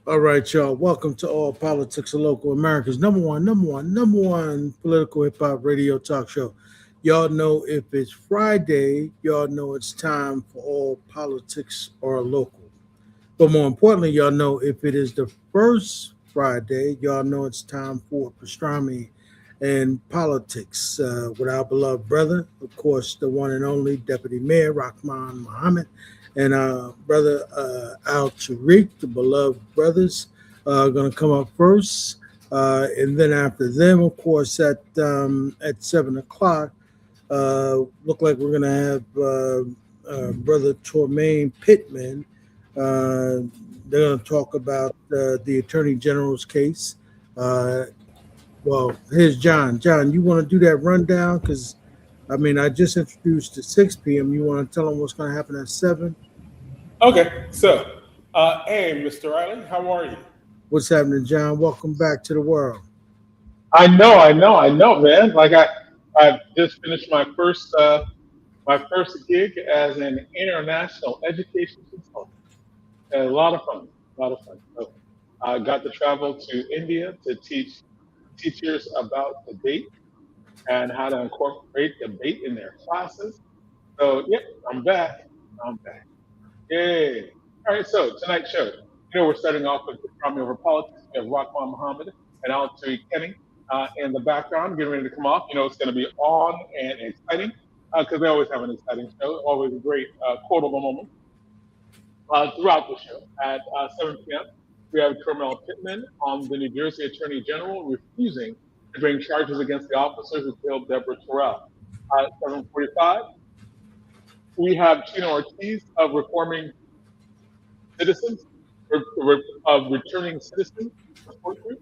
All right, y'all. Welcome to All Politics of Local America's number one political hip hop radio talk show. Y'all know if it's Friday, y'all know it's time for All Politics or Local. But more importantly, y'all know if it is the first Friday, y'all know it's time for Pastrami and politics with our beloved brother, of course, the one and only Deputy Mayor Rahman Muhammad, and brother Alturrick, the beloved brothers, going to come up first. And then after them, of course, at 7 o'clock, look like we're going to have brother Tormel Pittman. Uh, they're going to talk about the Attorney General's case. Uh, well, here's John. John, you want to do that rundown? Because, I mean, I just introduced at 6 p.m. You want to tell them what's going to happen at 7? Okay, hey, Mr. Riley, how are you? What's happening, John? Welcome back to the world. I know, man. I've just finished my first gig as an international education consultant. A lot of fun, a lot of fun. So I got to travel to India to teach teachers about debate and how to incorporate debate in their classes. So, yep, I'm back. I'm back. Yay. All right, so tonight's show. We're starting off with the Pastrami over politics. We have Rahman Muhammad and Alturrick Kenney in the background, getting ready to come off. It's going to be on and exciting because they always have an exciting show, always a great quotable moment throughout the show. At 7 p.m., we have Tormel Pittman on the New Jersey Attorney General refusing to bring charges against the officer who killed Deborah Terrell. At 7:45, we have Chino Ortiz of Reforming Citizens, of Returning Citizens Support Group.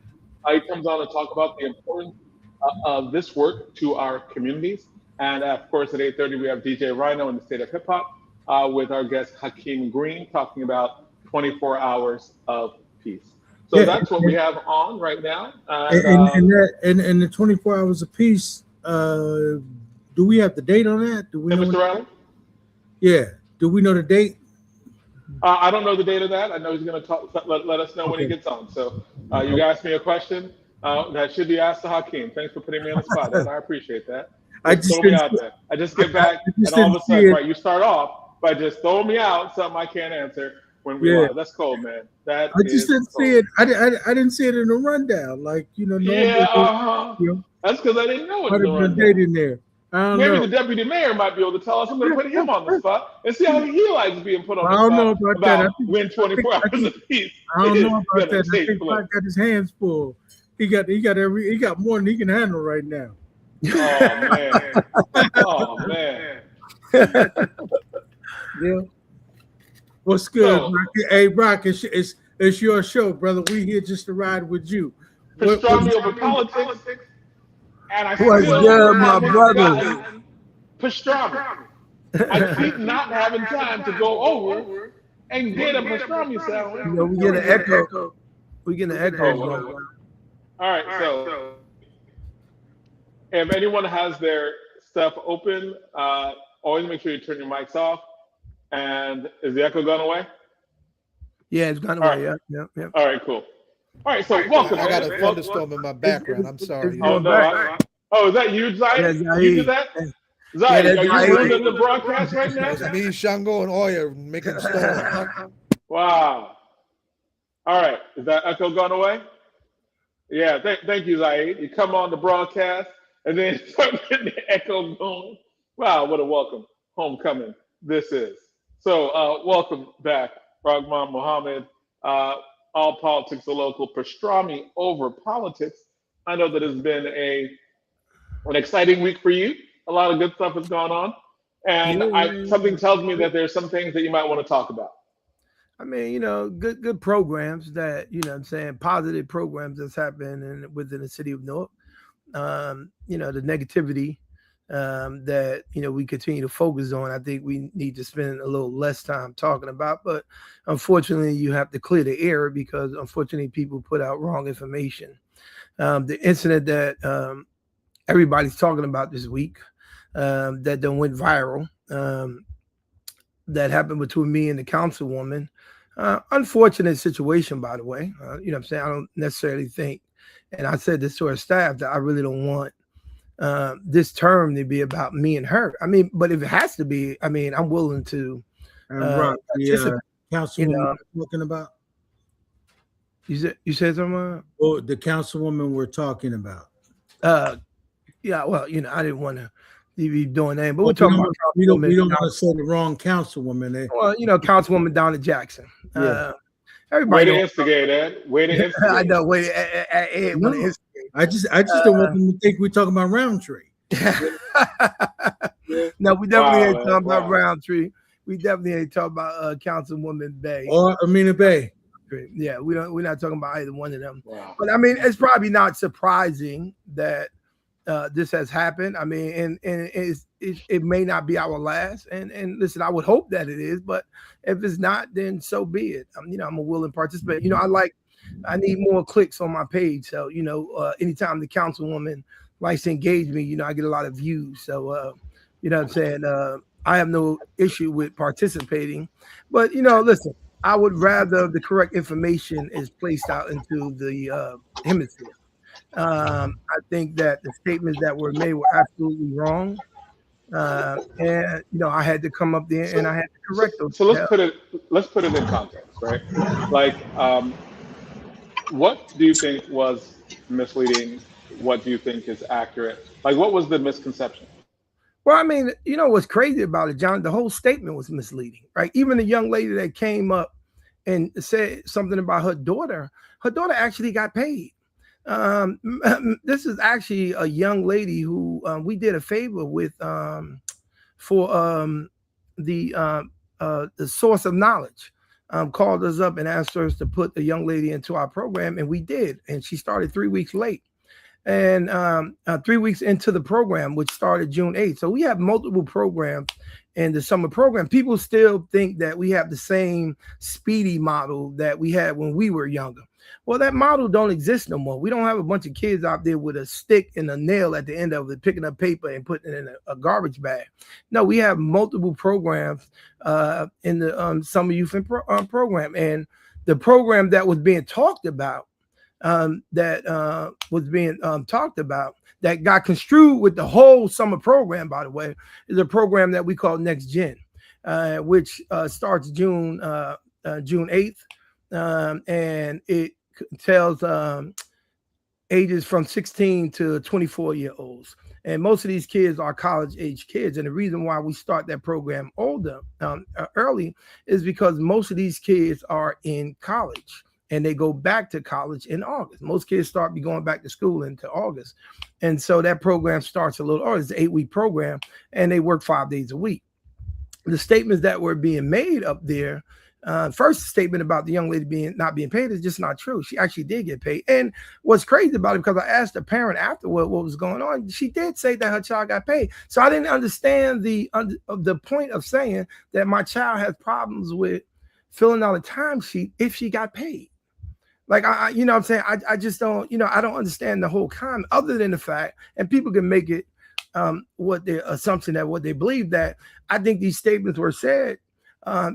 He comes on to talk about the importance of this work to our communities. And of course, at 8:30, we have DJ Rhino in the State of Hip Hop with our guest Hakim Green talking about 24 hours of peace. So Yeah, that's what we have on right now. and the 24 hours of peace. Do we have the date on that? Do we know? Mr. Riley? Yeah. Do we know the date? I don't know the date of that. I know he's going to let us know when he Okay. gets on. So you asked me a question that should be asked to Hakeem. Thanks for putting me on the spot, and I appreciate that. I Just just throw me didn't. out there. I just get back, I just and all didn't of a see sudden, it. right, you start off by just throwing me out something I can't answer when we Yeah. live. That's cold, man. That I just is didn't see cold. it. I didn't see it in the rundown. Like, normally, Yeah, uh-huh. you know, That's because I didn't know it might in the have been a date rundown. in there. I don't Maybe know. the deputy mayor might be able to tell us. I'm going to put him on the spot and see how he likes being put on I the don't know spot about that. about when think, 24 I hours think of peace I don't is know about going to that. I take think place. Black got his hands full. He got more than he can handle right now. Oh man. Oh man. Yeah. What's good, So Rock? Hey, Rock, it's your show, brother. We here just to ride with you. What's pastrami over politics, and I What's still good, my haven't brothers? gotten pastrami. I keep not having time to go over and get a pastrami sandwich We before get we an get there. echo. We get an Oh, echo what? going. All right. So if anyone has their stuff open, always make sure you turn your mics off. And is the echo gone away? Yeah, it's gone All right. away. Yep. All right. Cool. All right. So welcome, I got man. a thunderstorm in my background. I'm It's sorry, Oh y'all. going no! back. Oh, is that you, Yeah, Zai? You did Zahid. that, Yeah, Zai? that's Are you Zahid. running the broadcast right now? It's me, Shango, and Oya making storms. Wow. All right. Is that echo gone away? Yeah. Thank you, Zai. You come on the broadcast and then start getting the echo going. Wow, what a welcome homecoming this is. So, welcome back, Rahman Mohammed. Uh, all politics are local. Pastrami over politics. I know that it's been an exciting week for you. A lot of good stuff has gone on, and something tells me that there's some things that you might want to talk about. I mean, good programs that, what I'm saying, positive programs that's happening within the city of Newark. The negativity that, we continue to focus on, I think we need to spend a little less time talking about. But unfortunately, you have to clear the air because unfortunately people put out wrong information. The incident that everybody's talking about this week that then went viral, that happened between me and the councilwoman Unfortunate situation, by the way. You know what I'm saying? I don't necessarily think, and I said this to our staff, that I really don't want this term to be about me and her. I mean, but if it has to be, I mean, I'm willing to Rock, the councilwoman we're talking about. You said something? Oh, the councilwoman we're talking about. Yeah, well, you know, I didn't want to be doing that, but Well, we're talking about we don't want to say the wrong councilwoman. Well, you know, Councilwoman Donna Jackson. Yeah. Everybody way to instigate, Ed. Way to instigate. I know. Ed want to instigate. I just don't want them to think we're talking about Roundtree. No, we definitely ain't talking about Roundtree. We definitely ain't talking about Councilwoman Bay or Amina Bay. Yeah, we're not talking about either one of them. Wow. But I mean, it's probably not surprising that this has happened. I mean, and it may not be our last. And listen, I would hope that it is, but if it's not, then so be it. You know, I'm a willing participant. You know, I need more clicks on my page. So, you know, anytime the councilwoman likes to engage me, you know, I get a lot of views. So, you know what I'm saying? I have no issue with participating, but you know, listen, I would rather the correct information is placed out into the hemisphere. I think that the statements that were made were absolutely wrong. And you know, I had to come up there and I had to correct them. So let's put it in context, right? Like, what do you think was misleading? What do you think is accurate? Like, what was the misconception? Well, I mean, you know what's crazy about it, John? The whole statement was misleading, right? Even the young lady that came up and said something about her daughter actually got paid. This is actually a young lady who we did a favor with for the source of knowledge. Called us up and asked us to put the young lady into our program, and we did. And she started 3 weeks late. And 3 weeks into the program, which started June 8th. So we have multiple programs in the summer program. People still think that we have the same speedy model that we had when we were younger. Well, that model don't exist no more. We don't have a bunch of kids out there with a stick and a nail at the end of it, picking up paper and putting it in a garbage bag. No, we have multiple programs in the summer youth program. And the program that was being talked about, that got construed with the whole summer program, by the way, is a program that we call Next Gen, which starts June 8th, and it tells ages from 16 to 24-year-olds. And most of these kids are college-age kids. And the reason why we start that program early is because most of these kids are in college. And they go back to college in August. Most kids start going back to school into August. And so that program starts a little early. It's an 8-week program, and they work 5 days a week. The statements that were being made up there, first statement about the young lady not being paid is just not true. She actually did get paid. And what's crazy about it, because I asked the parent afterward what was going on, she did say that her child got paid. So I didn't understand the point of saying that my child has problems with filling out a timesheet if she got paid. Like, you know what I'm saying? I just don't, you know, I don't understand the whole comment other than the fact, and people can make it what their assumption that what they believe, that I think these statements were said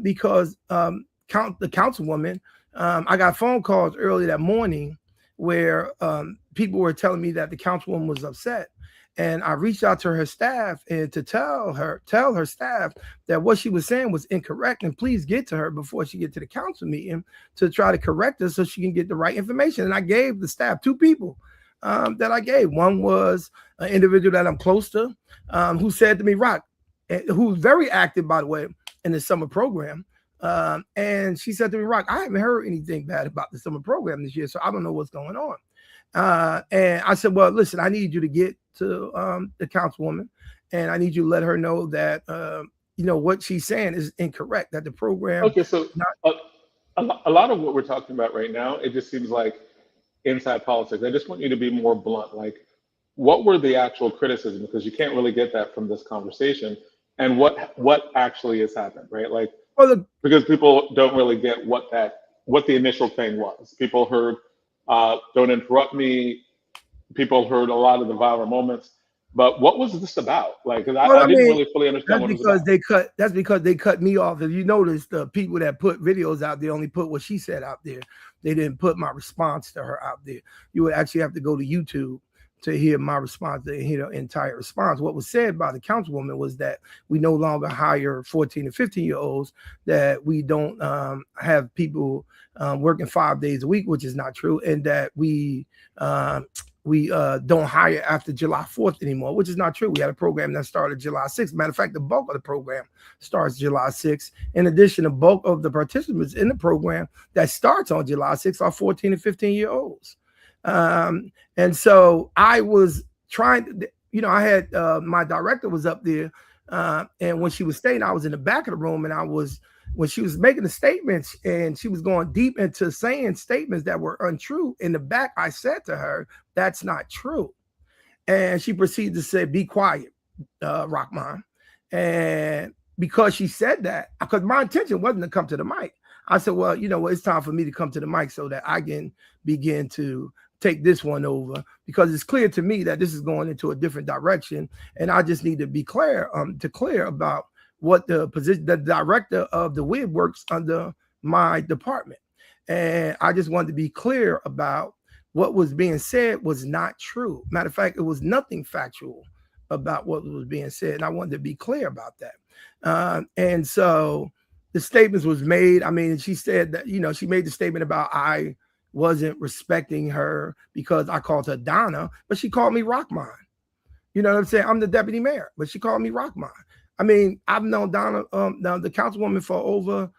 because the councilwoman, I got phone calls early that morning where people were telling me that the councilwoman was upset. And I reached out to her staff and to tell her staff that what she was saying was incorrect, and please get to her before she get to the council meeting to try to correct her so she can get the right information. And I gave the staff 2 people that I gave. One was an individual that I'm close to, who said to me, Rock, who's very active, by the way, in the summer program. And she said to me, Rock, I haven't heard anything bad about the summer program this year, so I don't know what's going on. And I said, well, listen, I need you to get to the councilwoman, and I need you to let her know that, you know, what she's saying is incorrect, that the program. Okay, so a lot of what we're talking about right now, it just seems like inside politics. I just want you to be more blunt. Like, what were the actual criticisms? Because you can't really get that from this conversation. And what actually has happened, right? Like, because people don't really get what the initial thing was. People heard, don't interrupt me. People heard a lot of the viral moments, But what was this about? Like, 'cause Well, I I didn't mean, really fully understand what it was about. that's because they cut me off. If you notice, the people that put videos out there only put what she said out there. They didn't put my response to her out there. You would actually have to go to YouTube to hear my response, to hear the entire response. What was said by the councilwoman was that we no longer hire 14 and 15-year-olds, that we don't have people working 5 days a week, which is not true, and that we don't hire after July 4th anymore, which is not true. We had a program that started July 6th. Matter of fact, the bulk of the program starts July 6th. In addition, the bulk of the participants in the program that starts on July 6th are 14 and 15-year-olds. And so I was trying to, you know, I had my director was up there, and when she was staying, I was in the back of the room, and when she was making the statements and she was going deep into saying statements that were untrue, in the back, I said to her, "That's not true." And she proceeded to say, "Be quiet, Rahaman." And because she said that, because my intention wasn't to come to the mic, I said, "Well, you know what, it's time for me to come to the mic so that I can begin to take this one over, because it's clear to me that this is going into a different direction, and I just need to be clear about what the position, the director of the WIB works under my department. And I just wanted to be clear about what was being said was not true. Matter of fact, it was nothing factual about what was being said. And I wanted to be clear about that. And so the statements was made. I mean, she said that, you know, she made the statement about I wasn't respecting her because I called her Donna, but she called me Rahaman. You know what I'm saying? I'm the deputy mayor, but she called me Rahaman. I mean, I've known Donna, the councilwoman, for over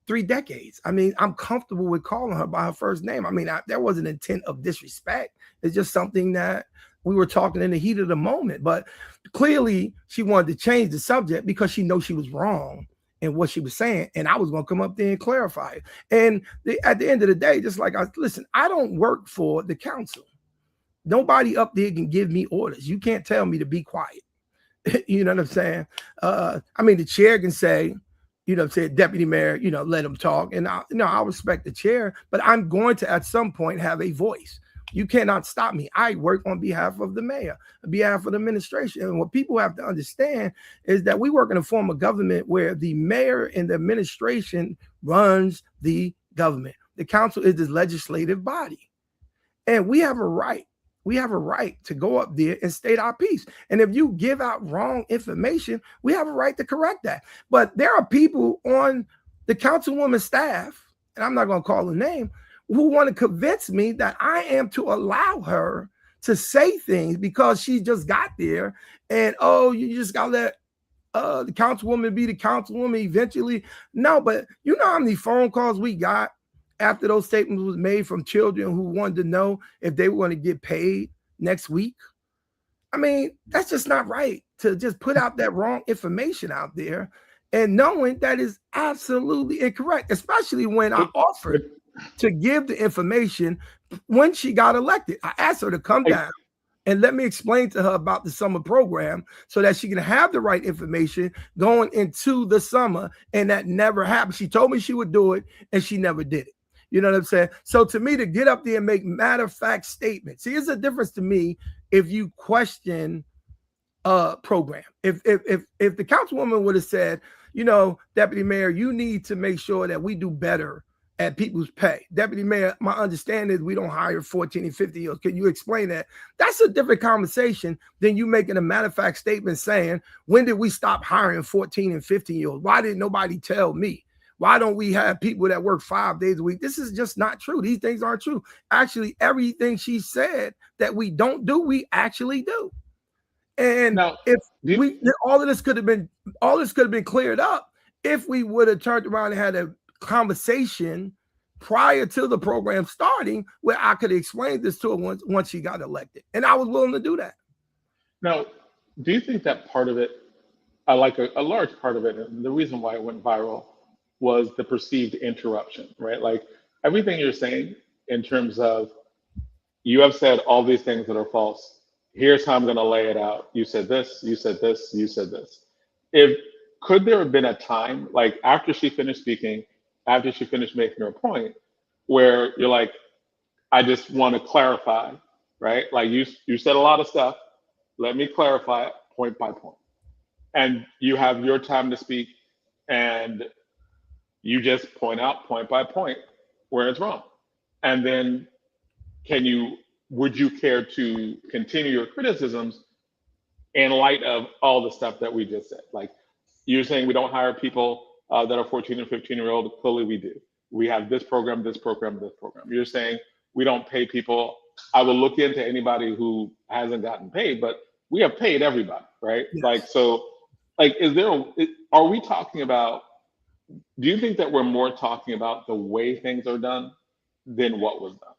3 decades. I mean, I'm comfortable with calling her by her first name. I mean, there wasn't intent of disrespect. It's just something that we were talking in the heat of the moment. But clearly, she wanted to change the subject because she knows she was wrong in what she was saying, and I was going to come up there and clarify it. And at the end of the day, just like listen, I don't work for the council. Nobody up there can give me orders. You can't tell me to be quiet. You know what I'm saying? I mean, the chair can say, you know, say deputy mayor, you know, let him talk. And I'll respect the chair, but I'm going to at some point have a voice. You cannot stop me. I work on behalf of the mayor, on behalf of the administration. And what people have to understand is that we work in a form of government where the mayor and the administration runs the government. The council is the legislative body. And we have a right. We have a right to go up there and state our piece. And if you give out wrong information, we have a right to correct that. But there are people on the councilwoman's staff, and I'm not going to call her name, who want to convince me that I am to allow her to say things because she just got there. And, oh, you just got to let the councilwoman be the councilwoman eventually. No, but you know how many phone calls we got after those statements was made from children who wanted to know if they were going to get paid next week? I mean, that's just not right to just put out that wrong information out there and knowing that is absolutely incorrect, especially when I offered to give the information when she got elected. I asked her to come down and let me explain to her about the summer program so that she can have the right information going into the summer, and that never happened. She told me she would do it, and she never did it. You know what I'm saying? So to me, to get up there and make matter-of-fact statements, see, it's a difference to me if you question a program. If the councilwoman would have said, you know, Deputy Mayor, you need to make sure that we do better at people's pay. Deputy Mayor, my understanding is we don't hire 14 and 50 years. Can you explain that? That's a different conversation than you making a matter-of-fact statement saying, when did we stop hiring 14 and 15-year-olds? Why didn't nobody tell me? Why don't we have people that work 5 days a week? This is just not true. These things aren't true. Actually, everything she said that we don't do, we actually do. And now, all this could have been cleared up if we would have turned around and had a conversation prior to the program starting where I could explain this to her once she got elected. And I was willing to do that. Now, do you think that part of it, I like a large part of it, and the reason why it went viral was the perceived interruption, right? Like everything you're saying in terms of, you have said all these things that are false. Here's how I'm going to lay it out. You said this, you said this, you said this. Could there have been a time, like after she finished speaking, after she finished making her point, where you're like, I just want to clarify, right? Like you said a lot of stuff. let me clarify it point by point. And you have your time to speak, and you just point out point by point where it's wrong. And then would you care to continue your criticisms in light of all the stuff that we just said? Like, you're saying we don't hire people that are 14 and 15-year-old. Clearly we do. We have this program, this program, this program. You're saying we don't pay people. I will look into anybody who hasn't gotten paid, but we have paid everybody, right? Yes. Like, so, like, are we talking about, do you think that we're more talking about the way things are done than what was done?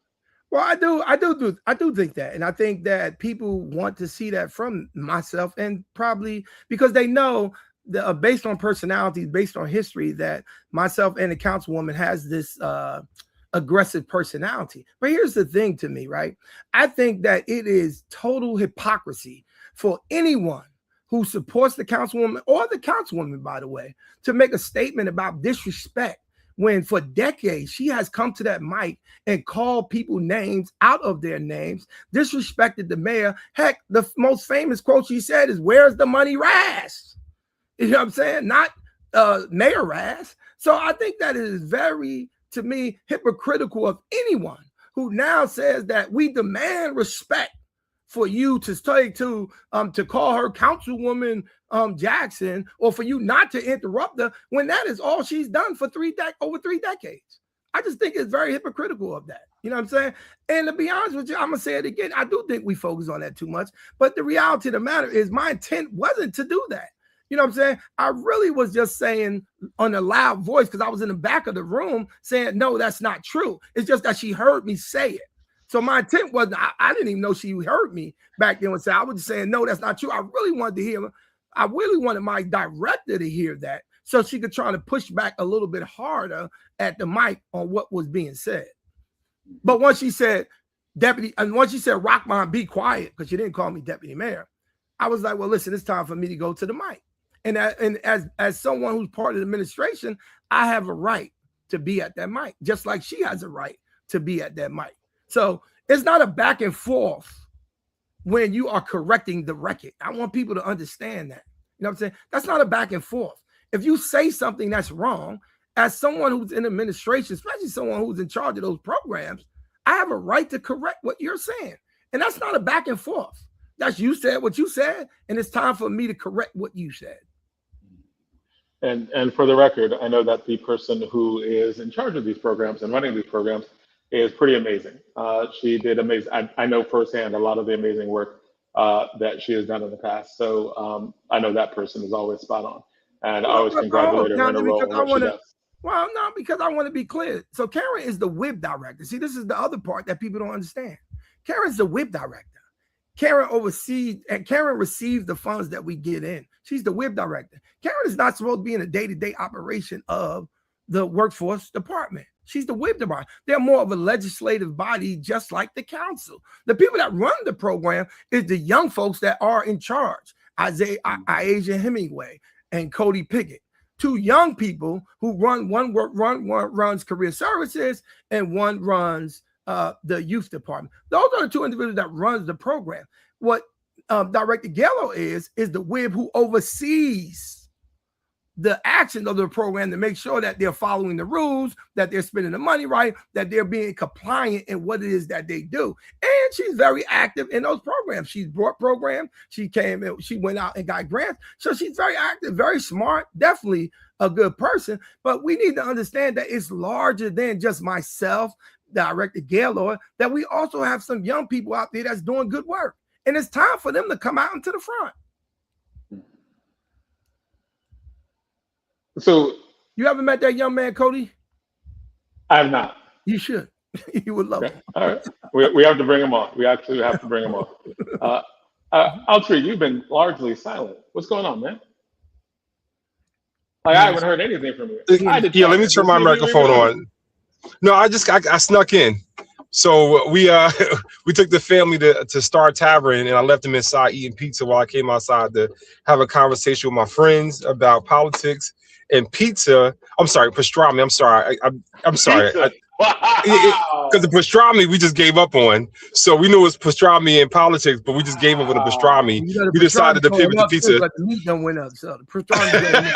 Well, I do think that, and I think that people want to see that from myself, and probably because they know that based on personalities, based on history, that myself and the councilwoman has this aggressive personality. But here's the thing to me, right? I think that it is total hypocrisy for anyone who supports the councilwoman or the councilwoman, by the way, to make a statement about disrespect when for decades she has come to that mic and called people names out of their names, disrespected the mayor. Heck, the most famous quote she said is, "Where's the money, Raz?" You know what I'm saying? Not Mayor Raz. So I think that it is very, to me, hypocritical of anyone who now says that we demand respect for you to call her Councilwoman Jackson, or for you not to interrupt her, when that is all she's done for over 3 decades. I just think it's very hypocritical of that. You know what I'm saying? And to be honest with you, I'm gonna say it again. I do think we focus on that too much, but the reality of the matter is my intent wasn't to do that. You know what I'm saying? I really was just saying on a loud voice, because I was in the back of the room saying, no, that's not true. It's just that she heard me say it. So my intent wasn't, I didn't even know she heard me back then. I was just saying, no, that's not true. I really wanted my director to hear that, so she could try to push back a little bit harder at the mic on what was being said. But once she said, Rahaman, be quiet, because she didn't call me deputy mayor, I was like, well, listen, it's time for me to go to the mic. And as someone who's part of the administration, I have a right to be at that mic, just like she has a right to be at that mic. So it's not a back and forth when you are correcting the record. I want people to understand that. You know what I'm saying? That's not a back and forth. If you say something that's wrong, as someone who's in administration, especially someone who's in charge of those programs, I have a right to correct what you're saying. And that's not a back and forth. That's you said what you said, and it's time for me to correct what you said. And for the record, I know that the person who is in charge of these programs and running these programs is pretty amazing. She did amazing. I know firsthand a lot of the amazing work that she has done in the past. So I know that person is always spot on. And I always congratulate her in a role in what she does. Well, no, because I want to be clear. So Karen is the WIB director. See, this is the other part that people don't understand. Karen's the WIB director. Karen oversees and Karen receives the funds that we get in. She's the WIB director. Karen is not supposed to be in the day-to-day operation of the workforce department. She's the WIB department. They're more of a legislative body, just like the council. The people that run the program is the young folks that are in charge. Asia Hemingway and Cody Pickett, 2 young people who run. One runs career services and one runs the youth department. Those are the 2 individuals that runs the program. What Director Gallo is the WIB who oversees the action of the program to make sure that they're following the rules, that they're spending the money right, that they're being compliant in what it is that they do. And she's very active in those programs. She's brought programs. She went out and got grants. So she's very active, very smart, definitely a good person. But we need to understand that it's larger than just myself, Director Gaylord, that we also have some young people out there that's doing good work. And it's time for them to come out into the front. So you haven't met that young man, Cody? I have not. You should. You would love him. All right. We have to bring him on. We actually have to bring him on. Alturrick, you've been largely silent. What's going on, man? Like, I haven't heard anything from you. Yeah, let me turn my microphone on. No, I snuck in. So we took the family to Star Tavern, and I left them inside eating pizza while I came outside to have a conversation with my friends about politics and pizza. I'm sorry, pastrami. I'm sorry. I'm sorry. Wow. Because the pastrami we just gave up on. So we knew it was pastrami in politics, but we just gave up on the pastrami. You know, the We decided to pastrami pivot going to up too, pizza. but the meat done went up. So the pastrami going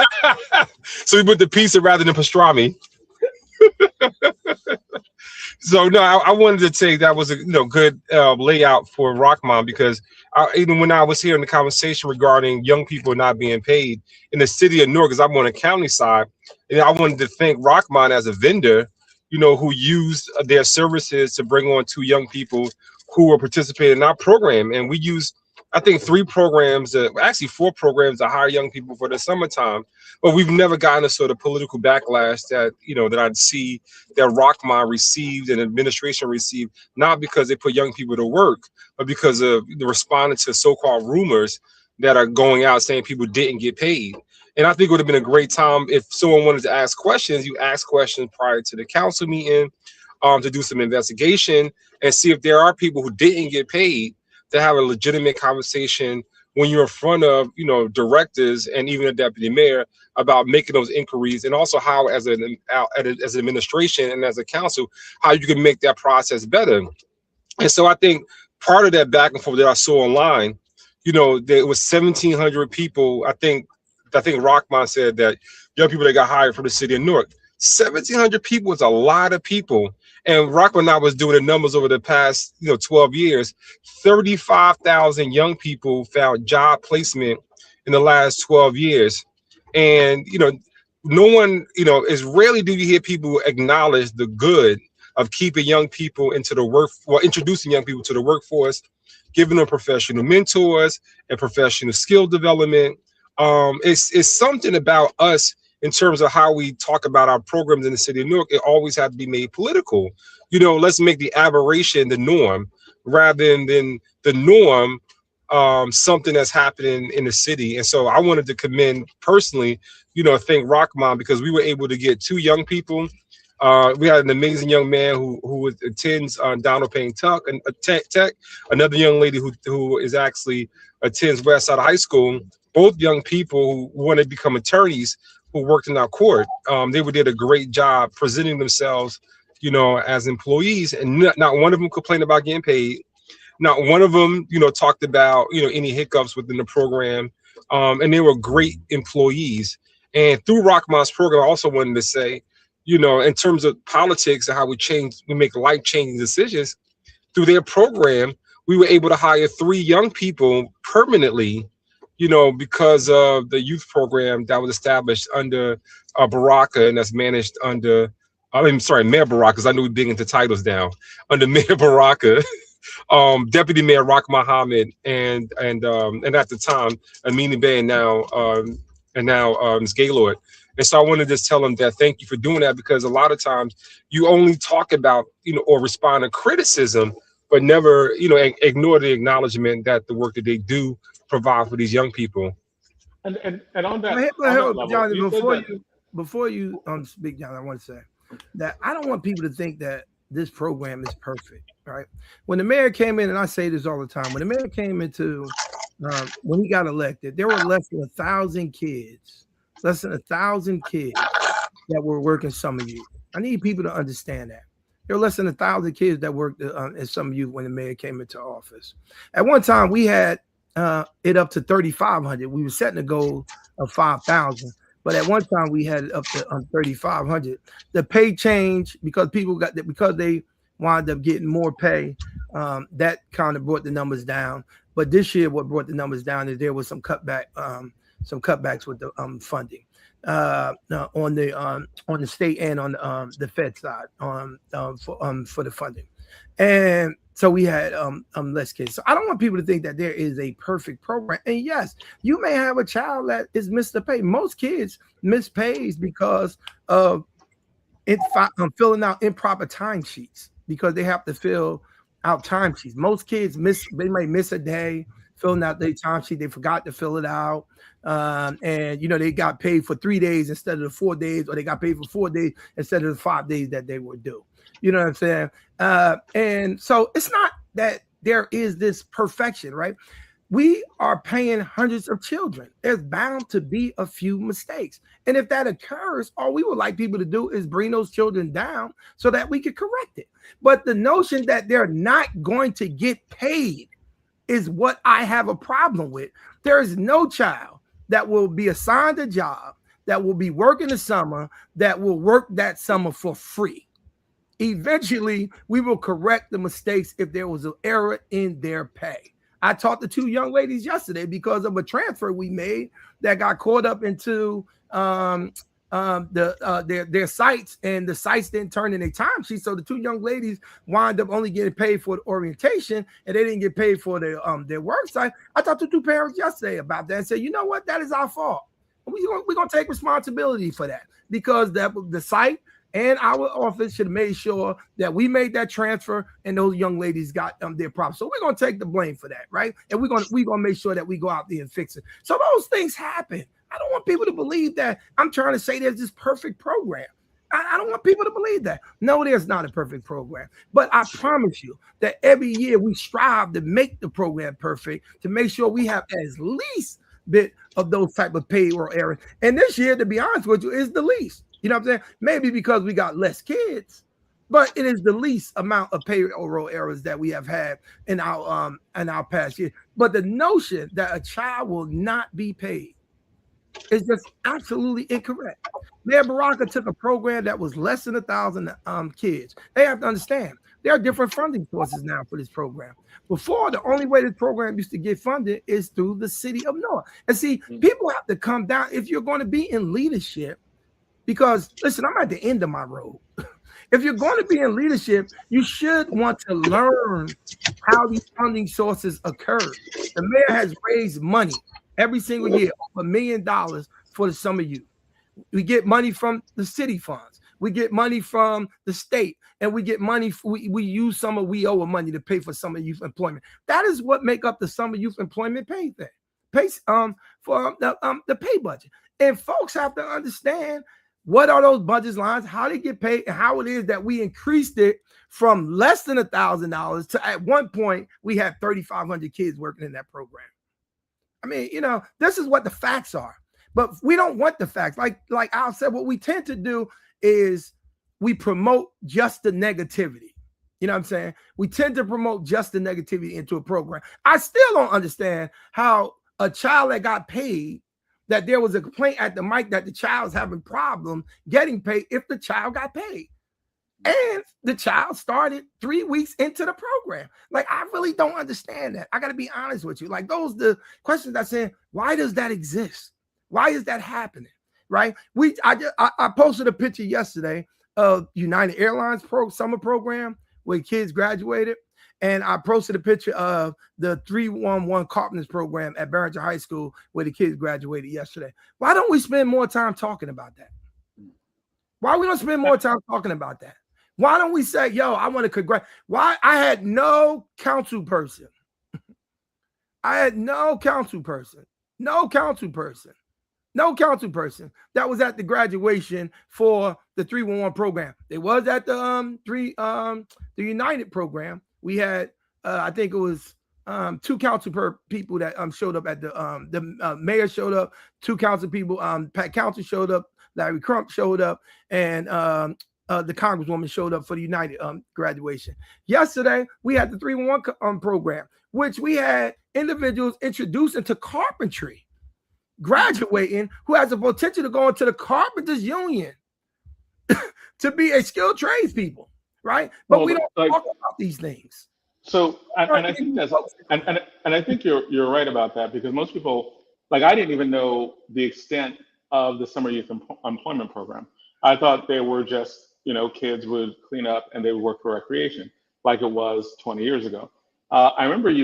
up. So we put the pizza rather than pastrami. So no, I wanted to say that was a good layout for Rahaman, because even when I was here in the conversation regarding young people not being paid in the city of Newark, because I'm on the county side, and I wanted to thank Rahaman as a vendor, who used their services to bring on 2 young people who were participating in our program. And we used, I think, 3 programs, actually 4 programs to hire young people for the summertime. But we've never gotten a sort of political backlash that, that I'd see that Rahaman received and administration received, not because they put young people to work, but because of the responding to so-called rumors that are going out saying people didn't get paid. And I think it would have been a great time if someone wanted to ask questions. You ask questions prior to the council meeting, to do some investigation and see if there are people who didn't get paid, to have a legitimate conversation when you're in front of, directors and even a deputy mayor about making those inquiries, and also how as an administration and as a council, how you can make that process better. And so I think part of that back and forth that I saw online, there was 1,700 people. I think Rahaman said that young people that got hired from the city of Newark. 1,700 people is a lot of people. And Rahaman and I was doing the numbers over the past 12 years. 35,000 young people found job placement in the last 12 years. And no one, it's rarely do you hear people acknowledge the good of keeping young people into the introducing young people to the workforce, giving them professional mentors and professional skill development. It's something about us in terms of how we talk about our programs in the city of Newark. It always has to be made political. Let's make the aberration the norm rather than the norm something that's happening in the city. And so I wanted to commend personally, thank Rahaman, because we were able to get 2 young people. We had an amazing young man who attends Donald Payne Tech, another young lady who is actually attends Westside High School. Both young people who want to become attorneys who worked in our court. They did a great job presenting themselves, as employees, and not one of them complained about getting paid. Not one of them, talked about, any hiccups within the program. And they were great employees. And through Rahaman's program, I also wanted to say, in terms of politics and how we make life-changing decisions, through their program, we were able to hire 3 young people permanently, because of the youth program that was established under Baraka, and that's managed under, Mayor Baraka, because I knew we'd dig into titles now, under Mayor Baraka. Deputy Mayor Muhammad and at the time Amini Bey, and now Ms. Gaylord. And so I wanted to just tell them that thank you for doing that, because a lot of times you only talk about or respond to criticism, but never ignore the acknowledgement that the work that they do provide for these young people. And on that, Johnny, before you speak, John, I want to say that I don't want people to think that this program is perfect, right? When the mayor came in, and I say this all the time, when the mayor came into, when he got elected, there were less than 1,000 kids that were working summer youth. I need people to understand that. There were less than 1,000 kids that worked in summer youth when the mayor came into office. At one time, we had it up to 3,500. We were setting a goal of 5,000. But at one time we had it up to 3,500. The pay change because they wound up getting more pay. That kind of brought the numbers down. But this year, what brought the numbers down is there was some cutbacks with the funding on the state and on the Fed side for the funding. And so we had less kids. So I don't want people to think that there is a perfect program. And yes, you may have a child that is missed the pay. Most kids miss pays because of filling out improper timesheets, because they have to fill out timesheets. Most kids they might miss a day filling out their timesheet. They forgot to fill it out. And they got paid for 3 days instead of the 4 days, or they got paid for 4 days instead of the 5 days that they were due. You know what I'm saying? And so it's not that there is this perfection, right? We are paying hundreds of children. There's bound to be a few mistakes. And if that occurs, all we would like people to do is bring those children down so that we can correct it. But the notion that they're not going to get paid is what I have a problem with. There is no child that will be assigned a job, that will be working the summer, that will work that summer for free. Eventually, we will correct the mistakes if there was an error in their pay. I talked to 2 young ladies yesterday because of a transfer we made that got caught up into their sites, and the sites didn't turn in their timesheet. So the 2 young ladies wind up only getting paid for the orientation, and they didn't get paid for their work site. I talked to 2 parents yesterday about that and said, you know what, that is our fault. We're gonna take responsibility for that, because the site and our office should have made sure that we made that transfer and those young ladies got their props. So we're gonna take the blame for that, right? And we're gonna make sure that we go out there and fix it. So those things happen. I don't want people to believe that I'm trying to say there's this perfect program. I don't want people to believe that. No, there's not a perfect program. But I promise you that every year we strive to make the program perfect, to make sure we have as least bit of those type of payroll errors. And this year, to be honest with you, is the least. You know what I'm saying? Maybe because we got less kids, but it is the least amount of payroll errors that we have had in our past year. But the notion that a child will not be paid is just absolutely incorrect. Mayor Baraka took a program that was less than 1,000 kids. They have to understand there are different funding sources now for this program. Before, the only way this program used to get funded is through the city of Newark. And see, people have to come down if you're going to be in leadership. Because listen, I'm at the end of my road. If you're going to be in leadership, you should want to learn how these funding sources occur. The mayor has raised money every single year, over $1 million for the summer youth. We get money from the city funds. We get money from the state, and we get money. We use some of we owe money to pay for summer youth employment. That is what make up the summer youth employment pay thing. For the pay budget. And folks have to understand what are those budget lines, how they get paid, and how it is that we increased it from less than $1,000 to at one point we had 3,500 kids working in that program. I mean, you know, this is what the facts are, but we don't want the facts. Like Al said, what we tend to do is we promote just the negativity. You know what I'm saying? We tend to promote just the negativity into a program. I still don't understand how a child that got paid, that there was a complaint at the mic that the child's having problem getting paid if the child got paid. And the child started 3 weeks into the program. Like, I really don't understand that. I got to be honest with you. Like, the questions that saying, why does that exist? Why is that happening? Right? I posted a picture yesterday of United Airlines summer program where kids graduated. And I posted a picture of the 311 Carpenters program at Barrington High School where the kids graduated yesterday. Why don't we spend more time talking about that? Why we don't spend more time talking about that? Why don't we say, yo, I want to congratulate? Why? I had no council person. No council person that was at the graduation for the 311 program. They was at the United program. We had, I think it was 2 council people that showed up at the mayor showed up, 2 council people, Pat Council showed up, Larry Crump showed up, and the Congresswoman showed up for the United graduation. Yesterday, we had the 311 program, which we had individuals introduced into carpentry, graduating, who has the potential to go into the Carpenters Union to be a skilled tradespeople. Right, but we don't talk about these things. So, and I think that's, and I think you're right about that, because most people, like, I didn't even know the extent of the summer youth employment program. I thought they were just, you know, kids would clean up and they would work for recreation, like it was 20 years ago. I remember we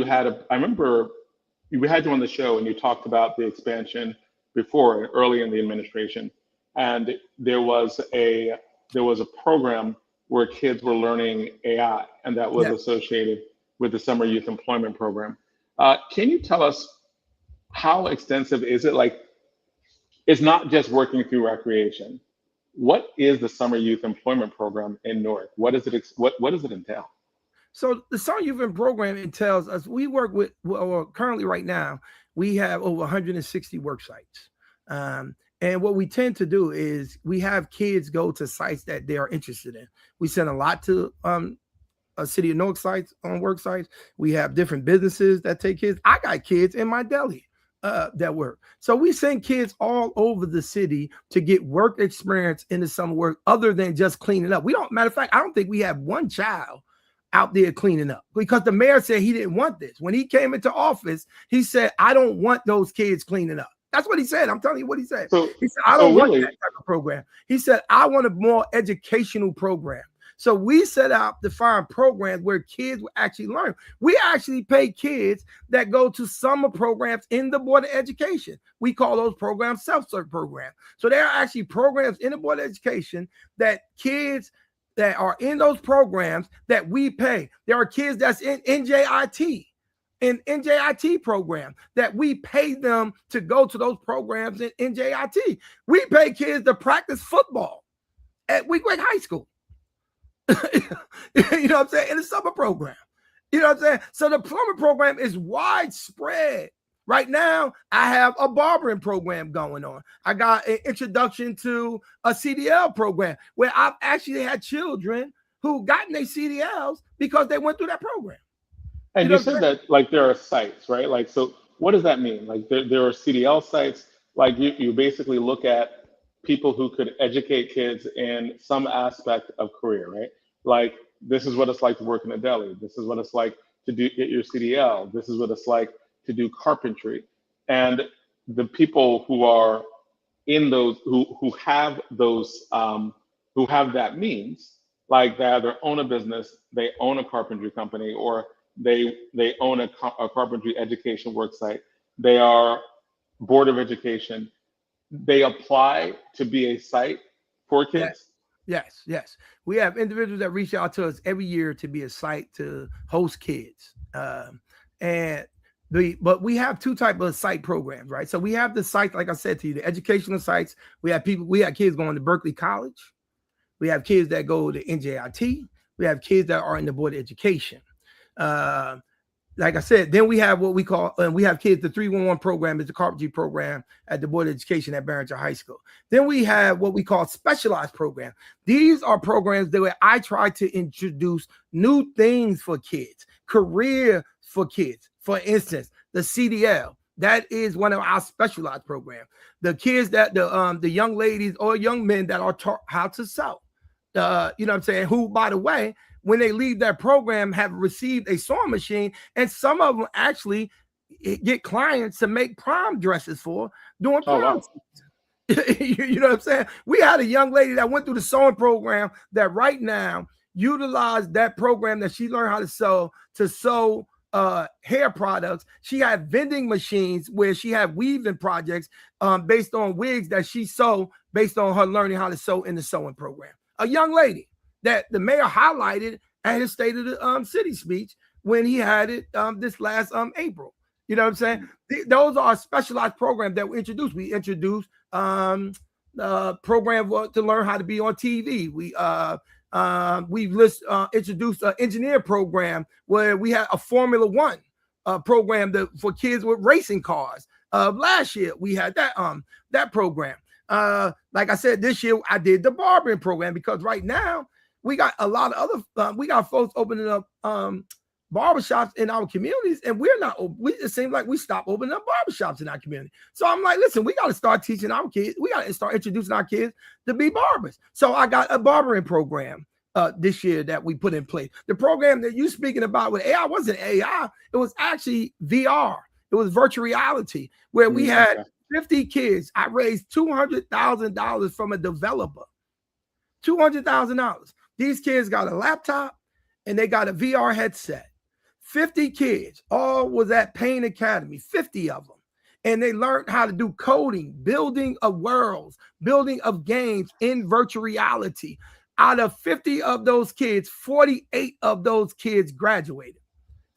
had you on the show and you talked about the expansion before, early in the administration, and there was a program where kids were learning AI, and that was associated with the summer youth employment program. Can you tell us how extensive is it? Like, it's not just working through recreation. What is the summer youth employment program in Newark? What does it entail? So the Summer Youth Event Program entails us. We work with, well, currently right now, we have over 160 work sites. And what we tend to do is we have kids go to sites that they are interested in. We send a lot to a City of Newark sites on work sites. We have different businesses that take kids. I got kids in my deli that work. So we send kids all over the city to get work experience in the summer work other than just cleaning up. We don't, matter of fact, I don't think we have one child out there cleaning up because the mayor said he didn't want this. When he came into office, he said, I don't want those kids cleaning up. That's what he said. I'm telling you what he said. He said, I don't want that type of program. He said, I want a more educational program. So we set out to find programs where kids will actually learn. We actually pay kids that go to summer programs in the Board of Education. We call those programs self-serve programs. So there are actually programs in the Board of Education that kids that are in those programs that we pay. There are kids that's in NJIT. In NJIT program that we pay them to go to those programs in NJIT. We pay kids to practice football at Weequahic High School. You know what I'm saying? In the summer program. You know what I'm saying? So the summer program is widespread. Right now, I have a barbering program going on. I got an introduction to a CDL program where I've actually had children who gotten their CDLs because they went through that program. And you said that like there are sites, right? Like, so what does that mean? Like there are CDL sites, like you basically look at people who could educate kids in some aspect of career, right? Like, this is what it's like to work in a deli. This is what it's like to get your CDL. This is what it's like to do carpentry. And the people who are in those, who have those, who have that means, like they either own a business, they own a carpentry company, or they own a carpentry education work site. They are Board of Education. They apply to be a site for kids. Yes. We have individuals that reach out to us every year to be a site to host kids. But we have two types of site programs, right? So we have the sites, like I said to you, the educational sites. We have kids going to Berkeley College. We have kids that go to NJIT. We have kids that are in the Board of Education. Like I said, then we have what we call, we have kids, the 311 program is the carpentry program at the Board of Education at Barrington High School. Then we have what we call specialized program. These are programs that I try to introduce new things for kids, career for kids. For instance, the CDL, that is one of our specialized programs. The kids that the young ladies or young men that are taught how to sew, you know what I'm saying, who, by the way, when they leave that program, have received a sewing machine, and some of them actually get clients to make prom dresses for during prom. Oh, wow. You know what I'm saying? We had a young lady that went through the sewing program that right now utilized that program that she learned how to sew hair products. She had vending machines where she had weaving projects based on wigs that she sewed based on her learning how to sew in the sewing program. A young lady that the mayor highlighted at his State of the City speech when he had it this last April. You know what I'm saying? Those are specialized programs that we introduced. We introduced program to learn how to be on TV. We've introduced an engineer program where we had a Formula One program for kids with racing cars. Last year we had that program. Like I said, this year I did the barbering program because right now we got a lot of other, we got folks opening up barbershops in our communities, and it seems like we stopped opening up barbershops in our community. So I'm like, listen, we got to start teaching our kids. We got to start introducing our kids to be barbers. So I got a barbering program this year that we put in place. The program that you speaking about with AI wasn't AI. It was actually VR. It was virtual reality where we had 50 kids. I raised $200,000 from a developer. $200,000. These kids got a laptop and they got a VR headset. 50 kids, all was at Payne Academy, 50 of them. And they learned how to do coding, building of worlds, building of games in virtual reality. Out of 50 of those kids, 48 of those kids graduated.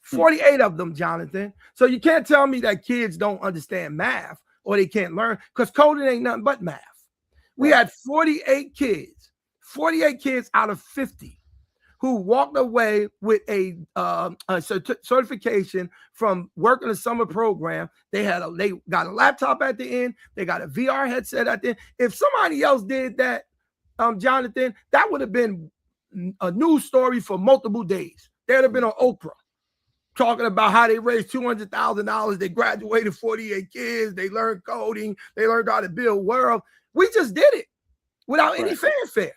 48 of them, Jonathan. So you can't tell me that kids don't understand math or they can't learn, because coding ain't nothing but math. We had 48 kids out of 50 who walked away with a certification from working a summer program. They got a laptop at the end. They got a VR headset at the end. If somebody else did that, Jonathan, that would have been a news story for multiple days. They'd have been on Oprah talking about how they raised $200,000. They graduated 48 kids. They learned coding. They learned how to build world. We just did it without any fanfare.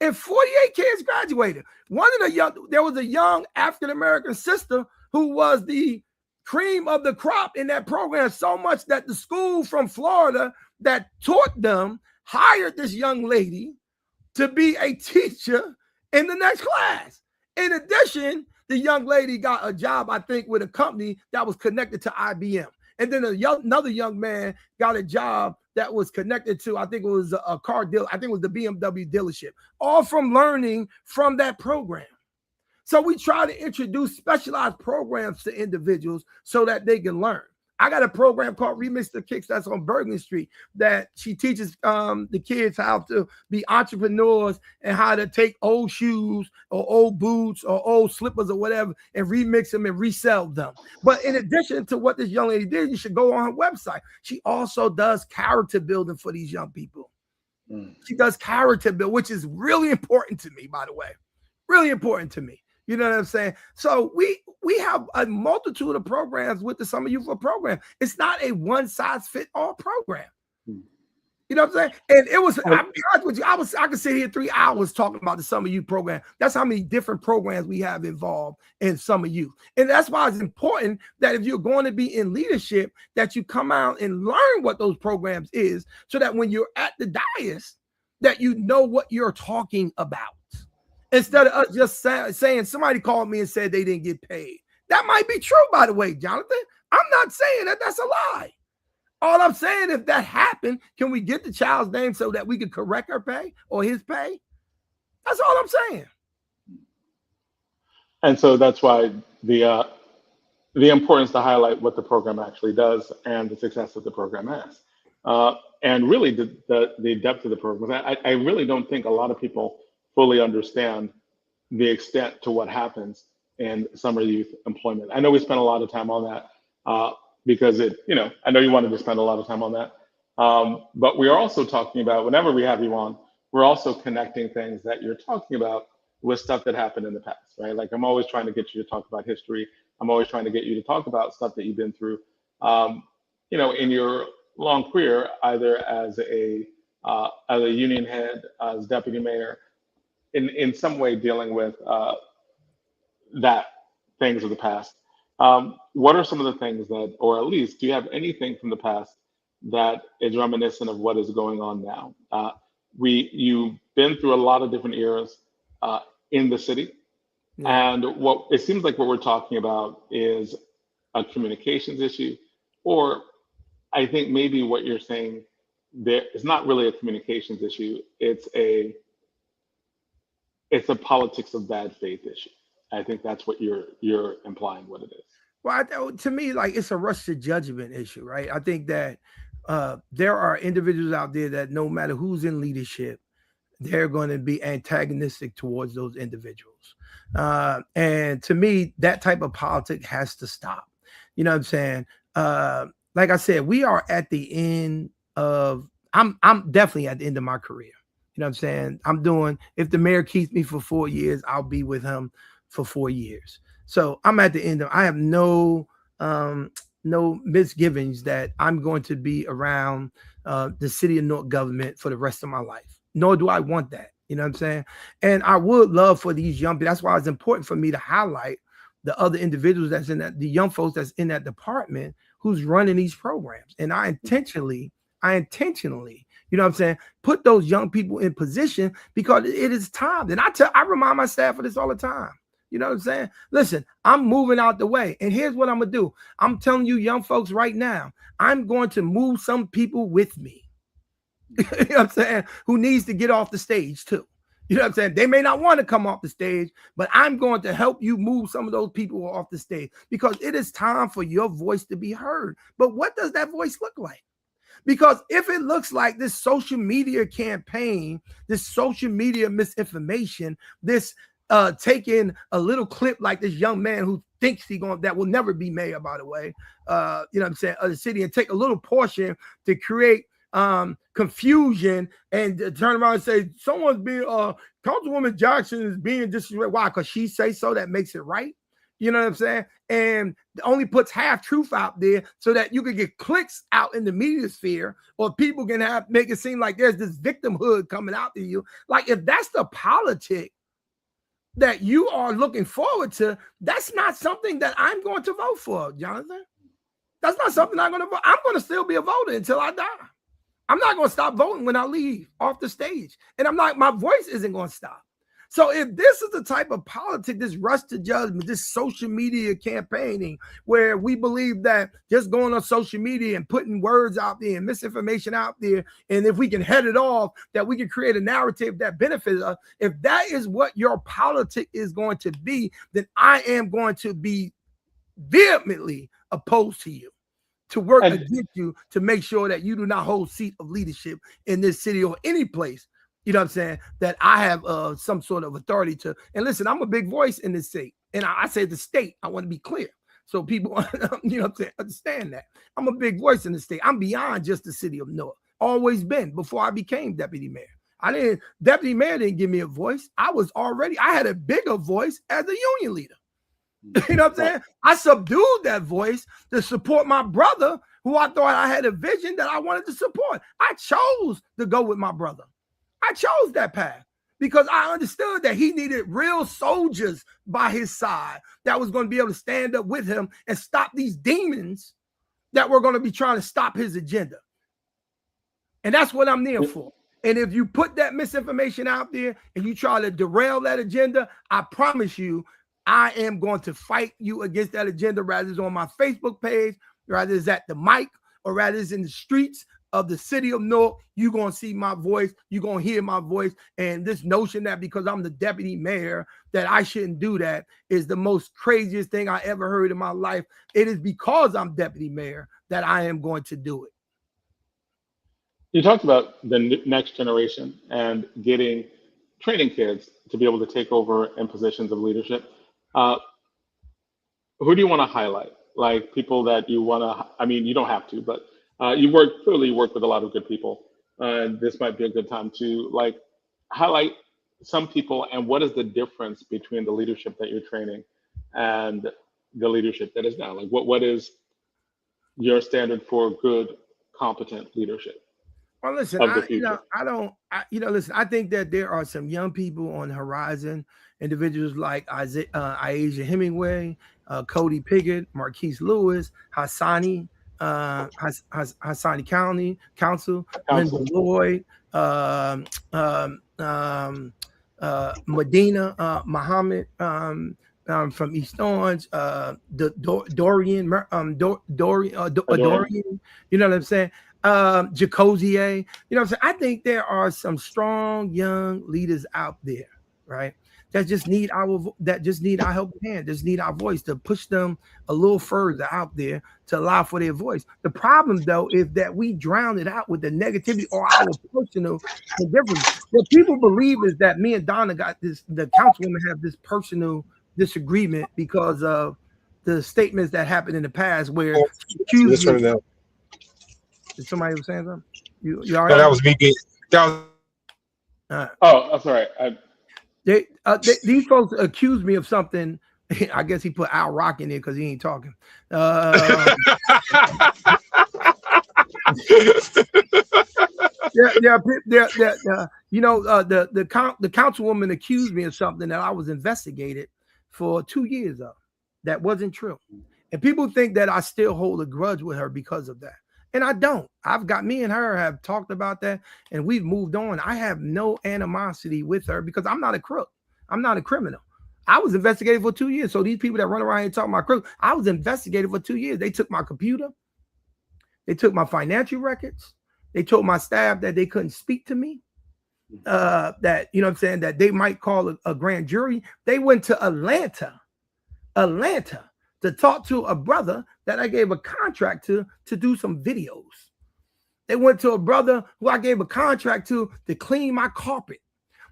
And 48 kids graduated. There was a young African-American sister who was the cream of the crop in that program, so much that the school from Florida that taught them hired this young lady to be a teacher in the next class. In addition, the young lady got a job, I think, with a company that was connected to IBM. And then another young man got a job that was connected to, I think it was a car dealer. I think it was the BMW dealership, all from learning from that program. So we try to introduce specialized programs to individuals so that they can learn. I got a program called Remix the Kicks that's on Bergen Street that she teaches the kids how to be entrepreneurs and how to take old shoes or old boots or old slippers or whatever and remix them and resell them. But in addition to what this young lady did, you should go on her website. She also does character building for these young people. She does character build, which is really important to me, by the way. Really important to me. You know what I'm saying? So we have a multitude of programs with the Summer Youth program. It's not a one-size-fit-all program. You know what I'm saying? And it was, I'll be honest with you, I could sit here 3 hours talking about the Summer Youth program. That's how many different programs we have involved in Summer Youth. And that's why it's important that if you're going to be in leadership, that you come out and learn what those programs is, so that when you're at the dais, that you know what you're talking about. Instead of us just saying somebody called me and said they didn't get paid. That might be true, by the way, Jonathan. I'm not saying that that's a lie. All I'm saying, if that happened, can we get the child's name so that we can correct her pay or his pay? That's all I'm saying. And so that's why the importance to highlight what the program actually does and the success that the program has. And really the depth of the program. I really don't think a lot of people fully understand the extent to what happens in summer youth employment. I know we spent a lot of time on that because I know you wanted to spend a lot of time on that. But we are also talking about, whenever we have you on, we're also connecting things that you're talking about with stuff that happened in the past, right? Like, I'm always trying to get you to talk about history. I'm always trying to get you to talk about stuff that you've been through, in your long career, either as a union head, as deputy mayor, in some way dealing with that things of the past. What are some of the things that, or at least, do you have anything from the past that is reminiscent of what is going on now? You've been through a lot of different eras in the city, and what it seems like what we're talking about is a communications issue, or I think maybe what you're saying there is not really a communications issue. It's a politics of bad faith issue. I think that's what you're implying what it is. Well, to me, like, it's a rush to judgment issue, right? I think that there are individuals out there that no matter who's in leadership, they're going to be antagonistic towards those individuals. And to me, that type of politics has to stop. You know what I'm saying? Like I said, we are at the end of, I'm definitely at the end of my career. You know what I'm saying? If the mayor keeps me for 4 years, I'll be with him for 4 years. So I'm at the end of, I have no misgivings that I'm going to be around the city of Newark government for the rest of my life. Nor do I want that. You know what I'm saying? And I would love for these young people. That's why it's important for me to highlight the other individuals that's in that, the young folks that's in that department who's running these programs. And I intentionally, you know what I'm saying, put those young people in position because it is time. And I remind my staff of this all the time. You know what I'm saying? Listen, I'm moving out the way. And here's what I'm going to do. I'm telling you young folks right now, I'm going to move some people with me. You know what I'm saying? Who needs to get off the stage too. You know what I'm saying? They may not want to come off the stage, but I'm going to help you move some of those people off the stage because it is time for your voice to be heard. But what does that voice look like? Because if it looks like this social media campaign, this social media misinformation, this taking a little clip like this young man who thinks that will never be mayor, by the way, you know what I'm saying, of the city, and take a little portion to create confusion and turn around and say someone's being Councilwoman Jackson is being disrespectful. Why? Because she say so. That makes it right. You know what I'm saying? And only puts half truth out there so that you can get clicks out in the media sphere, or people can make it seem like there's this victimhood coming out to you. Like, if that's the politic that you are looking forward to, that's not something that I'm going to vote for, Jonathan. That's not something I'm going to vote. I'm going to still be a voter until I die. I'm not going to stop voting when I leave off the stage. And my voice isn't going to stop. So if this is the type of politics, this rush to judgment, this social media campaigning, where we believe that just going on social media and putting words out there and misinformation out there, and if we can head it off, that we can create a narrative that benefits us, if that is what your politics is going to be, then I am going to be vehemently opposed to you, to work against you, to make sure that you do not hold seat of leadership in this city or any place. You know what I'm saying? That I have some sort of authority to. And listen, I'm a big voice in this state. And I say the state, I want to be clear. So people, you know what I'm saying, understand that. I'm a big voice in the state. I'm beyond just the city of Newark. Always been, before I became deputy mayor. Deputy mayor didn't give me a voice. I had a bigger voice as a union leader. You know what I'm saying? I subdued that voice to support my brother, who I thought I had a vision that I wanted to support. I chose to go with my brother. I chose that path because I understood that he needed real soldiers by his side that was going to be able to stand up with him and stop these demons that were going to be trying to stop his agenda. And that's what I'm there for. And if you put that misinformation out there and you try to derail that agenda, I promise you, I am going to fight you against that agenda, rather it's on my Facebook page, rather it's at the mic, or rather it's in the streets of the city of Newark. You're going to see my voice. You're going to hear my voice. And this notion that because I'm the deputy mayor that I shouldn't do that is the most craziest thing I ever heard in my life. It is because I'm deputy mayor that I am going to do it. You talked about the next generation and training kids to be able to take over in positions of leadership. Who do you want to highlight? Like people that you want to, I mean, you don't have to, but you clearly work with a lot of good people. And this might be a good time to highlight some people, and what is the difference between the leadership that you're training and the leadership that is now? Like what is your standard for good, competent leadership? Well, listen, I think that there are some young people on the horizon, individuals like Aisha Hemingway, Cody Piggott, Marquise Lewis, Hassani County Council, Linda Lloyd, Medina Muhammad from East Orange, Dorian, you know what I'm saying? Jacosier, you know what I'm saying? I think there are some strong young leaders out there, right? That just need our help hand, just need our voice to push them a little further out there to allow for their voice. The problem, though, is that we drown it out with the negativity or our personal indifference. What people believe is that me and Donna the councilwoman have this personal disagreement because of the statements that happened in the past where did somebody was saying something? You all right? No, that was me. Oh, that's all right. These folks accused me of something. I guess he put Al Rock in there because he ain't talking. The councilwoman accused me of something that I was investigated for 2 years of. That wasn't true. And people think that I still hold a grudge with her because of that. And I don't. Me and her have talked about that and we've moved on. I have no animosity with her because I'm not a crook. I'm not a criminal. I was investigated for 2 years. So these people that run around here talking about crook, I was investigated for 2 years. They took my computer. They took my financial records. They told my staff that they couldn't speak to me. That, you know what I'm saying, that they might call a grand jury. They went to Atlanta to talk to a brother that I gave a contract to do some videos. They went to a brother who I gave a contract to clean my carpet.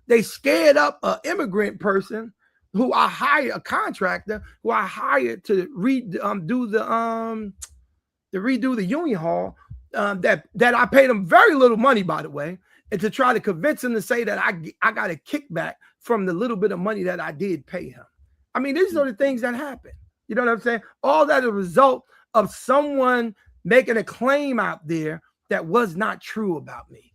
They scared up an immigrant person who I hired, a contractor who I hired to redo the union hall, that I paid him very little money, by the way, and to try to convince him to say that I got a kickback from the little bit of money that I did pay him. I mean, these are the things that happen. You know what I'm saying? All that is a result of someone making a claim out there that was not true about me.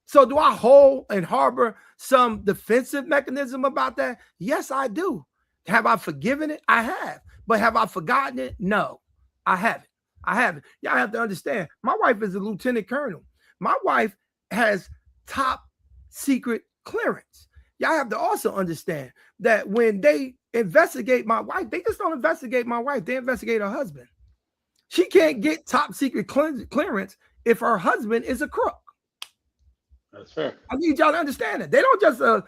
So do I hold and harbor some defensive mechanism about that? Yes, I do. Have I forgiven it? I have. But have I forgotten it? No, I haven't. Y'all have to understand, my wife is a lieutenant colonel. My wife has top secret clearance. Y'all have to also understand that when they investigate my wife, they just don't investigate my wife. They investigate her husband. She can't get top secret clearance if her husband is a crook. That's fair. I need y'all to understand that. They don't just, the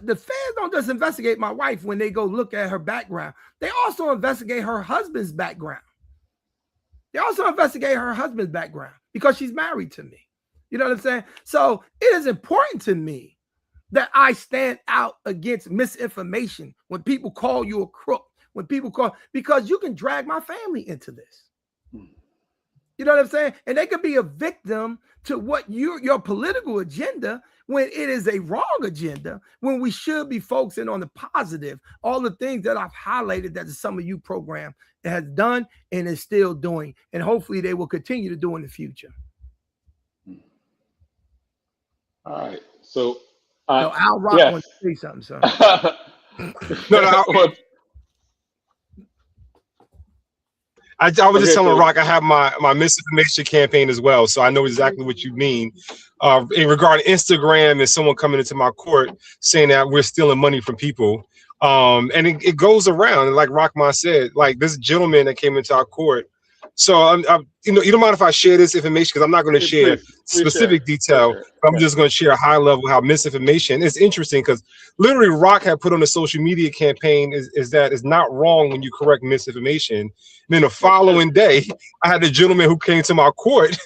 feds don't just investigate my wife when they go look at her background. They also investigate her husband's background. Because she's married to me. You know what I'm saying? So it is important to me that I stand out against misinformation when people call you a crook, because you can drag my family into this. You know what I'm saying? And they could be a victim to what your political agenda when it is a wrong agenda, when we should be focusing on the positive, all the things that I've highlighted that the Summer Youth Program has done and is still doing, and hopefully they will continue to do in the future. All right. So, Al Rock yes. wants to say something, sir. I was just telling Rock I have my misinformation campaign as well, so I know exactly what you mean. In regard to Instagram and someone coming into my court saying that we're stealing money from people, and it goes around. Like Rockman said, like this gentleman that came into our court. So you don't mind if I share this information, because I'm not going to share specific detail. I'm just going to share a high level how misinformation is interesting, because literally Rock had put on a social media campaign is that it's not wrong when you correct misinformation. And then the following day, I had a gentleman who came to my court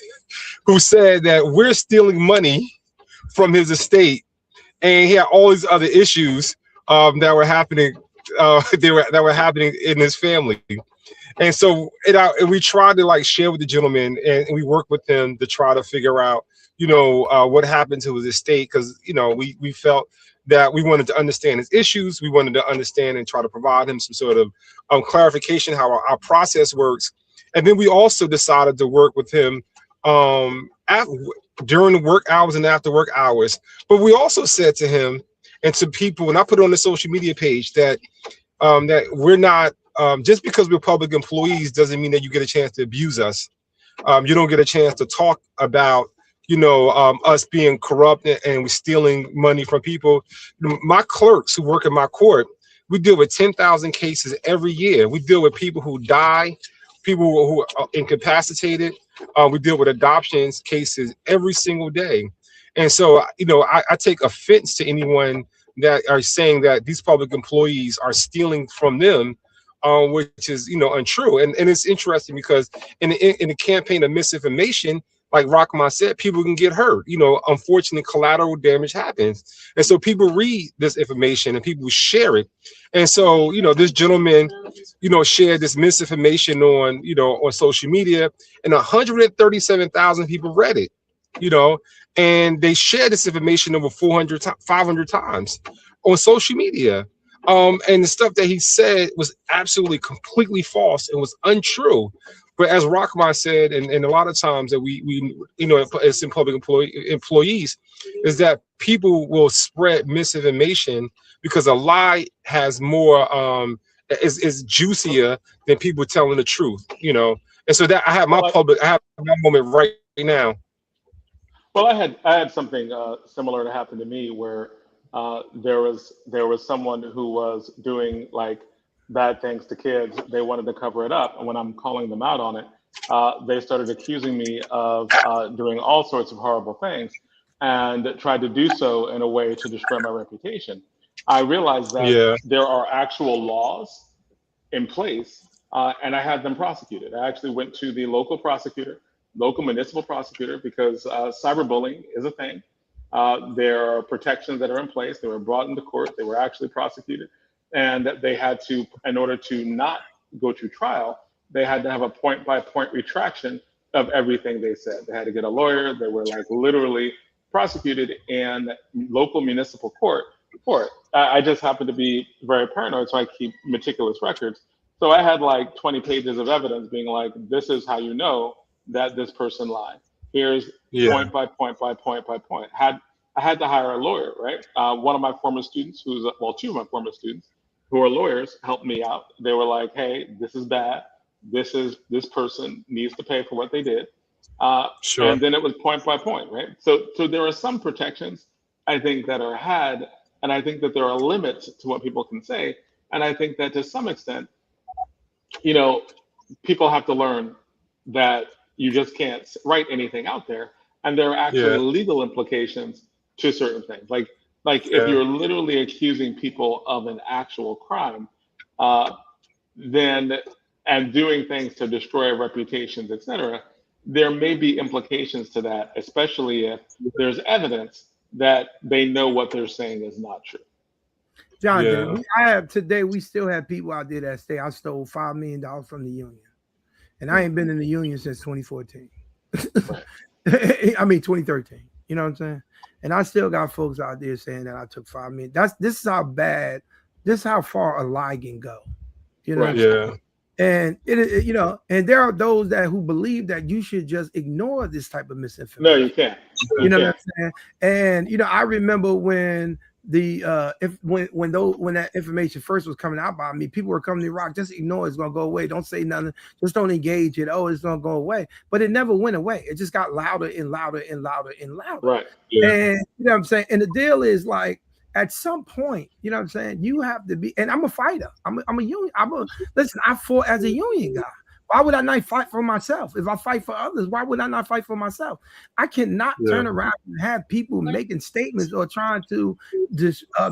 who said that we're stealing money from his estate, and he had all these other issues that were happening. That were happening in his family. And so we tried to like share with the gentleman, and we worked with him to try to figure out, what happened to his estate, because we felt that we wanted to understand his issues. We wanted to understand and try to provide him some sort of clarification how our process works. And then we also decided to work with him during the work hours and after work hours. But we also said to him and to people, and I put it on the social media page, that that we're not. Just because we're public employees doesn't mean that you get a chance to abuse us. You don't get a chance to talk about, us being corrupt and we're stealing money from people. My clerks who work in my court, we deal with 10,000 cases every year. We deal with people who die, people who are incapacitated. We deal with adoptions cases every single day. And so, I take offense to anyone that are saying that these public employees are stealing from them. Which is untrue, and it's interesting because in the campaign of misinformation, like Rahaman said, people can get hurt. Unfortunately, collateral damage happens, and so people read this information and people share it. And so this gentleman shared this misinformation on social media, and 137,000 people read it. And they shared this information over 500 times on social media. And the stuff that he said was absolutely completely false and was untrue. But as Rahaman said, and a lot of times that we as in public employees, is that people will spread misinformation because a lie has more is juicier than people telling the truth. And so that I have my moment right now. Well, I had something similar to happen to me where there was someone who was doing like bad things to kids. They wanted to cover it up, and when I'm calling them out on it, they started accusing me of doing all sorts of horrible things, and tried to do so in a way to destroy my reputation. I realized that there are actual laws in place, and I had them prosecuted. I actually went to the local municipal prosecutor, because cyberbullying is a thing. There are protections that are in place. They were brought into court. They were actually prosecuted. and that they had to, in order to not go to trial, they had to have a point-by-point retraction of everything they said. They had to get a lawyer. They were like literally prosecuted in local municipal court for it. I just happen to be very paranoid, so I keep meticulous records. So I had like 20 pages of evidence being like, this is how you know that this person lied. Here's point by point by point by point. I had to hire a lawyer, right? One of my former students, two of my former students who are lawyers, helped me out. They were like, hey, this is bad. This person needs to pay for what they did. Sure. And then it was point by point, right? So there are some protections I think that are had, and I think that there are limits to what people can say. And I think that to some extent, you know, people have to learn that you just can't write anything out there. And there are actually legal implications to certain things. Like if you're literally accusing people of an actual crime, then and doing things to destroy reputations, et cetera, there may be implications to that, especially if there's evidence that they know what they're saying is not true. Jonathan, we still have people out there that say I stole $5 million from the union. And I ain't been in the union since 2014. I mean 2013. You know what I'm saying? And I still got folks out there saying that I took $5 million. This is how bad, this is how far a lie can go. You know what I'm saying? And it you know, and there are those who believe that you should just ignore this type of misinformation. No, you can't. You know what I'm saying? And you know, I remember when when that information first was coming out about me, people were coming to Rock, just ignore it, it's gonna go away. Don't say nothing, just don't engage it. Oh, it's gonna go away. But it never went away. It just got louder and louder and louder and louder. Right. Yeah. And you know what I'm saying? And the deal is like, at some point, you know what I'm saying, you have to be, and I'm a fighter. I'm a union. Listen, I fought as a union guy. Why would I not fight for myself? If I fight for others, why would I not fight for myself? I cannot turn around and have people making statements or trying to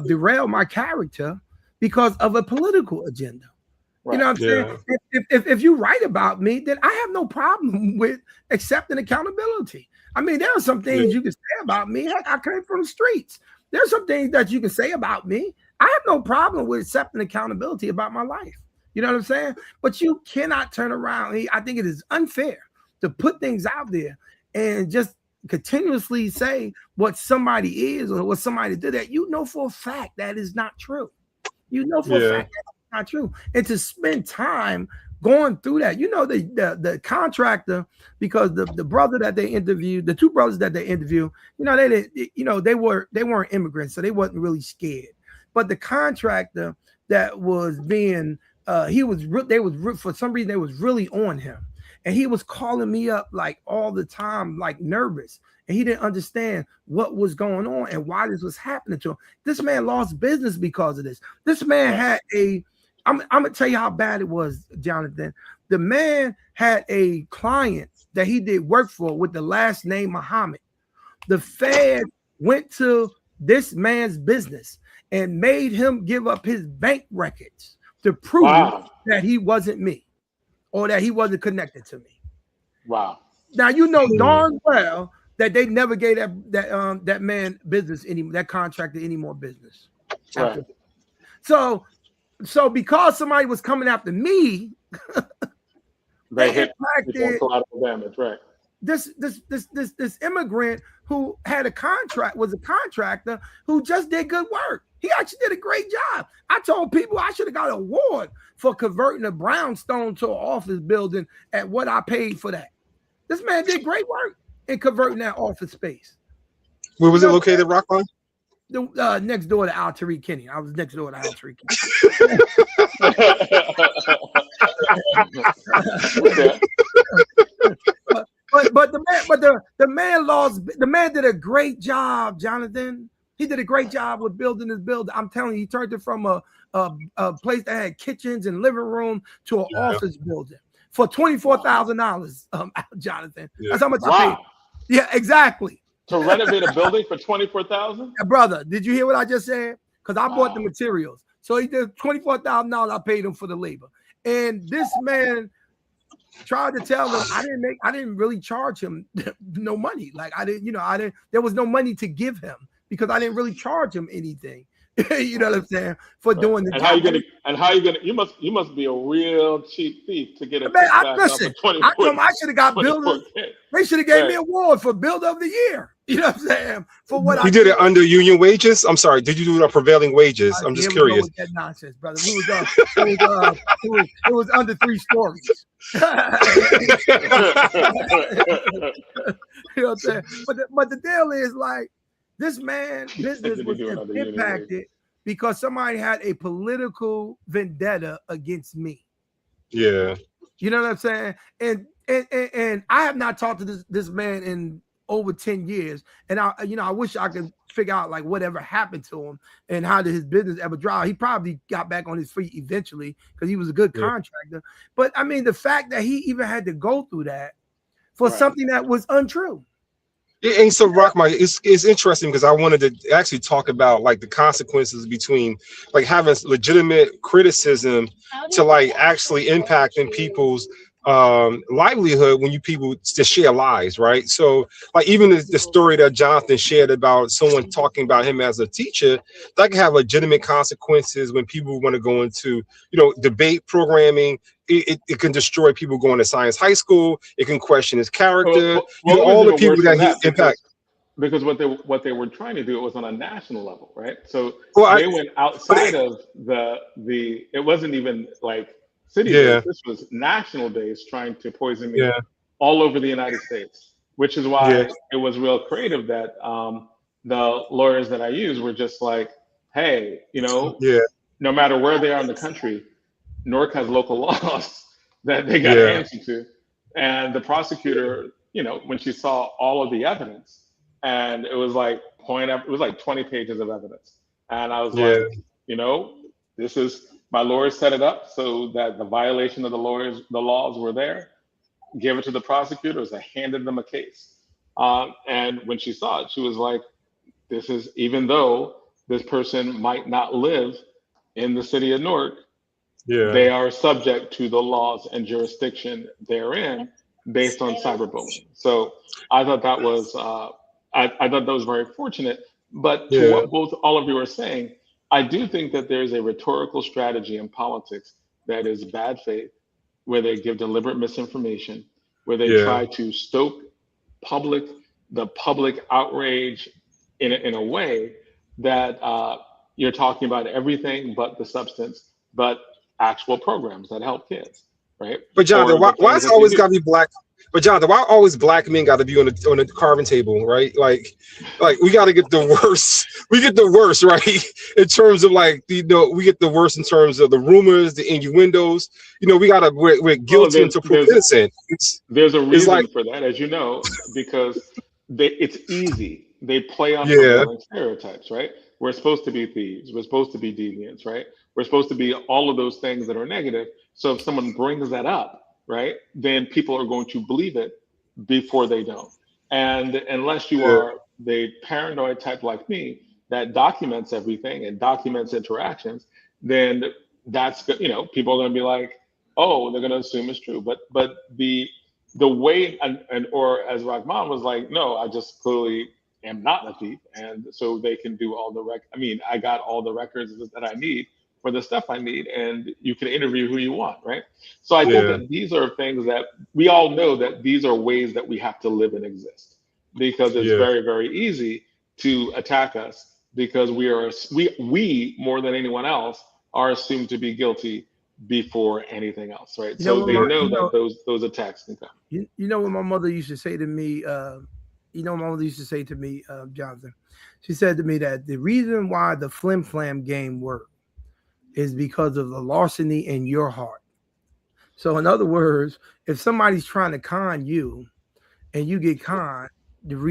derail my character because of a political agenda. Right. You know what I'm saying? If you write about me, then I have no problem with accepting accountability. I mean, there are some things you can say about me. Heck, I came from the streets. There's some things that you can say about me. I have no problem with accepting accountability about my life. You know what I'm saying? But you cannot turn around. I think it is unfair to put things out there and just continuously say what somebody is or what somebody did that you know for a fact that is not true. You know for a fact that's not true. And to spend time going through that, you know, the contractor, because the brother that they interviewed, the two brothers that they interviewed, you know, they weren't immigrants, so they wasn't really scared. But the contractor that was being for some reason they was really on him, and he was calling me up like all the time, like nervous, and he didn't understand what was going on and why this was happening to him. This man lost business because of this. This man had I'm gonna tell you how bad it was, Jonathan. The man had a client that he did work for with the last name Muhammad. The Fed went to this man's business and made him give up his bank records to prove that he wasn't me or that he wasn't connected to me. Wow. Now you know darn well that they never gave that man business that contractor any more business. Right. So because somebody was coming after me, they hit collateral damage, right? This immigrant who had was a contractor who just did good work. He actually did a great job. I told people I should have got an award for converting a brownstone to an office building at what I paid for that. This man did great work in converting that office space. Where was it located, Rockland? Next door to Alturrick, Kenney. I was next door to Alturrick. but the man did a great job, Jonathan. He did a great job with building his building. I'm telling you, he turned it from a place that had kitchens and living room to an office building for $24,000. Jonathan, that's how much I paid. Yeah, exactly. To renovate a building for $24,000? Brother, did you hear what I just said? Because I bought the materials. So he did $24,000. I paid him for the labor. And this man tried to tell him I didn't really charge him no money. Like there was no money to give him because I didn't really charge him anything. You know what I'm saying? For doing the And job. how you gonna you must be a real cheap thief to get a Man, kickback off listen, of 20 I told them I should have got builder. They should have gave me an award for builder of the year. You know what I'm saying? For what You did it under union wages? I'm sorry. Did you do it on prevailing wages? I'm just curious. With that nonsense, brother. We was it was under 3 stories. You know what I'm saying? But the deal is like this man business was impacted because somebody had a political vendetta against me. Yeah. You know what I'm saying? And I have not talked to this man in over 10 years. And I wish I could figure out like whatever happened to him and how did his business ever dry. He probably got back on his feet eventually because he was a good contractor. But I mean, the fact that he even had to go through that for something that was untrue. And so, Rahaman, it's interesting because I wanted to actually talk about like the consequences between like having legitimate criticism to like actually impacting people's livelihood when you people just share lies, right? So like even the story that Jonathan shared about someone talking about him as a teacher, that can have legitimate consequences when people want to go into, debate programming. It can destroy people going to science high school. It can question his character. All the people that he impact. Because what they were trying to do, it was on a national level, right? So they went outside of the it wasn't even like city days. This was national days trying to poison me all over the United States, which is why it was real creative that the lawyers that I use were just like, hey, no matter where they are in the country, Newark has local laws that they got to answer to. And the prosecutor, when she saw all of the evidence, and it was like it was like 20 pages of evidence. And I was like, this is, my lawyers set it up so that the violation of the laws were there. Give it to the prosecutors. I handed them a case. And when she saw it, she was like, this is, even though this person might not live in the city of Newark, they are subject to the laws and jurisdiction therein based on cyberbullying. So I thought that was, I thought that was very fortunate. But to what all of you are saying, I do think that there's a rhetorical strategy in politics that is bad faith, where they give deliberate misinformation, where they try to stoke the public outrage in a way that you're talking about everything but the substance, but actual programs that help kids, right? But Jonathan, why it's always got to be black? But Jonathan, why always black men got to be on the carving table, right? Like we got to get the worst. We get the worst, right? In terms of like, we get the worst in terms of the rumors, the innuendos. We're guilty until proven innocent. There's a reason for that, as you know, because it's easy. They play on prevailing stereotypes, right? We're supposed to be thieves. We're supposed to be deviants, right? We're supposed to be all of those things that are negative. So if someone brings that up, right, then people are going to believe it before they don't. And unless you are the paranoid type like me that documents everything and documents interactions, then that's, people are going to be like, oh, they're going to assume it's true. But the way, or as Rahaman was like, no, I just clearly am not a thief. And so they can do all the I got all the records that I need for the stuff I need, and you can interview who you want, right? So I think that these are things that we all know that these are ways that we have to live and exist, because it's very, very easy to attack us because we more than anyone else are assumed to be guilty before anything else, right? So they know that those attacks can come. You know what my mother used to say to me, Jonathan? She said to me that the reason why the flim flam game worked is because of the larceny in your heart. So in other words, if somebody's trying to con you and you get conned, the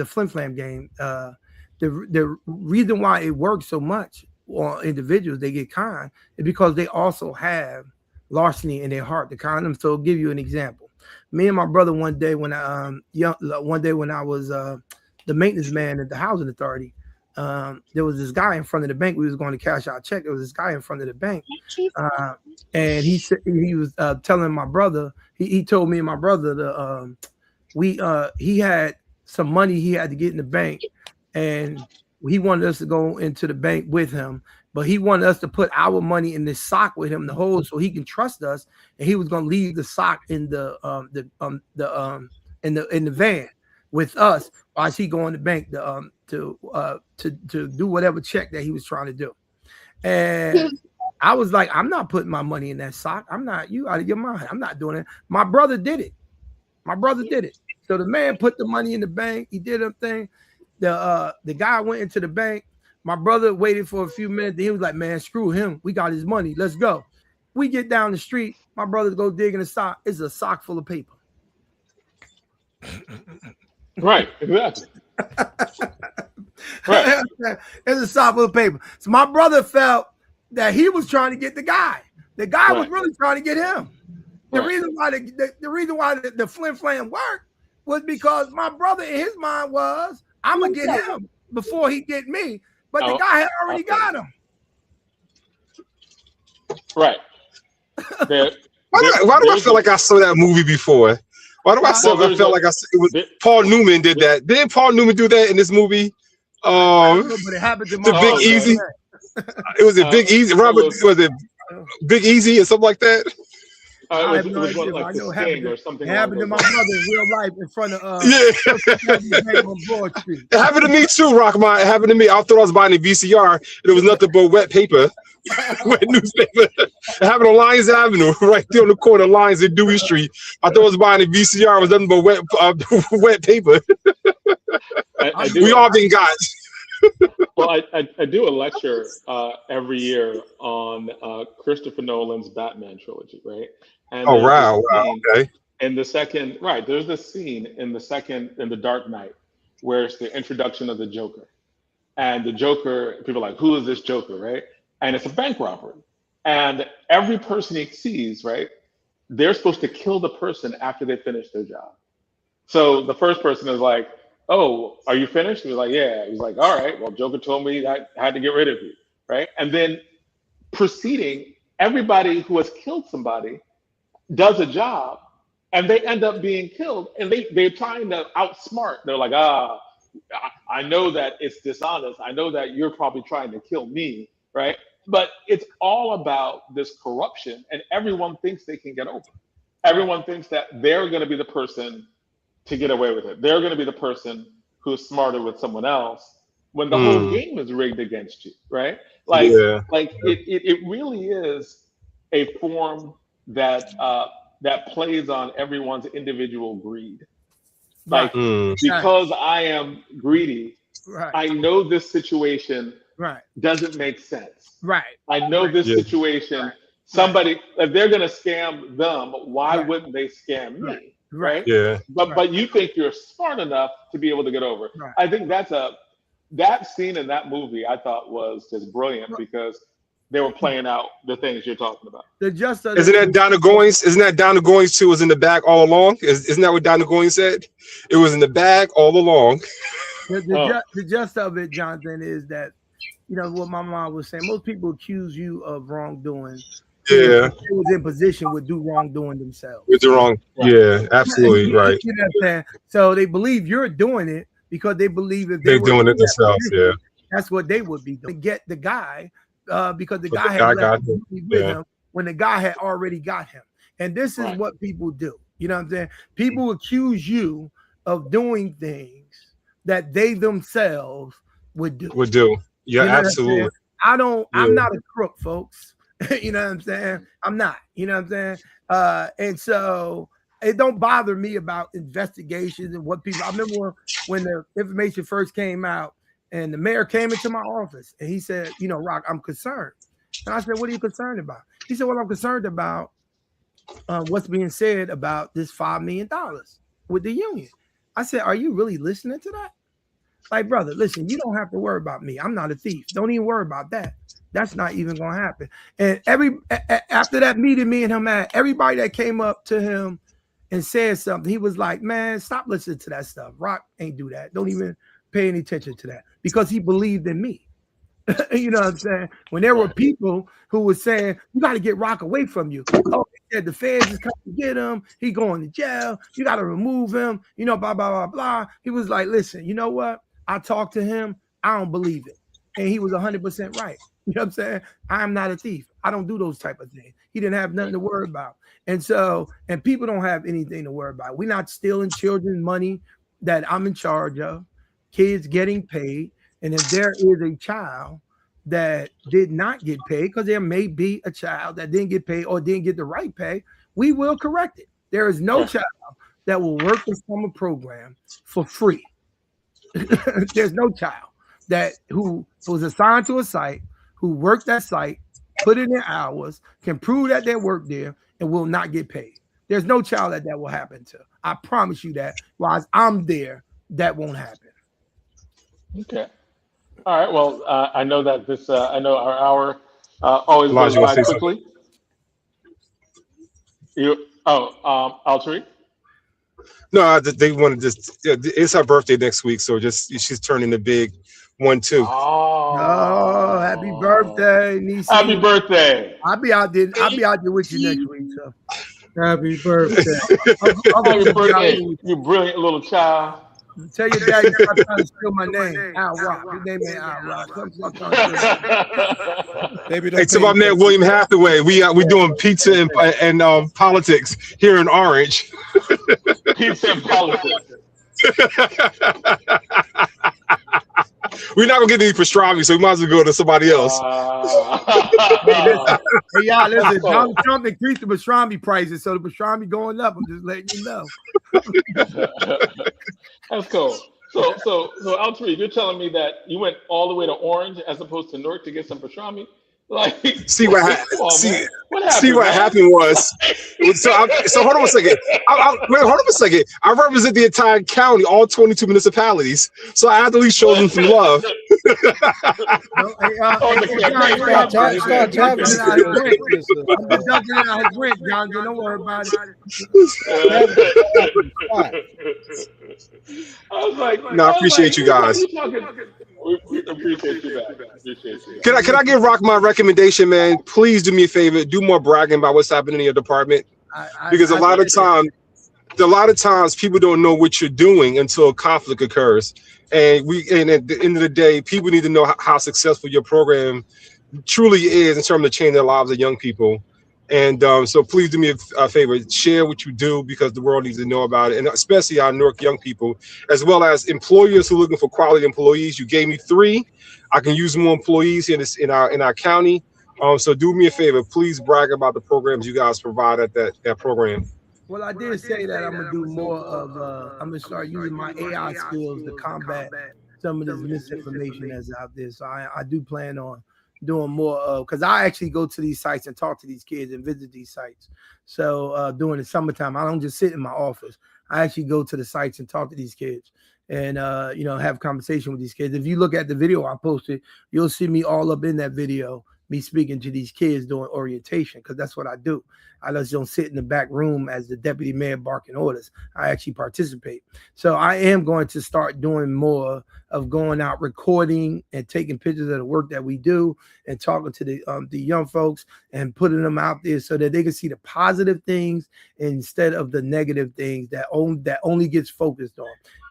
flim flam game, the reason why it works so much on individuals, they get conned, is because they also have larceny in their heart to con them. So I'll give you an example. Me and my brother one day when I was the maintenance man at the housing authority, there was this guy in front of the bank. We was going to cash our check. There was this guy in front of the bank, and he said he was telling my brother. He told me and my brother that he had some money he had to get in the bank, and he wanted us to go into the bank with him, but he wanted us to put our money in this sock with him to hold so he can trust us, and he was going to leave the sock in the van with us while he go in the bank to do whatever check that he was trying to do. And I was like, I'm not putting my money in that sock. I'm not, you out of your mind. I'm not doing it. My brother did it. So the man put the money in the bank. He did a thing. The guy went into the bank. My brother waited for a few minutes. He was like, man, screw him. We got his money. Let's go. We get down the street. My brother go dig in the sock. It's a sock full of paper. Right, exactly. Right. It's a sock full of paper. So my brother felt that he was trying to get the guy. The guy was really trying to get him. The reason why the flim flam worked was because my brother in his mind was, I'm gonna get him before he get me. But the guy had already got him. Right. Why do I feel like I saw that movie before? Why do I feel like it was Paul Newman did that? Didn't Paul Newman do that in this movie? But it happened to the Big Easy. It was a Big Easy. Robert was it Big Easy or something like that? I have no idea. I know it happened to my brother in real life in front of on Broad Street. It happened to me too, Rahaman. It happened to me. I thought I was buying a VCR. And it was nothing but wet paper, wet newspaper. It happened on Lyons Avenue, right there on the corner of Lyons and Dewey Street. I thought I was buying a VCR. It was nothing but wet paper. We all been got. Well, I do a lecture every year on Christopher Nolan's Batman trilogy, right? And wow, okay. In the second, right, there's this scene in The Dark Knight where it's the introduction of the Joker. And the Joker, people are like, who is this Joker, right? And it's a bank robbery. And every person he sees, right, they're supposed to kill the person after they finish their job. So the first person is like, oh, are you finished? He was like, yeah. He's like, all right, well, Joker told me that I had to get rid of you, right? And then proceeding, everybody who has killed somebody does a job and they end up being killed, and they're trying to outsmart. They're like, I know that it's dishonest. I know that you're probably trying to kill me, right? But it's all about this corruption, and everyone thinks they can get over. Everyone thinks that they're going to be the person to get away with it. They're going to be the person who's smarter with someone else when the whole game is rigged against you, right? Like it really is a form that plays on everyone's individual greed. Like, because I am greedy, I know this situation doesn't make sense. Right. I know this situation, somebody, if they're going to scam them, why wouldn't they scam me? Right. Yeah. But you think you're smart enough to be able to get over. I think that scene in that movie I thought was just brilliant because they were playing out the things you're talking about. Isn't that Donna Goines? Isn't that Donna Goines too? Was in the bag all along? Isn't that what Donna Goines said? It was in the bag all along. The gist of it, Jonathan, is that what my mom was saying. Most people accuse you of wrongdoing. Yeah, if they was in position would do wrongdoing themselves. With the wrong, yeah, absolutely right. You know what I'm saying? So they believe you're doing it because they believe if they're doing it themselves. Yeah, that's what they would be doing. To get the guy because the guy had left with him when the guy had already got him. And this is what people do. You know what I'm saying? People accuse you of doing things that they themselves would do. Yeah, you know absolutely. I'm not a crook, folks. You know what I'm saying? I'm not. You know what I'm saying? And so it don't bother me about investigations and what people. I remember when the information first came out, and the mayor came into my office and he said, Rock, I'm concerned. And I said, what are you concerned about? He said, well, I'm concerned about what's being said about this $5 million with the union. I said, are you really listening to that? Like, brother, listen, you don't have to worry about me. I'm not a thief. Don't even worry about that. That's not even going to happen. And after that meeting me and him had, everybody that came up to him and said something, he was like, man, stop listening to that stuff. Rock ain't do that. Don't even pay any attention to that, because he believed in me. You know what I'm saying? When there were people who were saying, you got to get Rock away from you. Oh, he said the feds is coming to get him. He going to jail. You got to remove him. Blah, blah, blah, blah. He was like, listen, you know what? I talked to him. I don't believe it. And he was 100% right. You know what I'm saying? I'm not a thief. I don't do those type of things. He didn't have nothing to worry about. And so, and people don't have anything to worry about. We're not stealing children's money that I'm in charge of, kids getting paid. And if there is a child that did not get paid, because there may be a child that didn't get paid or didn't get the right pay, we will correct it. There is no child that will work the summer program for free. There's no child that who was assigned to a site, who worked that site, put in their hours, can prove that they worked there, and will not get paid. There's no child that will happen to. I promise you that. While I'm there, that won't happen. Okay. All right. Well, I know that this. I know our hour always goes by quickly. Alturrick? No, they wanted just. It's her birthday next week, so she's turning the big 1 2. Oh, happy birthday, Nisi. Happy birthday. I'll be out there with you next week. So. Happy birthday. Happy birthday, you brilliant little child. Tell your dad you're not trying to steal my name. Al Rock. His name ain't Al Rock. Hey, to my man William Hathaway, we doing pizza and politics here in Orange. Pizza and politics. We're not gonna get any pastrami, so we might as well go to somebody else. Hey, y'all, listen. Donald Trump increased the pastrami prices, so the pastrami going up. I'm just letting you know. That's cool. So Alturrick, you're telling me that you went all the way to Orange as opposed to Newark to get some pastrami? Like, see what happened was so hold on a second. Hold on a second. I represent the entire county, all 22 municipalities, so I have to at least show them some love. Don't worry about it. I was like, no, I appreciate you guys. We appreciate you guys. Can I give Rock my recommendation, man? Please do me a favor. Do more bragging about what's happening in your department, because a lot of times people don't know what you're doing until a conflict occurs. And at the end of the day, people need to know how successful your program truly is in terms of changing the lives of young people. And so please do me a favor, share what you do, because the world needs to know about it, and especially our Newark young people, as well as employers who are looking for quality employees. You gave me 3. I can use more employees in our county. So do me a favor, please brag about the programs you guys provide at that program. Well, I did say that I'm gonna do more of. I'm gonna start using my AI skills to combat some of this misinformation that's out there. So I do plan on doing more of, because I actually go to these sites and talk to these kids and visit these sites. So during the summertime, I don't just sit in my office. I actually go to the sites and talk to these kids and have conversation with these kids. If you look at the video I posted, you'll see me all up in that video, me speaking to these kids doing orientation, because that's what I do. I just don't sit in the back room as the deputy mayor barking orders. I actually participate. So I am going to start doing more of going out, recording and taking pictures of the work that we do and talking to the young folks and putting them out there so that they can see the positive things instead of the negative things that only gets focused on.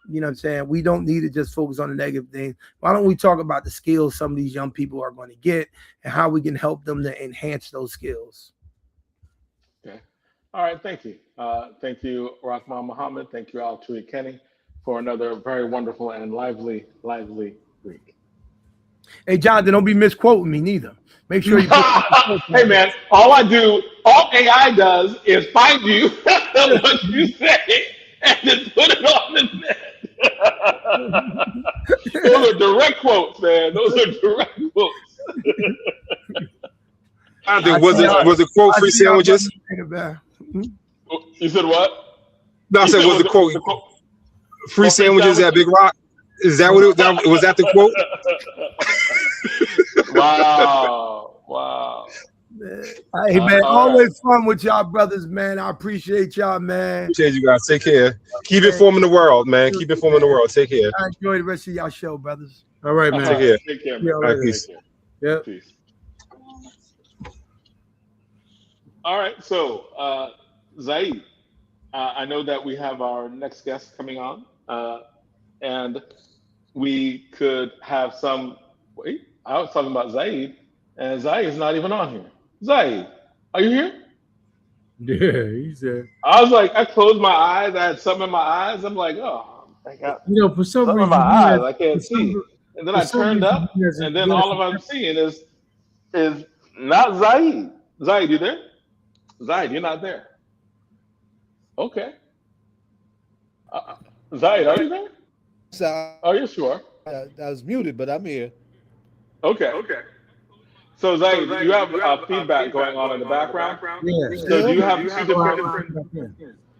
You know what I'm saying? We don't need to just focus on the negative things. Why don't we talk about the skills some of these young people are going to get and how we can help them to enhance those skills? Okay. All right. Thank you. Thank you, Rahaman Muhammad. Thank you, Alturrick Kenney, for another very wonderful and lively week. Hey, Jonathan, don't be misquoting me neither. Make sure you. Hey, man, all AI does is find you what you say and then put it on the net. Those are direct quotes, man. Those are direct quotes. Was it quote free sandwiches? You said what? No, I said was the quote free sandwiches at Big Rock? Is that what was that the quote? Wow. Hey, man, always fun with y'all brothers, man. I appreciate y'all, man. Appreciate you guys. Take care. Keep informing the world, man. Keep informing the world. Take care. I enjoy the rest of y'all show, brothers. All right, man. Take care. Take care, man. All right, peace. Yeah. Peace. All right, so Zaid, I know that we have our next guest coming on, and we could have some. Wait, I was talking about Zaid, and Zaid is not even on here. Zaid, are you here? Yeah, he said. I was like, I closed my eyes. I had something in my eyes. I'm like, oh, I got For some something in my reason, eyes. I for can't see. some, And then for I some turned reason, up, and then all of I'm seeing is not Zaid. Zaid, you there? Zaid, you're not there. Okay. Uh, Zaid, are you there? So Oh, yes, you are. I was muted, but I'm here. Okay. So Zaid, you have feedback going on in the background. yeah. So do Still? you have two different?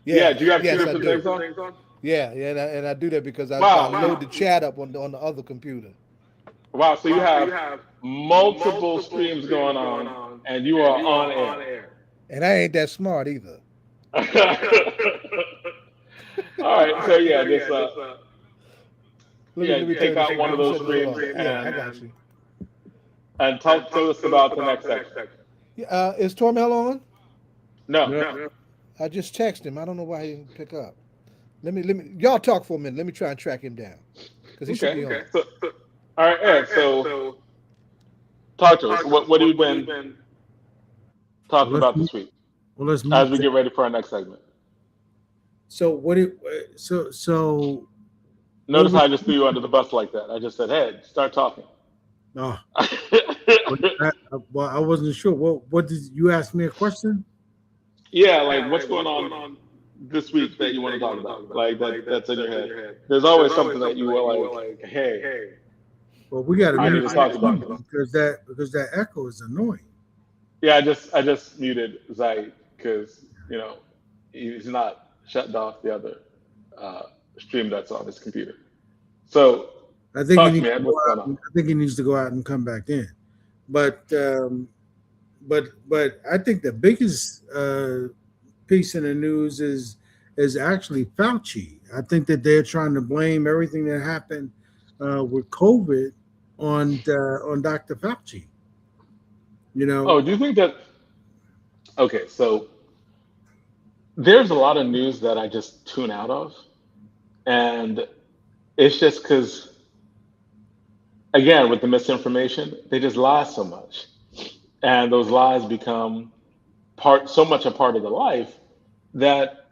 Yeah. Do you have two Yes, I different do. things on? Yeah, and I do that because I Wow. load the chat up on the other computer. Wow. So you have multiple streams going on, and you are on air. And I ain't that smart either. All right. So yeah, just take out one of those streams Yeah, I got you. and talk to us about the next section. Is Tormel on? No. I just texted him. I don't know why he didn't pick up. Let me. Y'all talk for a minute. Let me try and track him down because he should be on. So, all right, Ed. So talk to us. What have you been talking about this week Well, let's as we get ready for our next segment? So what? So Notice how I just threw you under the bus like that. I just said, "Hey, start talking." no. Well, I wasn't sure. What did you ask me a question? Yeah, like what's going on this week that you want to talk about? Like that's in your head. There's always something that you were like, "Hey, Well, we got to I need to talk about it." because that echo is annoying. Yeah, I just muted Zaid because he's not shut off the other stream that's on his computer. So I think talk he to me. needs to What's go going out. on? I think he needs to go out and come back in. But I think the biggest piece in the news is actually Fauci. I think that they're trying to blame everything that happened with COVID on Dr. Fauci. Oh, do you think that? Okay, so there's a lot of news that I just tune out of, and it's just because, again, with the misinformation, they just lie so much, and those lies become so much a part of the life that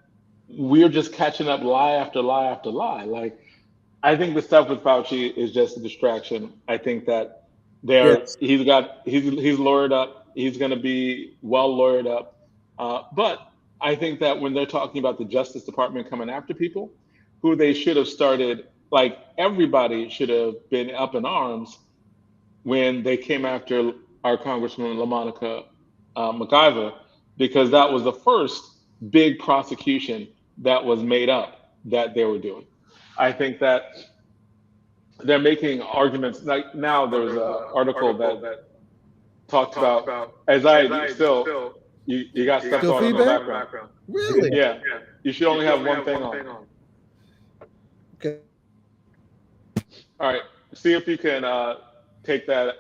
we're just catching up lie after lie after lie. Like, I think the stuff with Fauci is just a distraction. I think that Yes. he's lawyered up. He's going to be well lawyered up. But I think that when they're talking about the Justice Department coming after people, who they should have started, like everybody should have been up in arms when they came after our Congresswoman LaMonica McIver, because that was the first big prosecution that was made up that they were doing. I think that they're making arguments. Like now, there's an article that talked about as I still you got stuff Still going on in the feedback? background. Really? Yeah, you should only have one thing on. Okay. All right, see if you can take that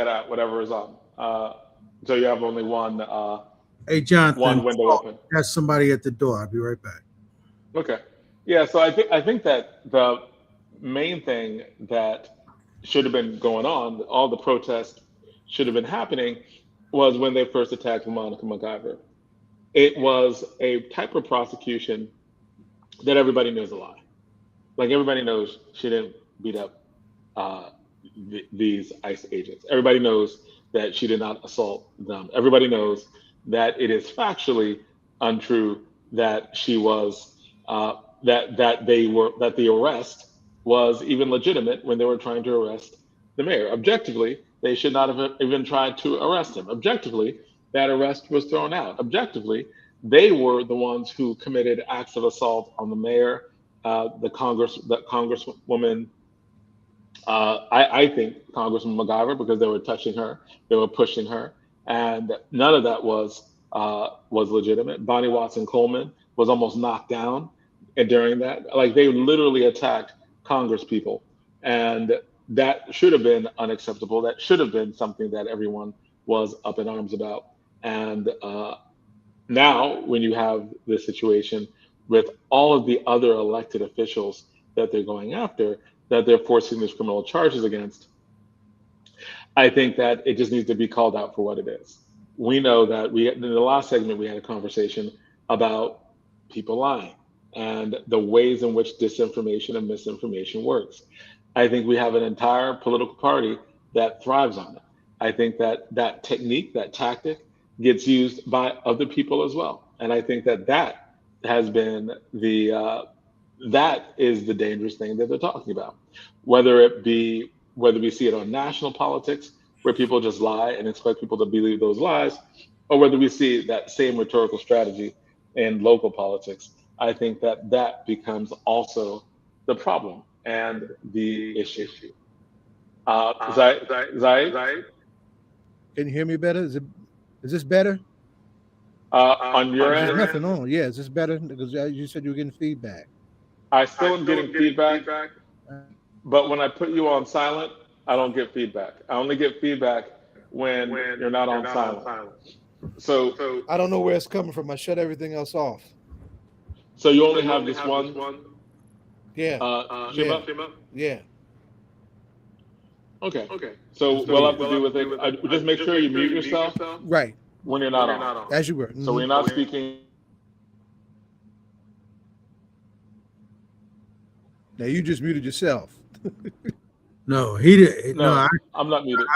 out, whatever is on. So you have only one Hey, Jonathan. one window open. Got somebody at the door. I'll be right back. Okay. Yeah, so I think that the main thing that should have been going on, all the protests should have been happening, was when they first attacked Monica McIver. It was a type of prosecution that everybody knows a lie. Like everybody knows she didn't beat up these ICE agents. Everybody knows that she did not assault them. Everybody knows that it is factually untrue that she was that the arrest was even legitimate when they were trying to arrest the mayor. Objectively, they should not have even tried to arrest him. Objectively, that arrest was thrown out. Objectively, they were the ones who committed acts of assault on the mayor, the Congresswoman. I think Congresswoman McIver, because they were touching her, they were pushing her, and none of that was legitimate. Bonnie Watson Coleman was almost knocked down during that. Like they literally attacked Congress people, and that should have been unacceptable. That should have been something that everyone was up in arms about. And now, when you have this situation with all of the other elected officials that they're going after, that they're forcing these criminal charges against, I think that it just needs to be called out for what it is. We know that in the last segment we had a conversation about people lying and the ways in which disinformation and misinformation works. I think we have an entire political party that thrives on it. I think that that technique, that tactic, gets used by other people as well, and I think that that has been that is the dangerous thing that they're talking about. Whether we see it on national politics, where people just lie and expect people to believe those lies, or whether we see that same rhetorical strategy in local politics, I think that that becomes also the problem and the issue. Zai, Can you hear me better? Is this better? on your There's end, nothing on. Yeah, is this better? Because you said you were getting feedback. I still am getting feedback, but when I put you on silent, I don't get feedback. I only get feedback when you're not on silent. So, I don't know where it's coming from. I shut everything else off. so you only have this one, Yeah. Shima? Yeah. Okay. So we'll have to do with it. Just make sure you mute yourself Right. when you're not on. As you were. So when you're not speaking. Now you just muted yourself. No, he did. No, I'm not muted.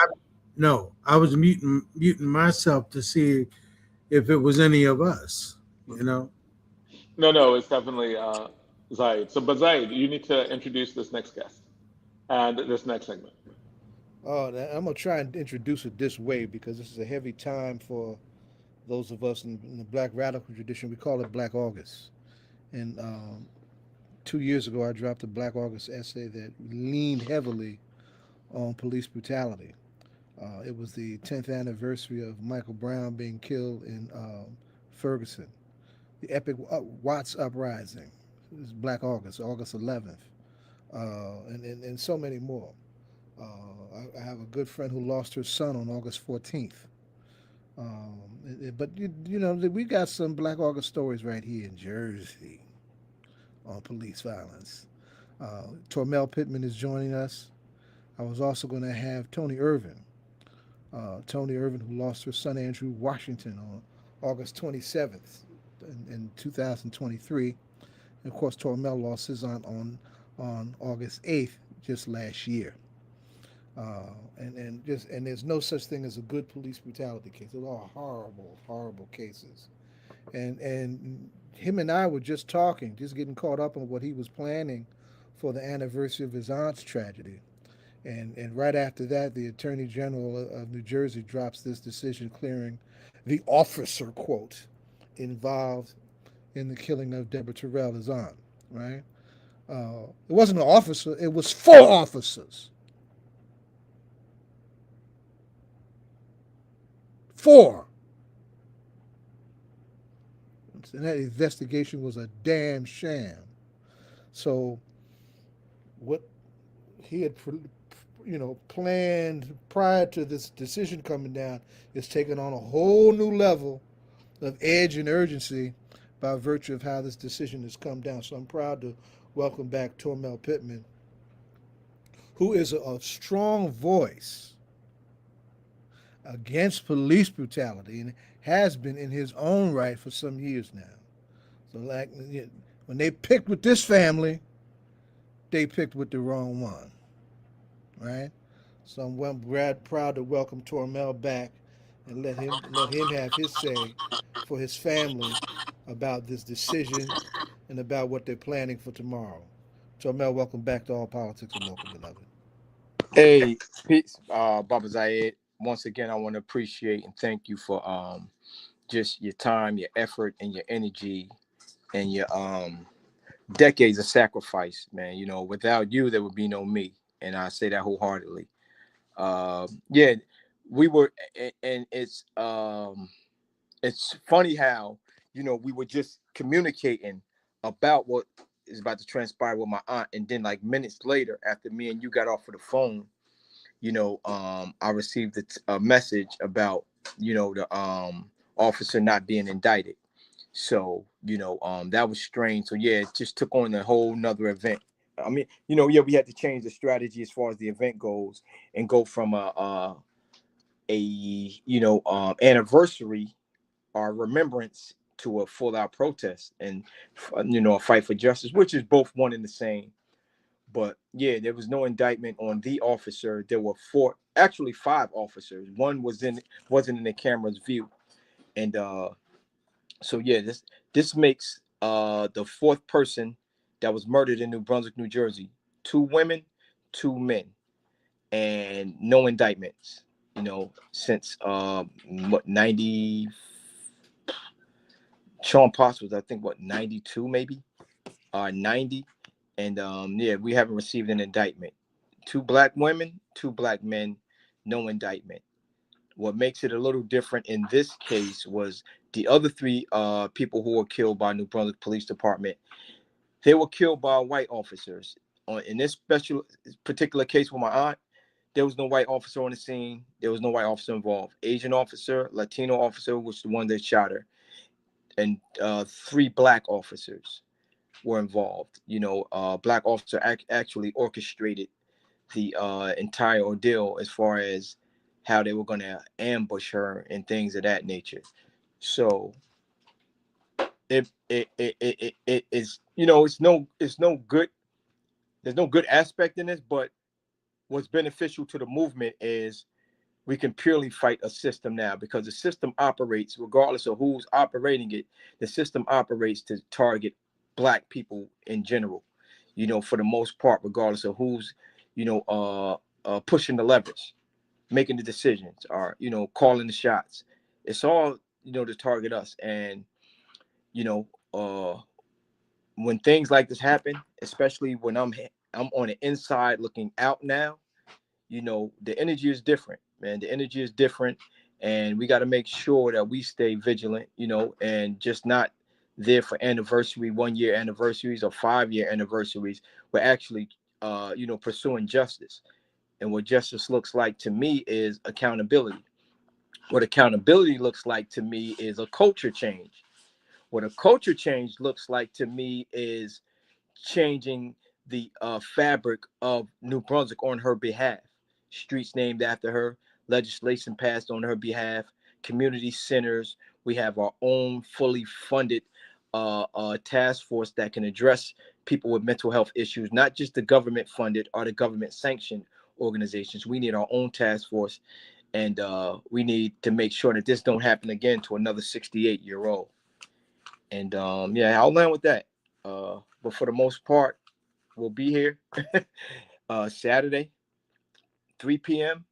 I was muting myself to see if it was any of us. You know. No, it's definitely Zaid. So, but Zaid, you need to introduce this next guest and this next segment. Oh, I'm gonna try and introduce it this way because this is a heavy time for those of us in the Black radical tradition. We call it Black August, and 2 years ago I dropped a Black August essay that leaned heavily on police brutality. It was the 10th anniversary of Michael Brown being killed in Ferguson, the epic Watts uprising. It was Black August, August 11th, and so many more. I have a good friend who lost her son on August 14th. But you know, we got some Black August stories right here in Jersey on police violence. Tormel Pittman is joining us. I was also going to have Tony Irvin. Tony Irvin, who lost her son Andrew Washington on August 27th in 2023. And of course, Tormel lost his aunt on August 8th, just last year. And there's no such thing as a good police brutality case. They're all horrible, horrible cases. And him and I were just talking, just getting caught up on what he was planning for the anniversary of his aunt's tragedy. And right after that, the Attorney General of New Jersey drops this decision clearing the officer, quote, involved in the killing of Deborah Terrell, his aunt, right? It wasn't an officer, it was 4 officers. 4. And that investigation was a damn sham. So what he had planned prior to this decision coming down is taken on a whole new level of edge and urgency by virtue of how this decision has come down. So I'm proud to welcome back Tormel Pittman, who is a strong voice against police brutality and has been in his own right for some years now. So like when they picked with this family, they picked with the wrong one, right? So I'm proud to welcome Tormel back and let him have his say for his family about this decision and about what they're planning for tomorrow. Tormel, welcome back to All Politics and Local, beloved. Hey, peace, Baba Zayed. Once again, I want to appreciate and thank you for just your time, your effort, and your energy, and your decades of sacrifice, man. You know, without you, there would be no me, and I say that wholeheartedly. Yeah, we were, and it's funny how we were just communicating about what is about to transpire with my aunt, and then like minutes later, after me and you got off of the phone, I received a message about the officer not being indicted. So that was strange. So yeah, it just took on a whole nother event I mean, yeah, we had to change the strategy as far as the event goes and go from anniversary or remembrance to a full out protest and a fight for justice, which is both one and the same. But yeah, there was no indictment on the officer. There were actually 5 officers. One wasn't in the camera's view, and so yeah, this makes the 4th person that was murdered in New Brunswick, New Jersey. 2 women, 2 men, and no indictments. Since 90. Sean Potts was, I think, 92 maybe, 90, and yeah, we haven't received an indictment. 2 black women, 2 black men, no indictment. What makes it a little different in this case was the other 3 people who were killed by New Brunswick Police Department. They were killed by white officers. In this particular case with my aunt, there was no white officer on the scene. There was no white officer involved. Asian officer, Latino officer was the one that shot her, and 3 black officers were involved. Black officer actually orchestrated the entire ordeal as far as how they were going to ambush her and things of that nature. So it is, it's no good. There's no good aspect in this, but what's beneficial to the movement is we can purely fight a system now, because the system operates regardless of who's operating it. The system operates to target black people in general, for the most part, regardless of who's, pushing the levers, making the decisions, or, calling the shots. It's all, to target us. And, when things like this happen, especially when I'm on the inside looking out now, the energy is different, man. The energy is different, and we got to make sure that we stay vigilant, and just not there for 1-year anniversaries or 5-year anniversaries. We're actually, pursuing justice. And what justice looks like to me is accountability. What accountability looks like to me is a culture change. What a culture change looks like to me is changing the fabric of New Brunswick on her behalf. Streets named after her, legislation passed on her behalf, community centers. We have our own fully funded task force that can address people with mental health issues, not just the government funded or the government sanctioned organizations. We need our own task force, and we need to make sure that this don't happen again to another 68-year-old. And yeah, I'll land with that. But for the most part, we'll be here Saturday, 3 p.m.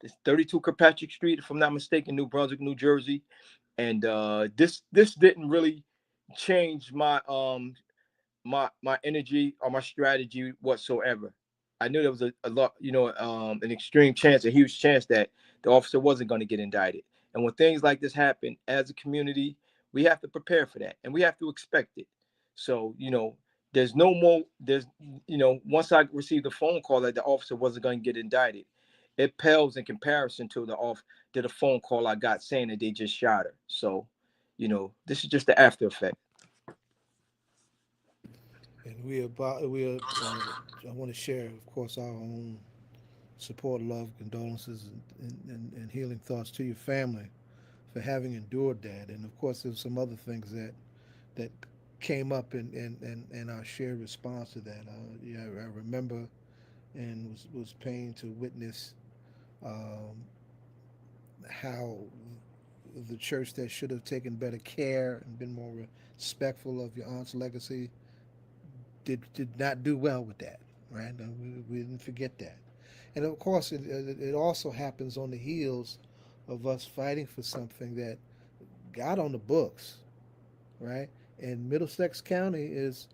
It's 32 Kirkpatrick Street, if I'm not mistaken, New Brunswick, New Jersey. And this didn't really change my my energy or my strategy whatsoever. I knew there was a lot, an extreme chance, a huge chance that the officer wasn't going to get indicted. And when things like this happen, as a community, we have to prepare for that, and we have to expect it. So, there's no more. Once I received a phone call that the officer wasn't going to get indicted, it pales in comparison to the phone call I got saying that they just shot her. So, this is just the after effect. And I want to share, of course, our own support, love, condolences, and healing thoughts to your family for having endured that. And of course, there's some other things that came up in our shared response to that. Yeah, I remember and was pained to witness how the church that should have taken better care and been more respectful of your aunt's legacy did not do well with that, right? We didn't forget that. And of course, it also happens on the heels of us fighting for something that got on the books, right? And Middlesex County is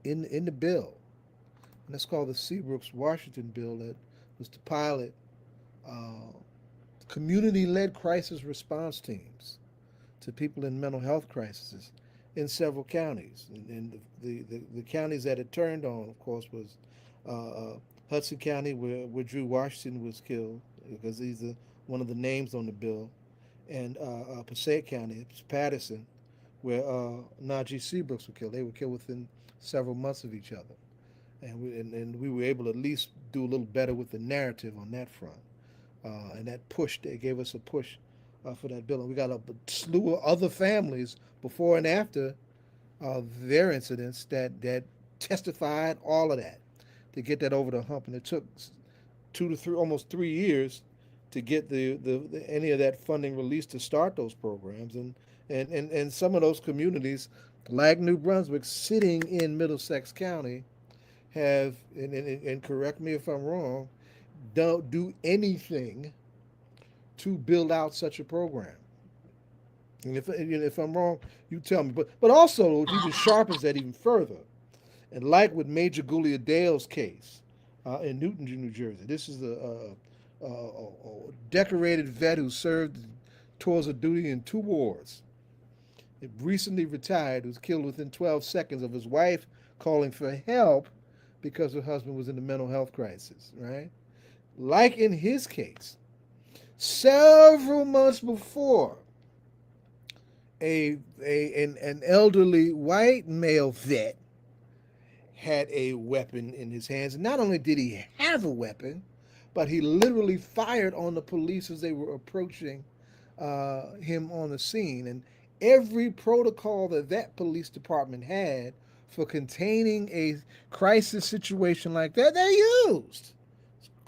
in the bill, and that's called the Seabrooks Washington bill. That was to pilot community-led crisis response teams to people in mental health crises in several counties. And the counties that it turned on, of course, was Hudson County, where Drew Washington was killed, because he's one of the names on the bill, and Passaic County, Patterson, where Najee Seabrooks were killed. They were killed within several months of each other. and we were able to at least do a little better with the narrative on that front. And that push, they gave us a push for that bill. And we got a slew of other families before and after their incidents that testified all of that to get that over the hump. And it took 2 to 3, almost 3 years to get the any of that funding released to start those programs. And some of those communities, like New Brunswick, sitting in Middlesex County, have, and correct me if I'm wrong, don't do anything to build out such a program. And if I'm wrong, you tell me. But also, it even sharpens that even further. And like with Major Gulia Dale's case in Newton, New Jersey, this is a decorated vet who served tours of duty in 2 wars. He recently retired, was killed within 12 seconds of his wife calling for help because her husband was in a mental health crisis, right? Like in his case, several months before, an elderly white male vet had a weapon in his hands. And not only did he have a weapon, but he literally fired on the police as they were approaching him on the scene. And every protocol that police department had for containing a crisis situation like that, they used.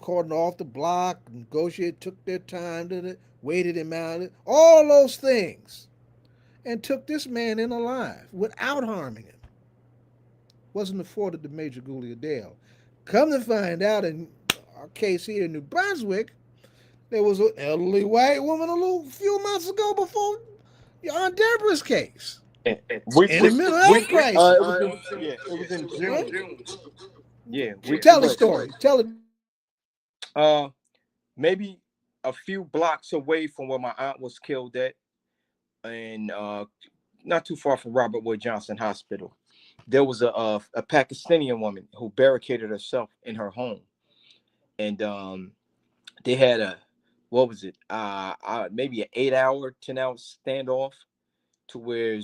Cordoned off the block, negotiated, took their time, waited him out, all those things, and took this man in alive without harming him. Wasn't afforded to Major Gulia Dale. Come to find out, in our case here in New Brunswick, there was an elderly white woman a few months ago before Aunt Deborah's case. In a mental health crisis. It was in June. Yeah. Tell the story. Tell it. Maybe a few blocks away from where my aunt was killed at, and not too far from Robert Wood Johnson Hospital, there was a Pakistani woman who barricaded herself in her home, and they had a, what was it? Maybe an 8-hour, 10-hour standoff, to where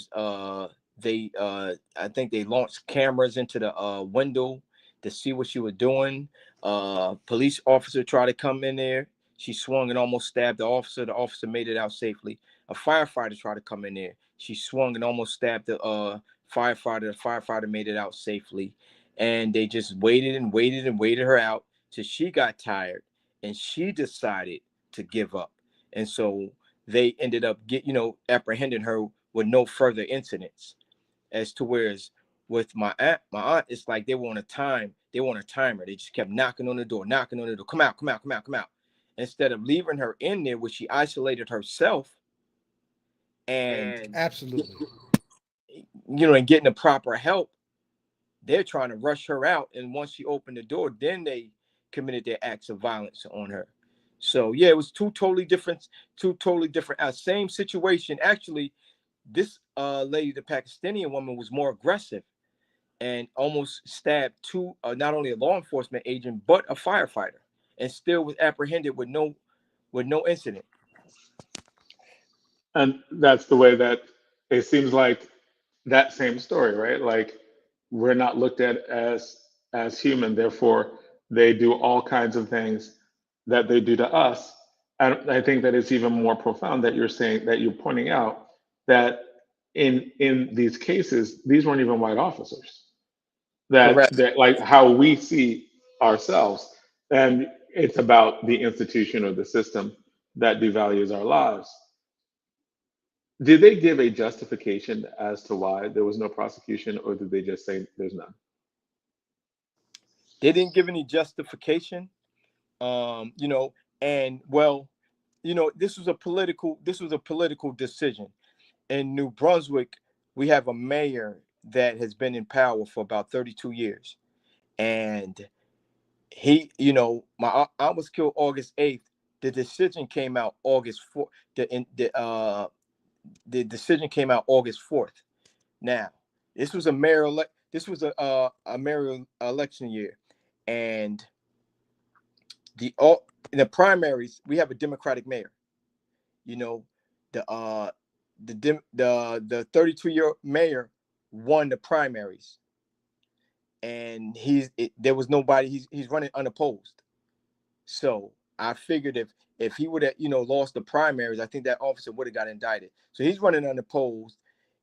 they I think they launched cameras into the window to see what she was doing. Police officer tried to come in there. She swung and almost stabbed the officer. The officer made it out safely. A firefighter tried to come in there. She swung and almost stabbed the firefighter. The firefighter made it out safely. And they just waited and waited and waited her out till she got tired, and she decided to give up. And so they ended up apprehending her with no further incidents. As to whereas with my aunt, it's like they want a timer. They just kept knocking on the door. Come out. Instead of leaving her in there, where she isolated herself and absolutely, and getting the proper help, they're trying to rush her out. And once she opened the door, then they committed their acts of violence on her. So yeah, it was two totally different, same situation. Actually, this lady, the Pakistani woman, was more aggressive and almost stabbed not only a law enforcement agent, but a firefighter, and still was apprehended with no incident. And that's the way that it seems like that same story, right? Like, we're not looked at as human, therefore they do all kinds of things that they do to us. And I think that it's even more profound that you're pointing out that in these cases, these weren't even white officers. Correct. That like how we see ourselves, and it's about the institution or the system that devalues our lives. Did they give a justification as to why there was no prosecution, or did they just say there's none? They didn't give any justification. And well, this was a political decision. In New Brunswick, we have a mayor that has been in power for about 32 years. And he, my aunt was killed August 8th. The decision came out August 4th. The decision came out August 4th. Now, this was a mayoral election year, and in the primaries we have a Democratic mayor. The 32-year mayor won the primaries, and there was nobody. He's running unopposed. So I figured if he would have lost the primaries, I think that officer would have got indicted. So he's running unopposed,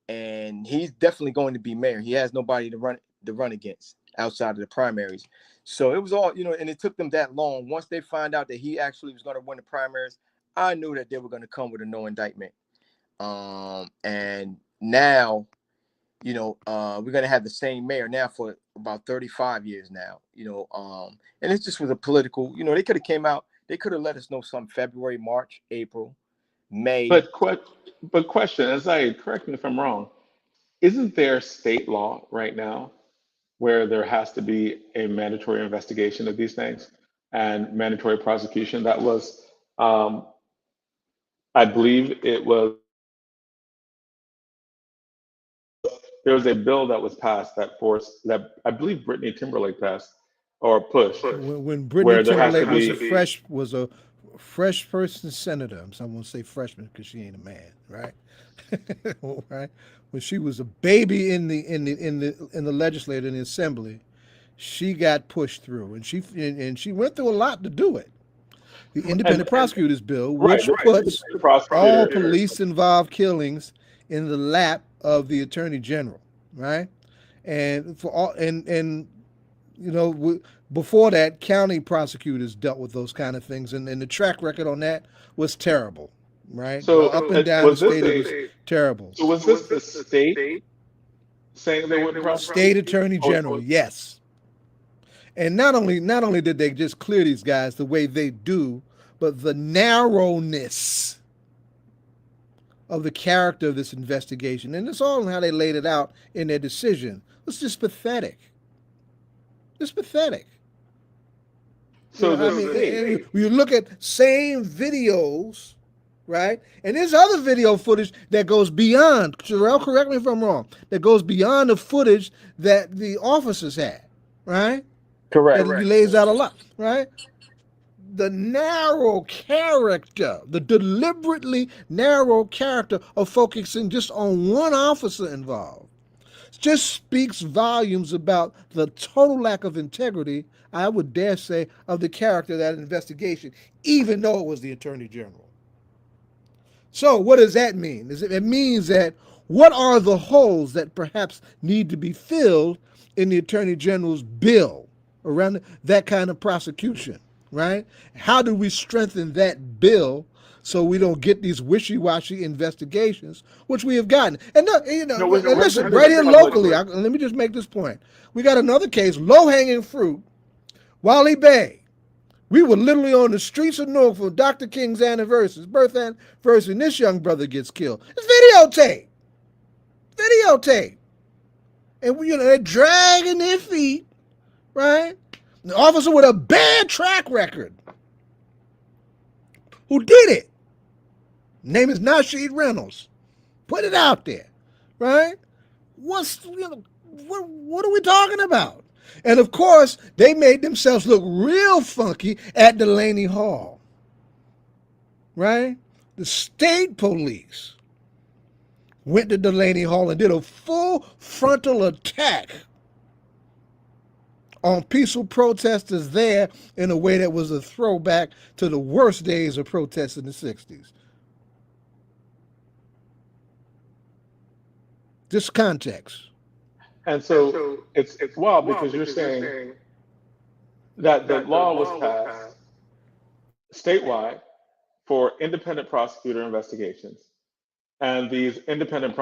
and he's definitely going to be mayor. He has nobody to run against outside of the primaries. So it was all, and it took them that long. Once they find out that he actually was going to win the primaries, I knew that they were going to come with a no indictment. And now, we're going to have the same mayor now for about 35 years now, and it's just with a political, they could have came out, they could have let us know some February, March, April, May. But question, Azai, correct me if I'm wrong. Isn't there state law right now where there has to be a mandatory investigation of these things and mandatory prosecution? That was, I believe it was, there was a bill that was passed that I believe Brittany Timberlake passed or pushed. When Brittany Timberlake was a fresh person senator, I'm going to say freshman because she ain't a man, right? Right? When she was a baby in the legislature, in the assembly, she got pushed through, and she went through a lot to do it. The independent prosecutors bill, which puts all police-involved killings in the lap of the attorney general, right? And for all and before that, county prosecutors dealt with those kind of things, and the track record on that was terrible, right? So up and down the state, it was terrible. So was this the state saying they wouldn't prosecute? State attorney general, yes. And not only did they just clear these guys the way they do, but the narrowness of the character of this investigation, and it's all in how they laid it out in their decision, was just pathetic. Just pathetic. So you look at same videos, right? And there's other video footage that goes beyond, Terrell, correct me if I'm wrong, that goes beyond the footage that the officers had, right? Correct. And he lays out a lot, right? The narrow character, the deliberately narrow character of focusing just on one officer involved just speaks volumes about the total lack of integrity, I would dare say, of the character of that investigation, even though it was the attorney general. So what does that mean? It means that what are the holes that perhaps need to be filled in the attorney general's bill around that kind of prosecution, right? How do we strengthen that bill so we don't get these wishy-washy investigations, which we have gotten? And listen, right here locally, let me just make this point. We got another case, low-hanging fruit, Wally Bay. We were literally on the streets of Newark for Dr. King's birth anniversary, and this young brother gets killed. It's videotape. And they're dragging their feet, right? The officer with a bad track record who did it. Name is Nasheed Reynolds. Put it out there, right? What are we talking about? And of course, they made themselves look real funky at Delaney Hall, right? The state police went to Delaney Hall and did a full frontal attack on peaceful protesters there in a way that was a throwback to the worst days of protests in the 60s. Just context. And so it's wild because you're saying that the law was passed statewide for independent prosecutor investigations. And these independent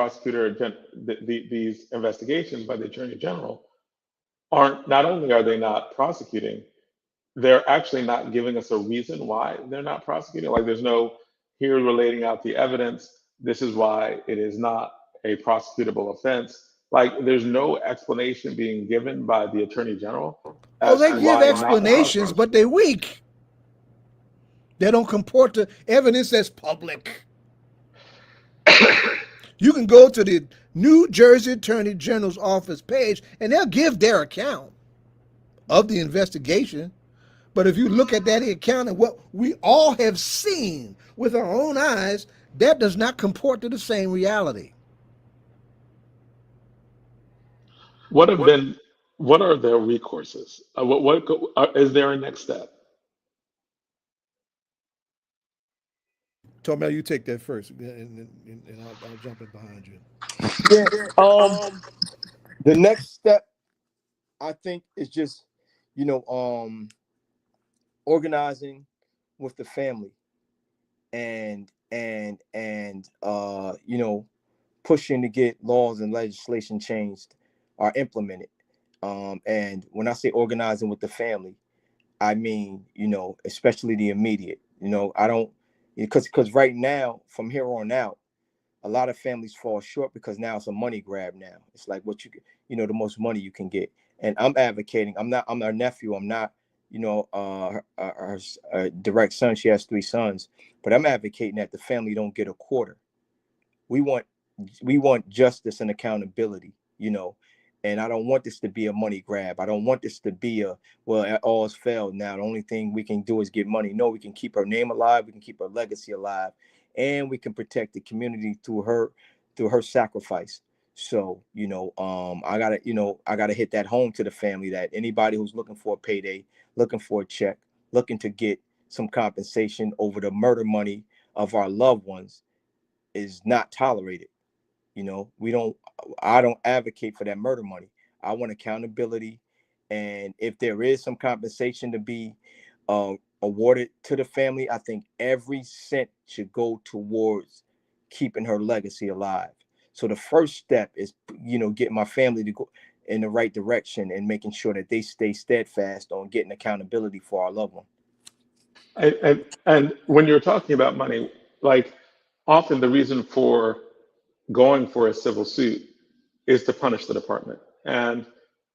these investigations by the Attorney General not only are they not prosecuting, they're actually not giving us a reason why they're not prosecuting. Like there's no, here relating out the evidence, this is why it is not a prosecutable offense. Like there's no explanation being given by the Attorney General. Oh, they give explanations, but they're weak. They don't comport to evidence that's public. You can go to the New Jersey Attorney General's office page and they'll give their account of the investigation. But if you look at that account and what we all have seen with our own eyes, that does not comport to the same reality. What have been what are their recourses? Is there a next step? Tormel, you take that first, and I'll jump in behind you. Yeah. The next step, I think, is just, organizing with the family and pushing to get laws and legislation changed or implemented. And when I say organizing with the family, I mean, especially the immediate. I don't, because right now, from here on out, a lot of families fall short because now it's a money grab. Now it's like what the most money you can get. And I'm advocating. I'm her nephew. I'm not, her direct son. She has 3 sons, but I'm advocating that the family don't get a quarter. We want justice and accountability. And I don't want this to be a money grab. I don't want this to be all's failed now. The only thing we can do is get money. No, we can keep her name alive. We can keep her legacy alive, and we can protect the community through her sacrifice. So, I gotta hit that home to the family that anybody who's looking for a payday, looking for a check, looking to get some compensation over the murder money of our loved ones is not tolerated. I don't advocate for that murder money. I want accountability. And if there is some compensation to be awarded to the family, I think every cent should go towards keeping her legacy alive. So the first step is, getting my family to go in the right direction and making sure that they stay steadfast on getting accountability for our loved one. And when you're talking about money, like often the reason for going for a civil suit is to punish the department, and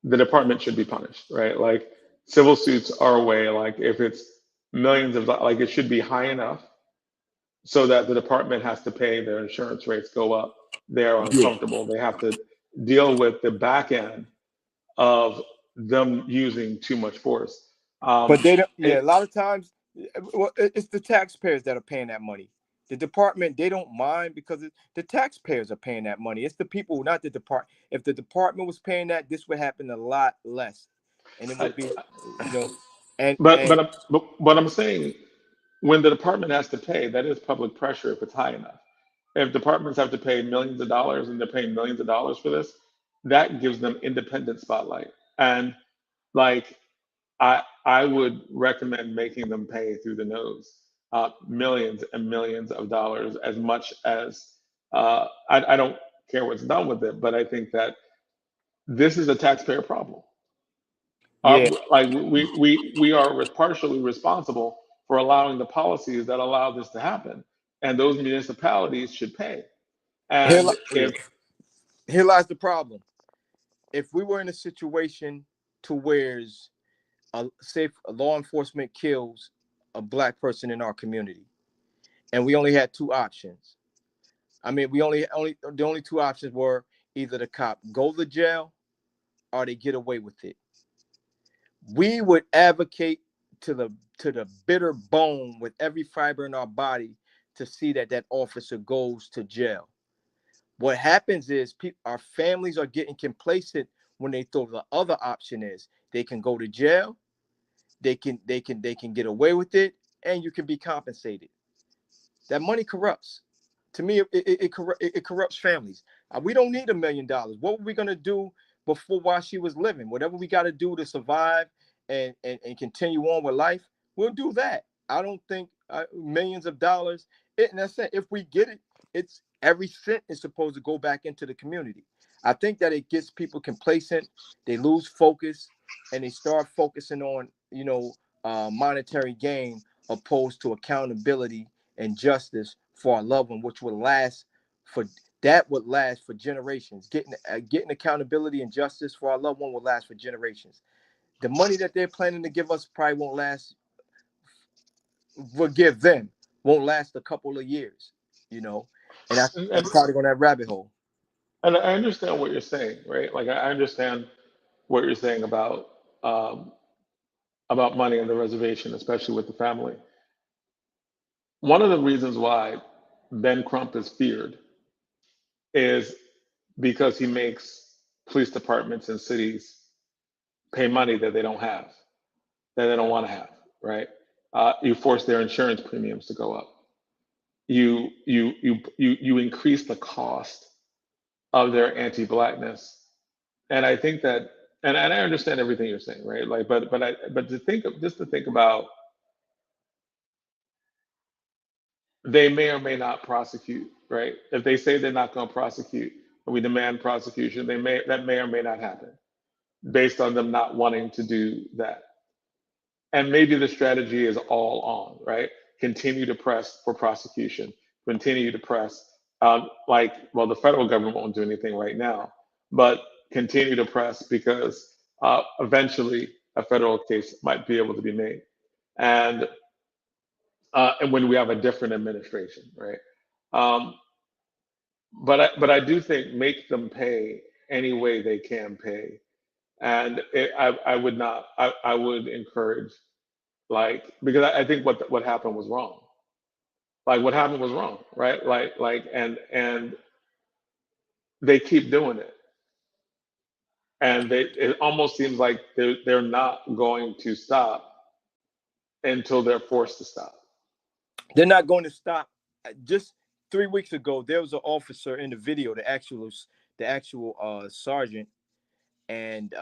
the department should be punished, right? Like civil suits are a way, like if it's millions of, like it should be high enough so that the department has to pay their insurance rates go up. They're Yeah. uncomfortable. They have to deal with the back end of them using too much force. But they don't. Yeah, a It, lot of times, it's the taxpayers that are paying that money. The department, they don't mind because the taxpayers are paying that money. It's the people, not the department. If the department was paying that, this would happen a lot less, and it I, would be, you know, and but and but but I'm saying when the department has to pay, that is public pressure if it's high enough. If departments have to pay millions of dollars and they're paying millions of dollars for this, that gives them independent spotlight. And like I would recommend making them pay through the nose, millions and millions of dollars, as much as I don't care what's done with it, but I think that this is a taxpayer problem. yeah, Like we are partially responsible for allowing the policies that allow this to happen, and those municipalities should pay. here, And yeah, if here lies the problem. If we were in a situation to where, say, a law enforcement kills a black person in our community, and we only had 2 options. I mean, the only 2 options were either the cop go to jail or they get away with it. We would advocate to the bitter bone with every fiber in our body to see that officer goes to jail. What happens is our families are getting complacent when they thought the other option is they can go to jail, they can get away with it, and you can be compensated. That money corrupts. To me, it corrupts families. We don't need $1 million. What were we gonna do before while she was living? Whatever we got to do to survive and continue on with life, we'll do that. I don't think millions of dollars. And that's it. If we get it, it's every cent is supposed to go back into the community. I think that it gets people complacent. They lose focus and they start focusing on monetary gain opposed to accountability and justice for our loved one, which would last for generations. Getting accountability and justice for our loved one will last for generations. The money that they're planning to give us probably won't last. Forgive them won't last a couple of years, and and, that's probably on that rabbit hole. and I understand what you're saying, right? Like I understand what you're saying um, about money on the reservation, especially with the family. One of the reasons why Ben Crump is feared is because he makes police departments in cities pay money that they don't have, that they don't want to have, right? You force their insurance premiums to go up. You increase the cost of their anti-blackness. And I think that, and I understand everything you're saying, right? Like, but to think about, they may or may not prosecute, right? If they say they're not going to prosecute, and we demand prosecution, that may or may not happen, based on them not wanting to do that. And maybe the strategy is all on, right? Continue to press for prosecution, continue to press, the federal government won't do anything right now, but continue to press because eventually a federal case might be able to be made. And when we have a different administration, right? But I do think make them pay any way they can pay. And I would encourage, because I think what happened was wrong. Like what happened was wrong, right? And they keep doing it, and it almost seems like they're not going to stop until they're forced to stop. They're not going to stop. Just 3 weeks ago, there was an officer in the video, the actual sergeant, and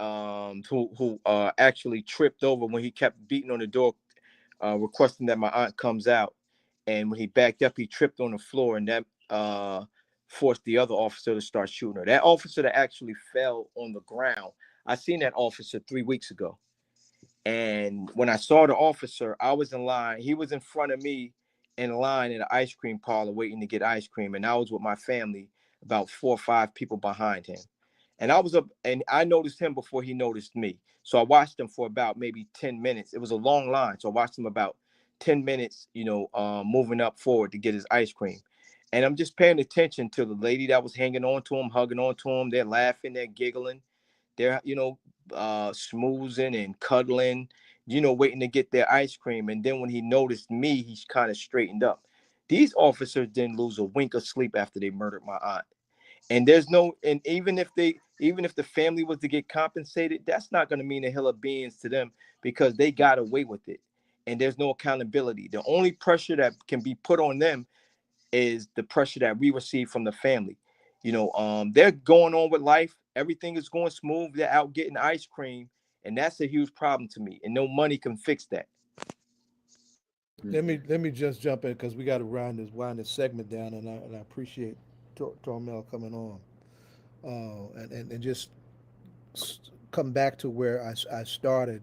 who actually tripped over when he kept beating on the door, requesting that my aunt comes out. And when he backed up, he tripped on the floor, and that forced the other officer to start shooting her. That officer that actually fell on the ground, I seen that officer 3 weeks ago. And when I saw the officer, I was in line. He was in front of me in line in an ice cream parlor waiting to get ice cream. And I was with my family, about 4 or 5 people behind him. And I noticed him before he noticed me. So I watched him for about maybe 10 minutes. It was a long line. So I watched him about 10 minutes, moving up forward to get his ice cream. And I'm just paying attention to the lady that was hanging on to him, hugging on to him. They're laughing, they're giggling. They're, smoozing and cuddling, waiting to get their ice cream. And then when he noticed me, he's kind of straightened up. These officers didn't lose a wink of sleep after they murdered my aunt. And even if the family was to get compensated, that's not going to mean a hill of beans to them because they got away with it. And there's no accountability. The only pressure that can be put on them is the pressure that we receive from the family. They're going on with life. Everything is going smooth. They're out getting ice cream. And that's a huge problem to me. And no money can fix that. Let me just jump in because we got to wind this segment down, and I appreciate Tormel coming on, and just come back to where I started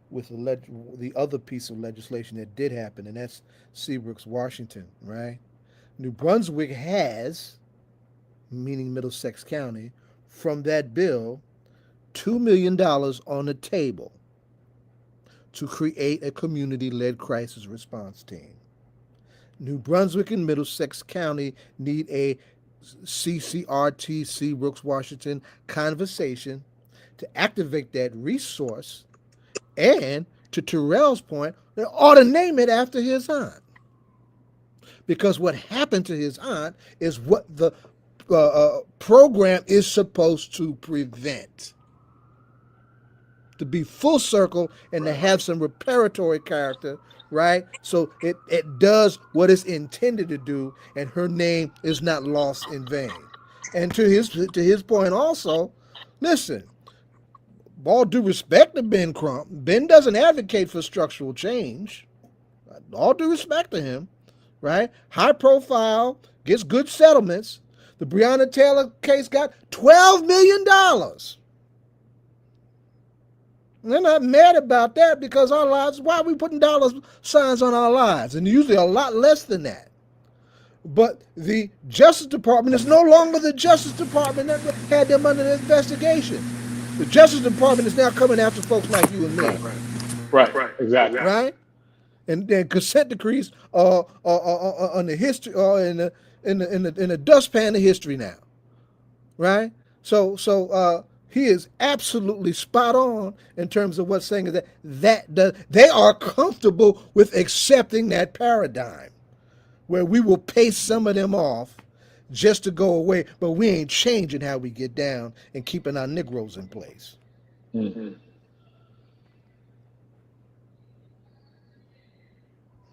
with the other piece of legislation that did happen, and that's Seabrooks, Washington, right? New Brunswick has, meaning Middlesex County, from that bill, $2 million on the table to create a community-led crisis response team. New Brunswick and Middlesex County need a CCRT, Seabrooks, Washington conversation to activate that resource, and to Terrell's point, they ought to name it after his aunt. Because what happened to his aunt is what the program is supposed to prevent. To be full circle and to have some reparatory character, right? So it does what it's intended to do, and her name is not lost in vain. And to his point also, listen, all due respect to Ben Crump, Ben doesn't advocate for structural change. All due respect to him, right? High profile, gets good settlements. The Breonna Taylor case got $12 million. And they're not mad about that because our lives, why are we putting dollar signs on our lives? And usually a lot less than that. But the Justice Department is no longer the Justice Department that had them under investigation. The Justice Department is now coming after folks like you and me. Right. Exactly. Right? And then consent decrees on the history, or in the dustpan of history now. Right? So he is absolutely spot on in terms of what's saying is that they are comfortable with accepting that paradigm where we will pay some of them off just to go away, but we ain't changing how we get down and keeping our Negroes in place. Mm-hmm.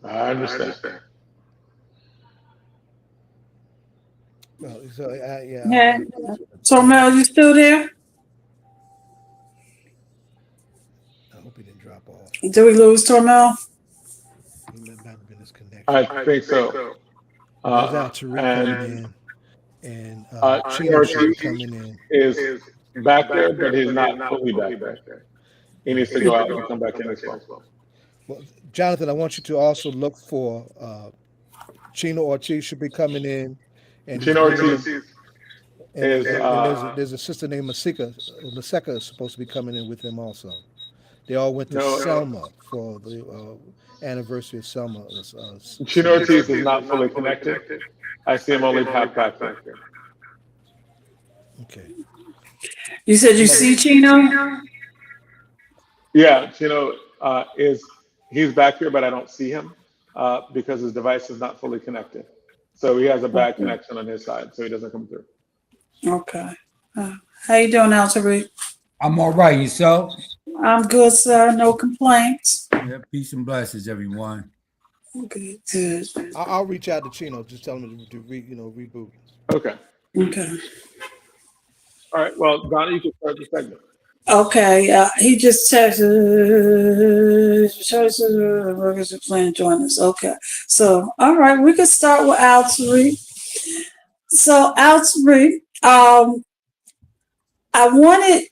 I understand. Well, so yeah. Yeah. Tormel, you still there? I hope he didn't drop off. Did we lose Tormel? He might have been his connection. I think so. There's Alturrick coming And in, and Chino Ortiz should be coming in. is back there, but he's not fully back there. He needs to go out and come back in as well. Well, Jonathan, I want you to also look for Chino Ortiz should be coming in, and Chino Ortiz is there's a sister named Masika is supposed to be coming in with him also. They all went to No. Selma for the anniversary of Selma. Chino Ortiz is not fully connected. I see him only half back there. Okay. You said you see Chino? Yeah, Chino he's back here, but I don't see him because his device is not fully connected. So he has a bad connection on his side, so he doesn't come through. Okay. How you doing, Alturrick? I'm all right. Yourself? I'm good, sir. No complaints. Yeah, peace and blessings, everyone. Good. Good. I'll reach out to Chino. Just tell him to reboot. Okay. Okay. All right. Well, Donna, you can start the segment. Okay. He just texted. Workers are planning to join us. Okay. So, all right, we can start with Alturrick. So, Alturrick, I wanted.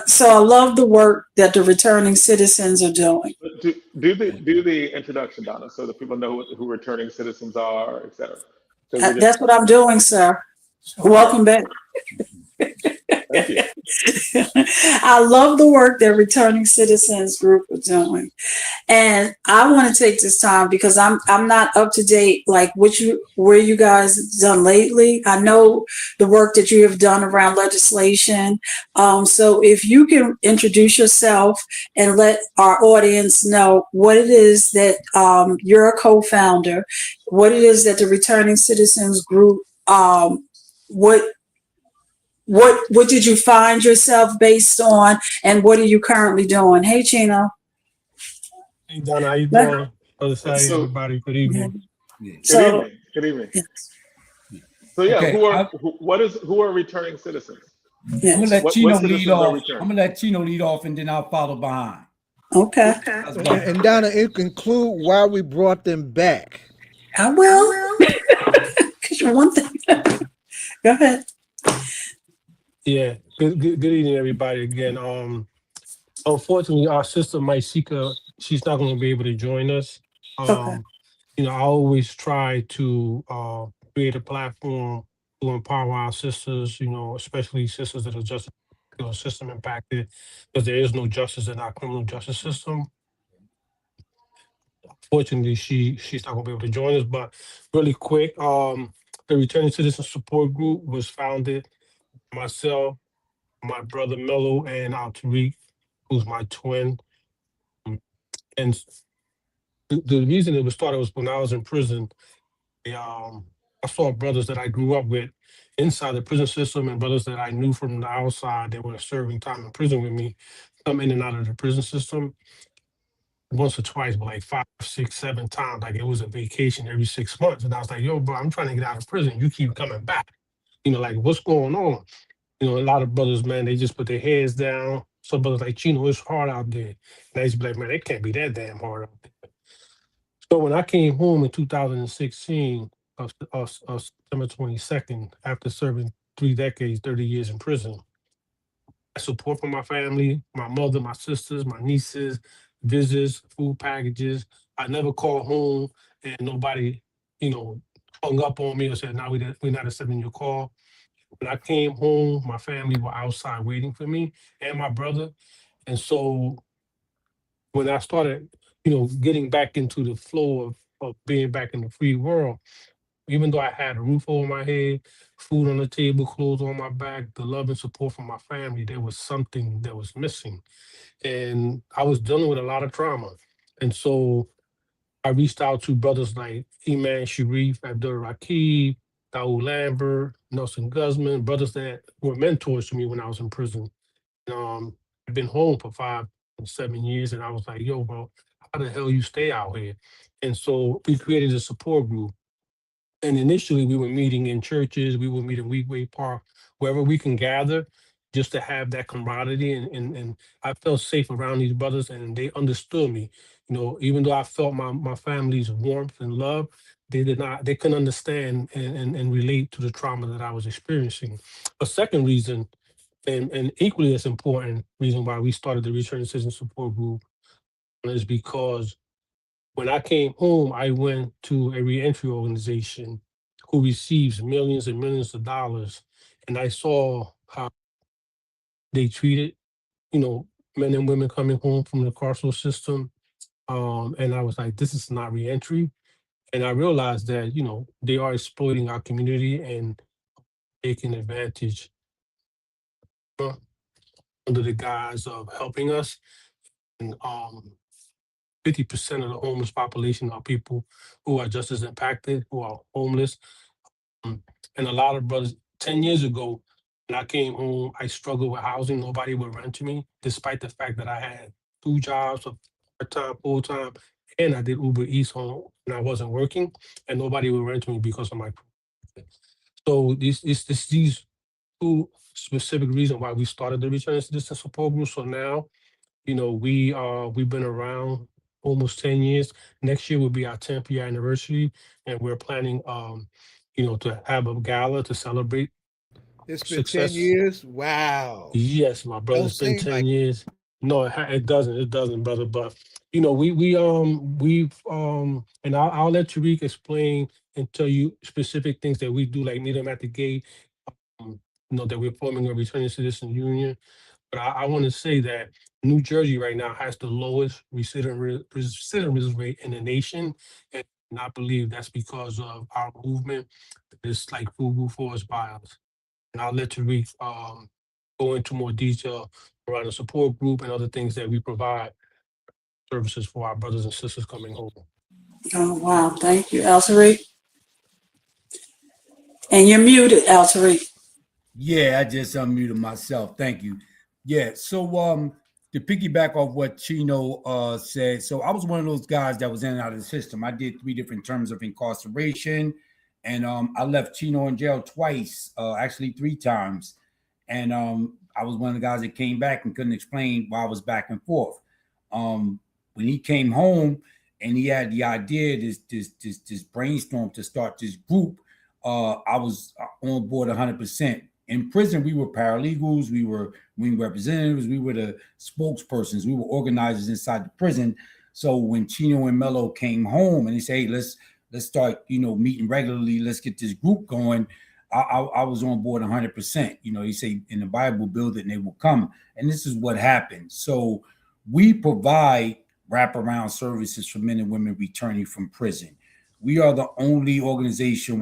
So I love the work that the returning citizens are doing. Do the introduction, Donna, so that people know who returning citizens are, et cetera. That's what I'm doing, sir. Welcome back. Thank you. I love the work that Returning Citizens Group are doing. And I want to take this time because I'm not up to date like where you guys have done lately. I know the work that you have done around legislation. So if you can introduce yourself and let our audience know what it is that you're a co-founder, what it is that the Returning Citizens Group, what did you find yourself based on, and what are you currently doing? Hey, Chino. Hey, Donna, how you doing? Other side, So- everybody. Good evening. Good evening. Yes. So yeah, Okay, who are returning citizens? I'm Yes. gonna let What Chino citizens lead are off. returned? I'm gonna let Chino lead off, and then I'll follow behind. Okay. That's about it. And Donna, include why we brought them back. I will. Because you're one thing. Go ahead. Yeah. Good evening, everybody. Again, unfortunately, our sister Mysika, she's not going to be able to join us. Okay. I always try to create a platform to empower our sisters. Especially sisters that are just system impacted, because there is no justice in our criminal justice system. Fortunately, she's not going to be able to join us. But really quick, the Returning Citizen Support Group was founded by myself, my brother Mello, and Alturrick, who's my twin. And the reason it was started was when I was in prison. I saw brothers that I grew up with inside the prison system and brothers that I knew from the outside that were serving time in prison with me come in and out of the prison system once or twice, but like 5, 6, 7 times. Like it was a vacation every 6 months. And I was like, yo, bro, I'm trying to get out of prison. You keep coming back. Like what's going on? A lot of brothers, man, they just put their heads down. Some brothers like Chino, it's hard out there. And I used to be like, man, it can't be that damn hard out there. So when I came home in 2016, September 22nd, after serving 3 decades, 30 years in prison, support from my family, my mother, my sisters, my nieces, visits, food packages. I never called home and nobody, hung up on me or said, no, we're not accepting your call. When I came home, my family were outside waiting for me and my brother. And so when I started, getting back into the flow of being back in the free world, even though I had a roof over my head, food on the table, clothes on my back, the love and support from my family, there was something that was missing. And I was dealing with a lot of trauma. And so I reached out to brothers like Iman Sharif, Abdul-Rakib, Daoud Lambert, Nelson Guzman, brothers that were mentors to me when I was in prison. I've been home for 5 and 7 years, and I was like, yo, bro, how the hell you stay out here? And so we created a support group. And initially, we were meeting in churches, we would meet in Weekway Park, wherever we can gather, just to have that camaraderie. And I felt safe around these brothers, and they understood me. You know, even though I felt my family's warmth and love, they couldn't understand and relate to the trauma that I was experiencing. A second reason, and equally as important reason why we started the Returning Citizen Support Group is because when I came home, I went to a reentry organization who receives millions and millions of dollars, and I saw how they treated, you know, men and women coming home from the carceral system. And I was like, this is not reentry. And I realized that, you know, they are exploiting our community and taking advantage uh, under the guise of helping us. And 50% of the homeless population are people who are just as impacted, who are homeless. And a lot of brothers, 10 years ago, when I came home, I struggled with housing. Nobody would rent to me, despite the fact that I had 2 jobs, a part-time, full-time, and I did Uber Eats home and I wasn't working, and nobody would rent to me because of my profession. So these two specific reasons why we started the Returning Citizen Support Group. So now, you know, we've been around almost 10 years. Next year will be our 10th year anniversary, and we're planning you know, to have a gala to celebrate It's been 10 success. years. Wow. Yes, my brother, Don't it's been seem 10 like years. No, it doesn't, brother. But you know, we've and I'll let Tariq explain and tell you specific things that we do, like meet them at the gate. You know, that we're forming a returning citizen union. But I want to say that New Jersey right now has the lowest recidivism rate in the nation, and I believe that's because of our movement. It's like Fugu Forest Bios. And I'll let Tariq go into more detail around the support group and other things that we provide services for our brothers and sisters coming home. Oh, wow. Thank you, Alturrick. And you're muted, Alturrick. Yeah, I just unmuted myself. Thank you. Yeah, so to piggyback off what Chino said, so I was one of those guys that was in and out of the system. I did 3 different terms of incarceration, and I left Chino in jail twice, actually 3 times. And I was one of the guys that came back and couldn't explain why I was back and forth. When he came home and he had the idea, this brainstorm to start this group, I was on board 100%. In prison, we were paralegals, we were wing representatives, we were the spokespersons, we were organizers inside the prison. So when Chino and Mello came home and they say, hey, let's start, you know, meeting regularly, let's get this group going, I was on board 100%. You know, he say in the Bible, build it and they will come. And this is what happened. So we provide wraparound services for men and women returning from prison. We are the only organization,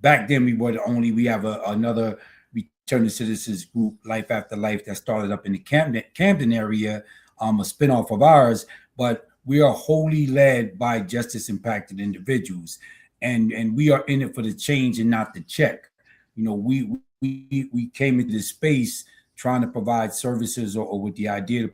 back then we were the only, we have another returning citizens group, Life After Life, that started up in the Camden area, a spinoff of ours, but we are wholly led by justice impacted individuals. And we are in it for the change and not the check. You know, we came into this space trying to provide services or with the idea to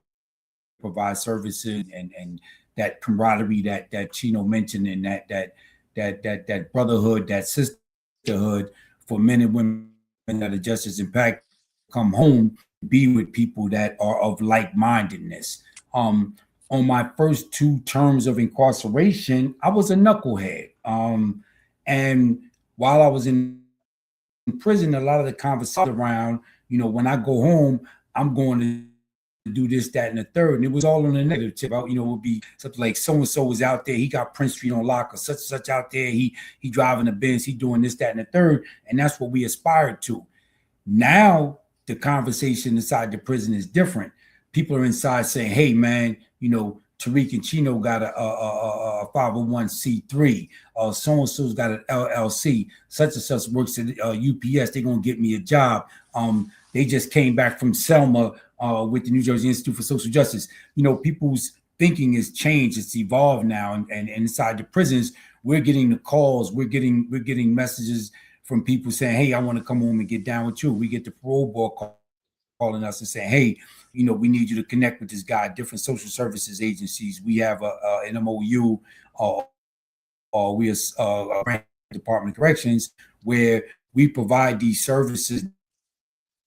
provide services and that camaraderie that Chino mentioned, and that brotherhood, that sisterhood for men and women that are justice impact, come home, be with people that are of like-mindedness. On my first 2 terms of incarceration, I was a knucklehead. And while I was in prison, a lot of the conversation around, you know, when I go home, I'm going to do this, that, and the third. And it was all on the negative tip. You know, it would be something like so-and-so was out there, he got Prince Street on lock, or such and such out there, he driving a Benz, he doing this, that, and the third. And that's what we aspired to. Now, the conversation inside the prison is different. People are inside saying, hey, man, you know, Tariq and Chino got a 501c3. So-and-so's got an LLC. Such and such works at UPS. They're going to get me a job. They just came back from Selma with the New Jersey Institute for Social Justice. You know, people's thinking has changed. It's evolved now. And inside the prisons, we're getting the calls. We're getting messages from people saying, hey, I want to come home and get down with you. We get the parole board calling us and saying, hey, we need you to connect with this guy, different social services agencies. We have an MOU or we are a Department of Corrections where we provide these services,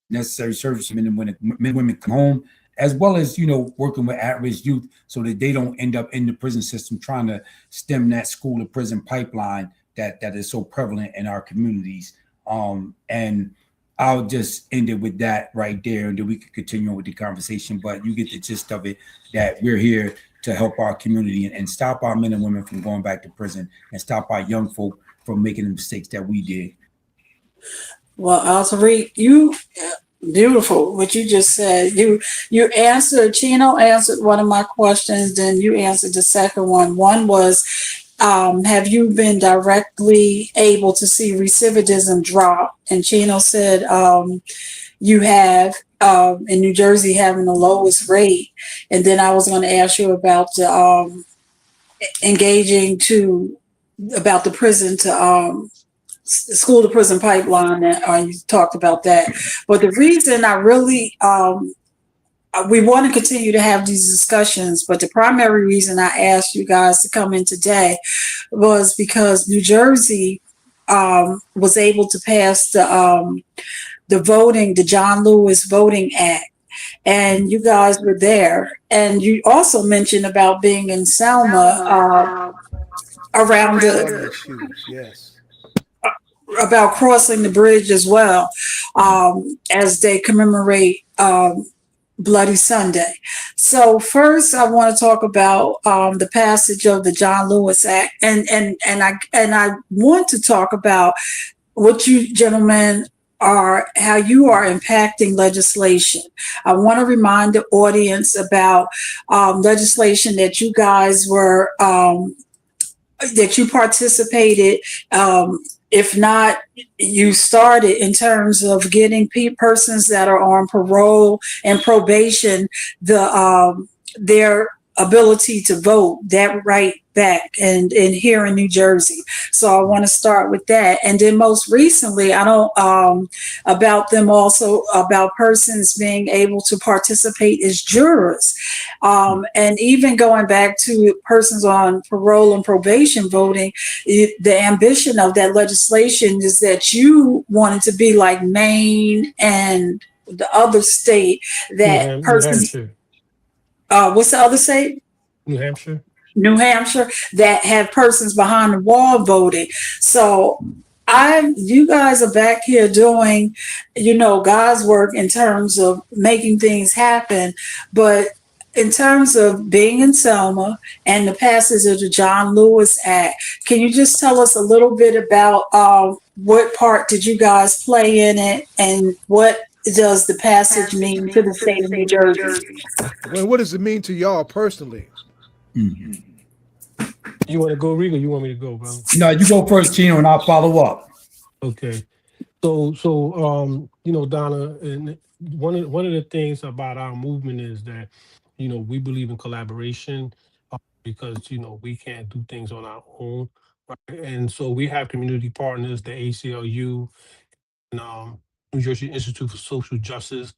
necessary services, men and women come home, as well as, working with at-risk youth so that they don't end up in the prison system trying to stem that school to prison pipeline that is so prevalent in our communities. And I'll just end it with that right there, and then we can continue with the conversation. But you get the gist of it, that we're here to help our community and stop our men and women from going back to prison and stop our young folk from making the mistakes that we did. Well, Alturrick, you beautiful what you just said. You answered, Chino answered one of my questions, then you answered the second one. One was, have you been directly able to see recidivism drop? And Chino said, you have, in New Jersey having the lowest rate. And then I was going to ask you about the about the prison to school to prison pipeline, and you talked about that. But the reason I really we want to continue to have these discussions, but the primary reason I asked you guys to come in today was because New Jersey was able to pass the John Lewis Voting Act, and you guys were there. And you also mentioned about being in Selma around about crossing the bridge as well, as they commemorate Bloody Sunday. So first, I want to talk about the passage of the John Lewis Act, and I want to talk about what you gentlemen how you are impacting legislation. I want to remind the audience about legislation that you guys were that you participated. If not, you started in terms of getting persons that are on parole and probation their ability to vote, that right back, and here in New Jersey. So I want to start with that. And then most recently, I don't about them also about persons being able to participate as jurors, and even going back to persons on parole and probation voting. The ambition of that legislation is that you wanted to be like Maine and the other state that persons. What's the other state? New Hampshire. New Hampshire, that have persons behind the wall voting. So you guys are back here doing, God's work in terms of making things happen. But in terms of being in Selma and the passage of the John Lewis Act, can you just tell us a little bit about what part did you guys play in it, and what does the passage mean to the state of New Jersey? Well, what does it mean to y'all personally? Mm-hmm. You want to go, Rick, or you want me to go, brother? No, you go first, Chino, and I'll follow up. Okay. So Donna, and one of the things about our movement is that, we believe in collaboration, because, we can't do things on our own. Right? And so we have community partners, the ACLU, and New Jersey Institute for Social Justice.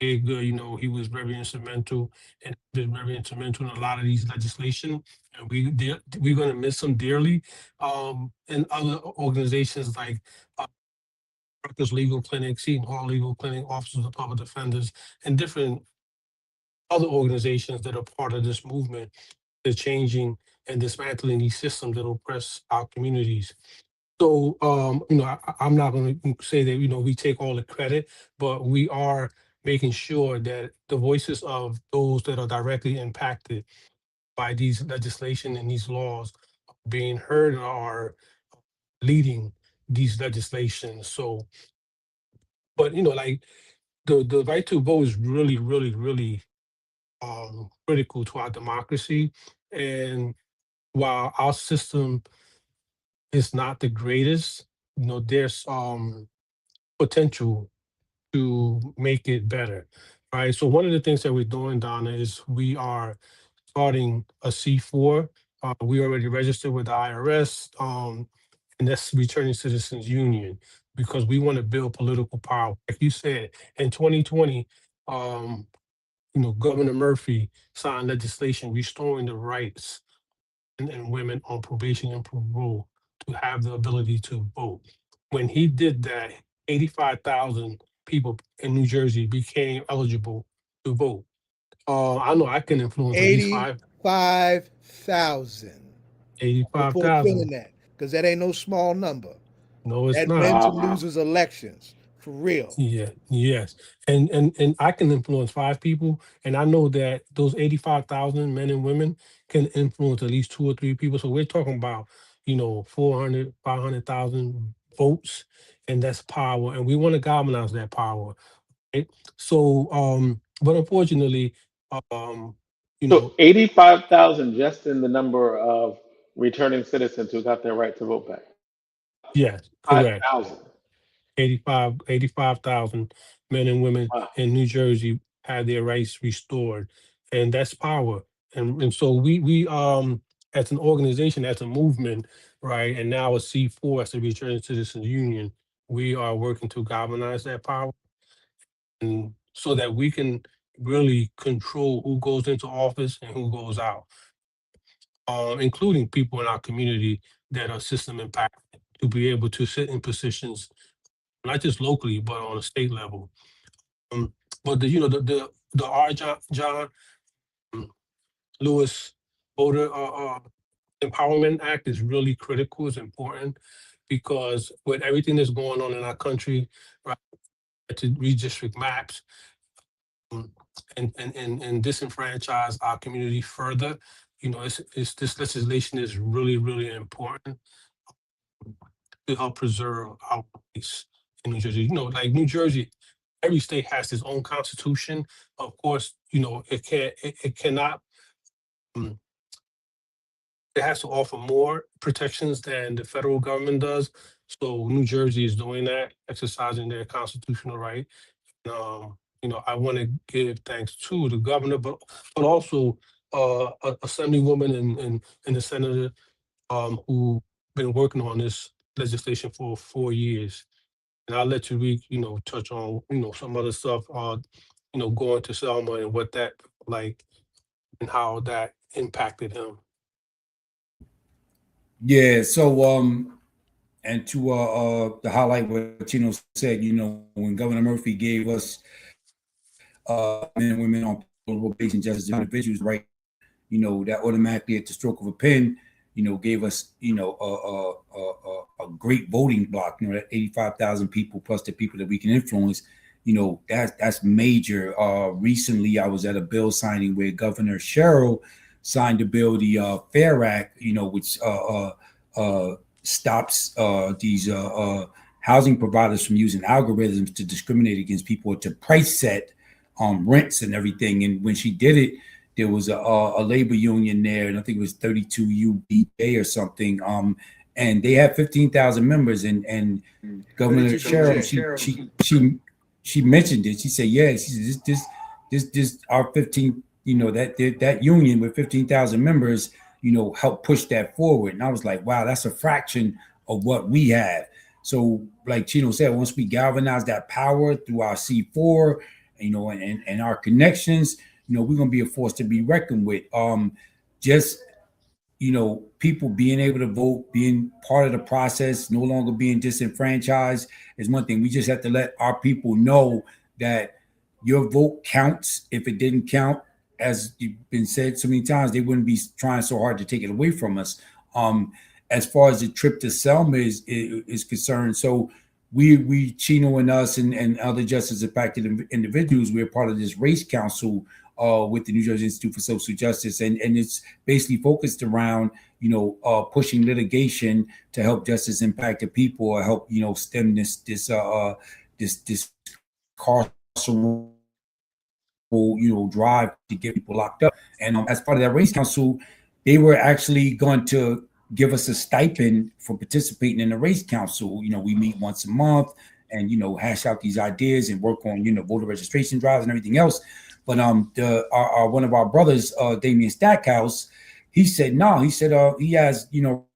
Big, he was very instrumental, and been very instrumental in a lot of these legislation, and we're going to miss him dearly. And other organizations like Rutgers Legal Clinic, Seton Hall Legal Clinic, Offices of Public Defenders, and different other organizations that are part of this movement, is changing and dismantling these systems that oppress our communities. So, I'm not going to say that, we take all the credit, but we are making sure that the voices of those that are directly impacted by these legislation and these laws are being heard, or are leading these legislations. So, but, like the right to vote is really, really, really critical to our democracy. And while our system is not the greatest, there's potential to make it better, right? So one of the things that we're doing, Donna, is we are starting a C4. We already registered with the IRS, and that's Returning Citizens Union. because we want to build political power. Like you said, in 2020, Governor Murphy signed legislation restoring the rights and women on probation and parole to have the ability to vote. When he did that, 85,000 people in New Jersey became eligible to vote. I know I can influence at least 85,000. Put a pin in 85,000. that because that ain't no small number. No, it's That not. meant to Wow. losers elections for real. Yeah, yes. And I can influence 5 people. And I know that those 85,000 men and women can influence at least 2 or 3 people. So we're talking about, 400, 500,000 votes, and that's power. And we want to galvanize that power. Right? So, but unfortunately, um, you So know, 85,000 just in the number of returning citizens who got their right to vote back. yes, correct. 5,000. 85,000 men and women Wow. in New Jersey had their rights restored, and that's power. And so we as an organization, as a movement, right, and now a C4 as a Returning Citizens Union, we are working to galvanize that power, and so that we can really control who goes into office and who goes out, including people in our community that are system impacted, to be able to sit in positions not just locally but on a state level. Um, but the R. John um, Lewis Voter Empowerment Act is really critical. It's important because with everything that's going on in our country, right, to redistrict maps, um, and disenfranchise our community further. It's this legislation is really important to help preserve our place in New Jersey. Like New Jersey, every state has its own constitution. Of course, it cannot, um, it has to offer more protections than the federal government does. So New Jersey is doing that, exercising their constitutional right. I want to give thanks to the governor, but also Assemblywoman and the senator who been working on this legislation for 4 years. And I'll let you touch on, some other stuff, going to Selma and what that like and how that impacted him. Yeah. So and to highlight what Chino said, when Governor Murphy gave us men and women on probation just as individuals, right? That automatically at the stroke of a pen, gave us, a great voting block, that 85,000 people plus the people that we can influence, that's major. Recently, I was at a bill signing where Governor Sherrill signed a bill, the FAIR Act, which stops these housing providers from using algorithms to discriminate against people, to price set rents and everything. And when she did it, there was a labor union there, and I think it was 32 UBA or something. And they had 15,000 members. And Governor Sherrill, she mentioned it. She said, "Yeah, she said, this our 15, that union with 15,000 members, helped push that forward." And I was like, "Wow, that's a fraction of what we had." So, like Chino said, once we galvanize that power through our C4, and our connections, we're going to be a force to be reckoned with. Just, people being able to vote, being part of the process, no longer being disenfranchised is one thing. We just have to let our people know that your vote counts. If it didn't count, as you've been said so many times, they wouldn't be trying so hard to take it away from us. As far as the trip to Selma is concerned, so we Chino and us and other justice impacted individuals, we're part of this race council with the New Jersey Institute for Social Justice, and it's basically focused around pushing litigation to help justice impacted people, or help stem this carceral drive to get people locked up. And as part of that race council, they were actually going to give us a stipend for participating in the race council. We meet once a month and hash out these ideas and work on voter registration drives and everything else. But one of our brothers, Damian Stackhouse, he said no. He said he has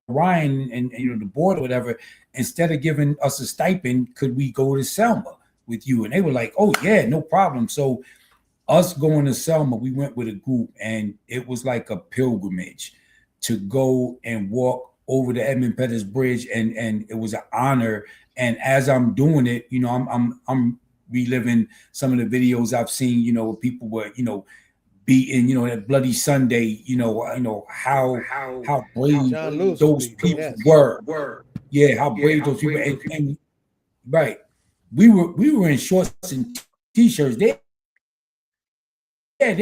Ryan and the board or whatever, instead of giving us a stipend, could we go to Selma with you? And they were like, oh yeah, no problem. So us going to Selma, we went with a group, and it was like a pilgrimage to go and walk over the Edmund Pettus Bridge, and it was an honor. And as I'm doing it, you know, I'm reliving some of the videos I've seen, you know, people were, you know, beaten, you know, that bloody Sunday, you know how brave those people were. Yeah, how brave those people and right. We were in shorts and t-shirts. They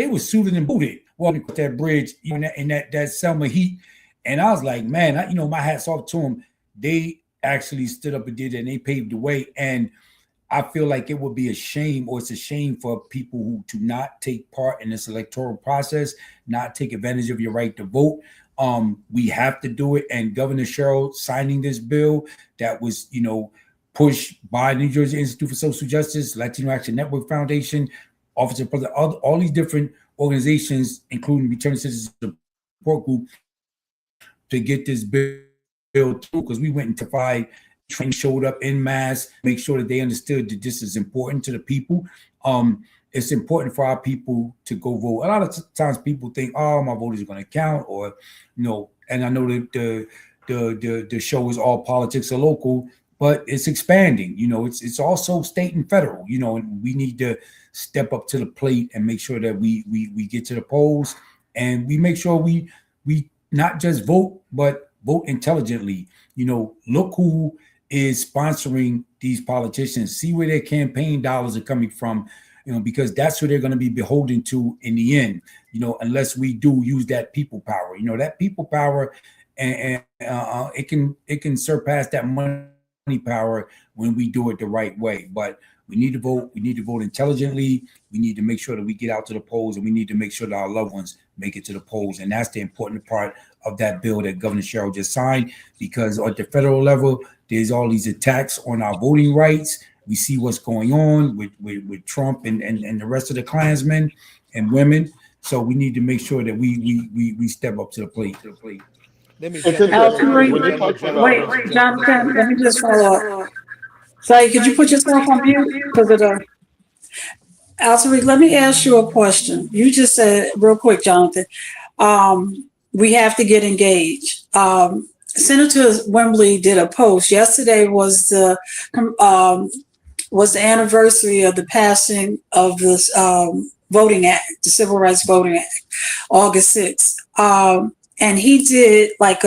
were suited and booted walking across that bridge, you know, in that summer heat. And I was like, man, you know, my hat's off to them. They actually stood up and did it, and they paved the way. And I feel like it would be a shame, or it's a shame for people who do not take part in this electoral process, not take advantage of your right to vote. We have to do it. And Governor Sherrill signing this bill that was, you know, pushed by New Jersey Institute for Social Justice, Latino Action Network Foundation, Office of President, all these different organizations, including Returning Citizens Support Group, to get this bill through, because we went into five. Train showed up in mass, make sure that they understood that this is important to the people. It's important for our people to go vote. A lot of times people think, oh, my vote is going to count, or, you know, and I know that the show is all politics or local, but it's expanding. You know, it's also state and federal, you know, and we need to step up to the plate and make sure that we get to the polls, and we make sure we not just vote, but vote intelligently. You know, look who is sponsoring these politicians, see where their campaign dollars are coming from, you know, because that's who they're going to be beholden to in the end, you know, unless we do use that people power, you know, that people power, and it can surpass that money power when we do it the right way. But we need to vote. We need to vote intelligently. We need to make sure that we get out to the polls, and we need to make sure that our loved ones make it to the polls. And that's the important part of that bill that Governor Sherrill just signed, because at the federal level, there's all these attacks on our voting rights. We see what's going on with Trump and the rest of the Klansmen and women. So we need to make sure that we step up to the plate. Let me Wait, Jonathan, let me just follow up. Sorry, could you put yourself on mute? Because of the Alturrick, let me ask you a question. You just said real quick, Jonathan, we have to get engaged. Senator Wembley did a post. Yesterday was the anniversary of the passing of this Voting Act, the Civil Rights Voting Act, August 6th. And he did like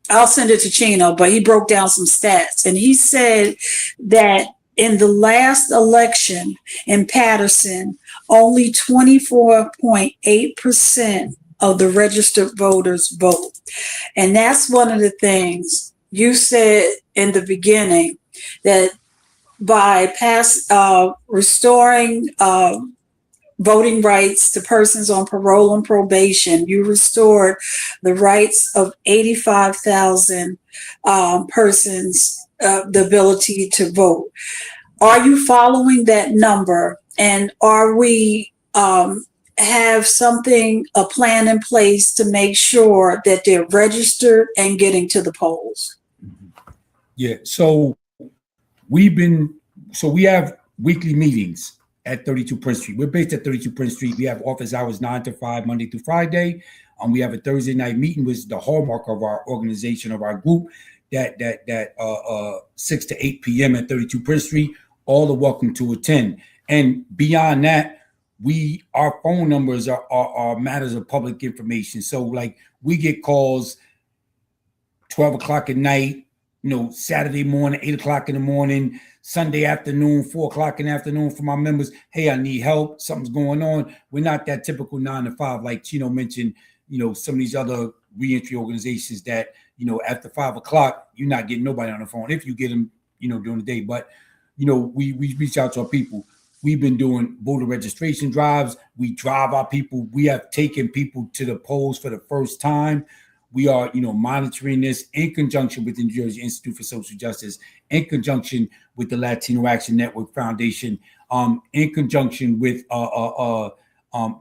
I'll send it to Chino, but he broke down some stats, and he said that in the last election in Patterson, only 24.8% of the registered voters vote. And that's one of the things you said in the beginning, that by restoring voting rights to persons on parole and probation, you restored the rights of 85,000 persons, the ability to vote. Are you following that number? And are we have a plan in place to make sure that they're registered and getting to the polls? Yeah, so we have weekly meetings at 32 Prince Street. We're based at 32 Prince Street. We have office hours 9 to 5, Monday through Friday. We have a Thursday night meeting, which is the hallmark of our organization, of our group, that 6 to 8 p.m. at 32 Prince Street. All are welcome to attend. And beyond that, our phone numbers are matters of public information. So like we get calls 12 o'clock at night, you know, Saturday morning, 8 o'clock in the morning, Sunday afternoon, 4 o'clock in the afternoon from our members. Hey, I need help. Something's going on. We're not that typical 9 to 5, like Chino mentioned, you know, some of these other reentry organizations that, you know, after 5 o'clock, you're not getting nobody on the phone if you get them, you know, during the day. But, you know, we reach out to our people. We've been doing voter registration drives. We drive our people. We have taken people to the polls for the first time. We are, you know, monitoring this in conjunction with the New Jersey Institute for Social Justice, in conjunction with the Latino Action Network Foundation, in conjunction with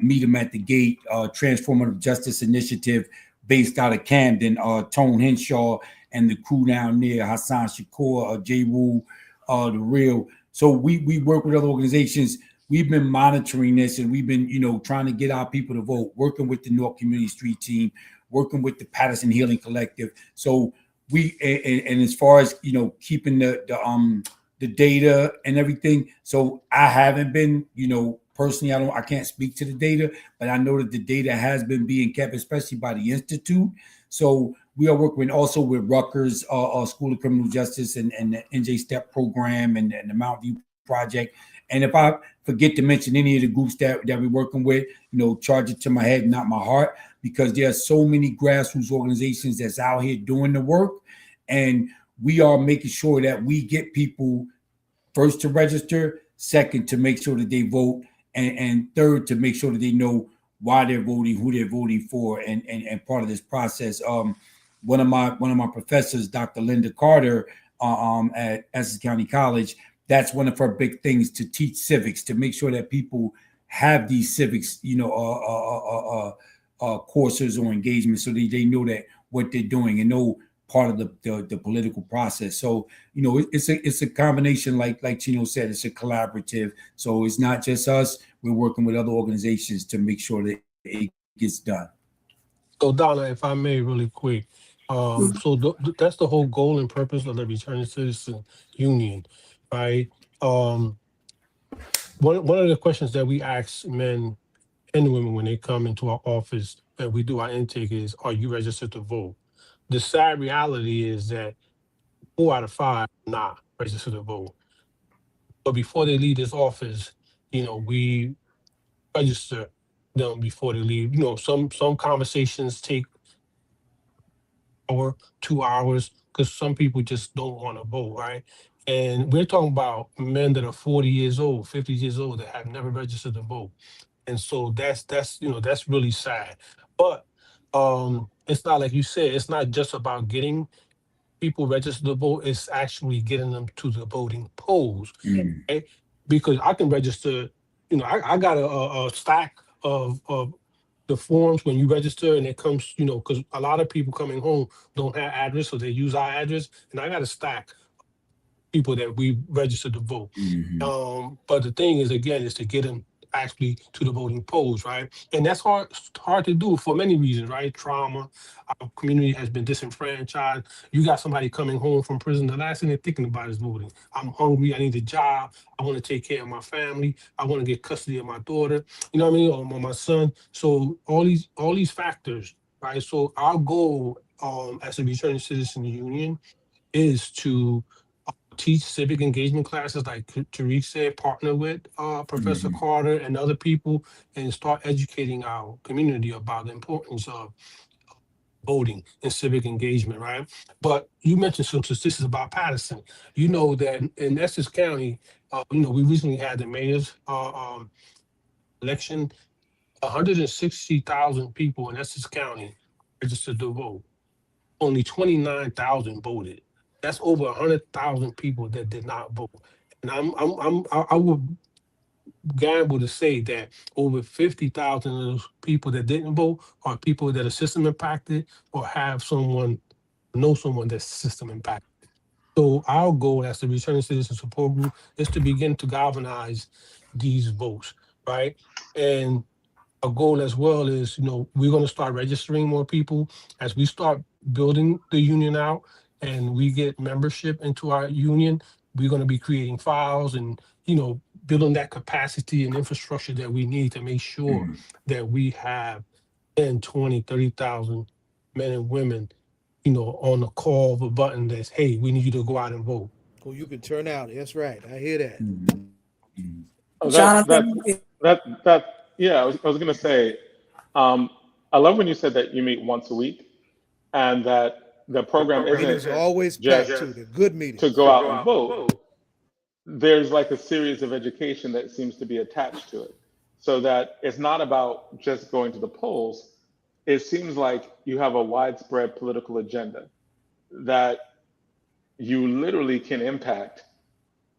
Meet 'em at the Gate, Transformative Justice Initiative based out of Camden, Tone Henshaw and the crew down there, Hassan Shakur, J. Rule, the Real. So we work with other organizations. We've been monitoring this, and we've been, trying to get our people to vote, working with the North Community Street Team, working with the Patterson Healing Collective. So we, and as far as, keeping the data and everything. So I haven't been, personally, I can't speak to the data, but I know that the data has been being kept, especially by the Institute. So we are working also with Rutgers School of Criminal Justice and the NJ STEP program and the Mount View Project. And if I forget to mention any of the groups that we're working with, charge it to my head, not my heart, because there are so many grassroots organizations that's out here doing the work. And we are making sure that we get people first to register, second to make sure that they vote, and third to make sure that they know why they're voting, who they're voting for, and part of this process. One of my professors, Dr. Linda Carter, at Essex County College, that's one of her big things, to teach civics, to make sure that people have these civics, courses or engagements, so they know that what they're doing and know part of the political process. So, it's a combination, like Chino said, it's a collaborative. So it's not just us. We're working with other organizations to make sure that it gets done. So Donna, if I may, really quick, so that's the whole goal and purpose of the Returning Citizen Union, right? One of the questions that we ask men and women when they come into our office and we do our intake is, are you registered to vote? The sad reality is that 4 out of 5 are not registered to vote. But before they leave this office, we register them before they leave. Some conversations take an hour, 2 hours, because some people just don't want to vote, right? And we're talking about men that are 40 years old, 50 years old that have never registered to vote. And so that's really sad. But it's not, like you said, it's not just about getting people registered to vote, it's actually getting them to the voting polls. Right? Because I can register, I got a stack of the forms when you register, and it comes, because a lot of people coming home don't have address, so they use our address, and I got a stack people that we registered to vote. But the thing is, again, is to get them actually to the voting polls, right? And that's hard to do for many reasons, right? Trauma, our community has been disenfranchised. You got somebody coming home from prison, the last thing they're thinking about is voting. I'm hungry, I need a job, I want to take care of my family, I want to get custody of my daughter, you know what I mean, or my son. So all these factors, right? So our goal as a Returning Citizen Union is to teach civic engagement classes, like Tariq said, partner with Professor Carter and other people, and start educating our community about the importance of voting and civic engagement, right? But you mentioned some statistics about Patterson. You know that in Essex County, we recently had the mayor's election. 160,000 people in Essex County registered to vote. Only 29,000 voted. That's over 100,000 people that did not vote. And I would gamble to say that over 50,000 of those people that didn't vote are people that are system impacted or know someone that's system impacted. So our goal as the Returning Citizen Support Group is to begin to galvanize these votes, right? And a goal as well is, we're going to start registering more people as we start building the union out and we get membership into our union. We're going to be creating files and, building that capacity and infrastructure that we need to make sure that we have 10, 20, 30,000 men and women, on the call of a button that's, hey, we need you to go out and vote. Oh, you can turn out. That's right. I hear that. Oh, Jonathan, yeah, I was going to say, I love when you said that you meet once a week and that the program Meetings isn't are always packed just too. They're good meetings. to go out and vote. There's like a series of education that seems to be attached to it, so that it's not about just going to the polls. It seems like you have a widespread political agenda that you literally can impact,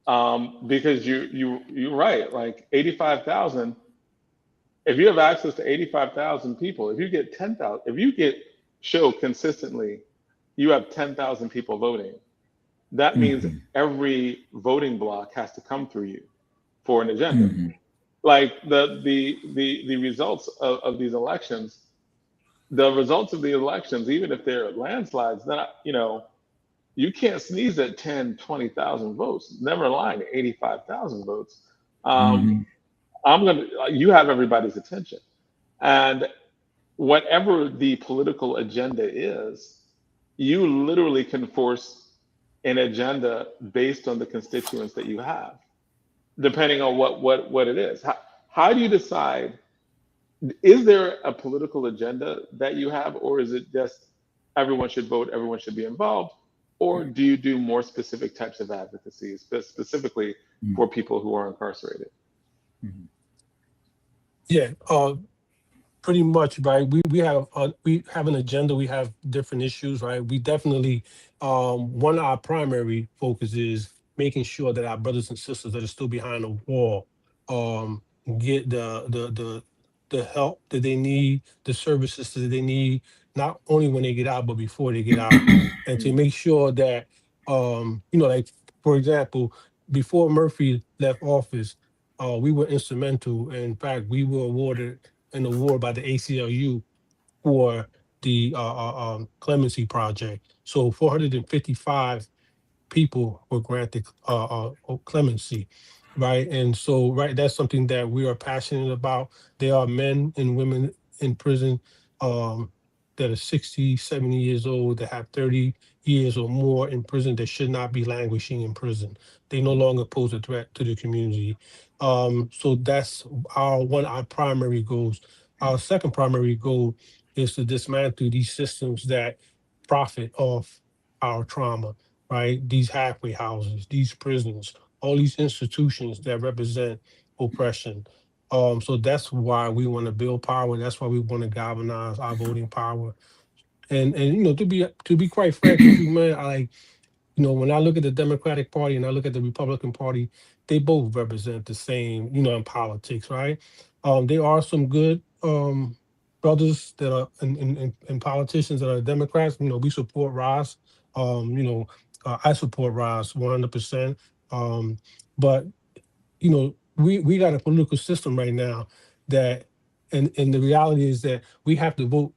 because you're right. Like 85,000. If you have access to 85,000 people, if you get 10,000, if you show consistently you have 10,000 people voting. That means every voting block has to come through you for an agenda. Like the results of these elections, even if they're landslides, not, you can't sneeze at 10, 20,000 votes, never mind 85,000 votes. You have everybody's attention. And whatever the political agenda is, you literally can force an agenda based on the constituents that you have, depending on what it is. How do you decide, is there a political agenda that you have, or is it just everyone should vote, everyone should be involved? Or do you do more specific types of advocacy, specifically for people who are incarcerated? Yeah, pretty much, right. We have an agenda. We have different issues, right. We definitely one of our primary focus is making sure that our brothers and sisters that are still behind the wall get the help that they need, the services that they need, not only when they get out, but before they get out, and to make sure that like, for example, before Murphy left office, we were instrumental. In fact, we were awarded an award by the ACLU for the clemency project. So 455 people were granted clemency, right? And so, right, that's something that we are passionate about. There are men and women in prison that are 60, 70 years old, that have 30 years or more in prison, that should not be languishing in prison. They no longer pose a threat to the community. So that's one of our primary goals. Our second primary goal is to dismantle these systems that profit off our trauma, right? These halfway houses, these prisons, all these institutions that represent oppression. So that's why we want to build power. That's why we want to galvanize our voting power. And to be quite frank with you, man, when I look at the Democratic Party and I look at the Republican Party, they both represent the same, in politics, right? There are some good brothers that are and politicians that are Democrats. We support Ross. I support Ross 100%. But we got a political system right now that, and the reality is that we have to vote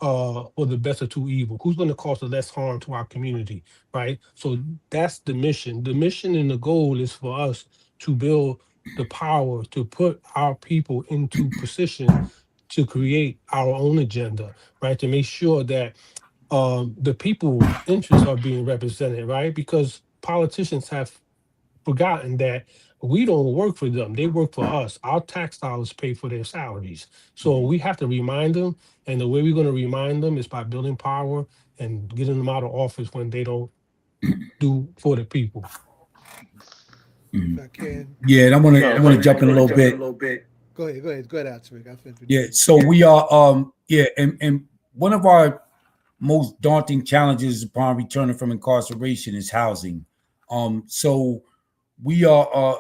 or the best of two evil. Who's going to cause the less harm to our community, right? So that's the mission. The mission and the goal is for us to build the power to put our people into position to create our own agenda, right? To make sure that the people's interests are being represented, right? Because politicians have forgotten that we don't work for them. They work for us. Our tax dollars pay for their salaries. So we have to remind them. And the way we're going to remind them is by building power and getting them out of office when they don't do for the people. If I can. Yeah, and I want to jump in a little bit. Go ahead, Alturrick. Yeah, so we are and one of our most daunting challenges upon returning from incarceration is housing. So we are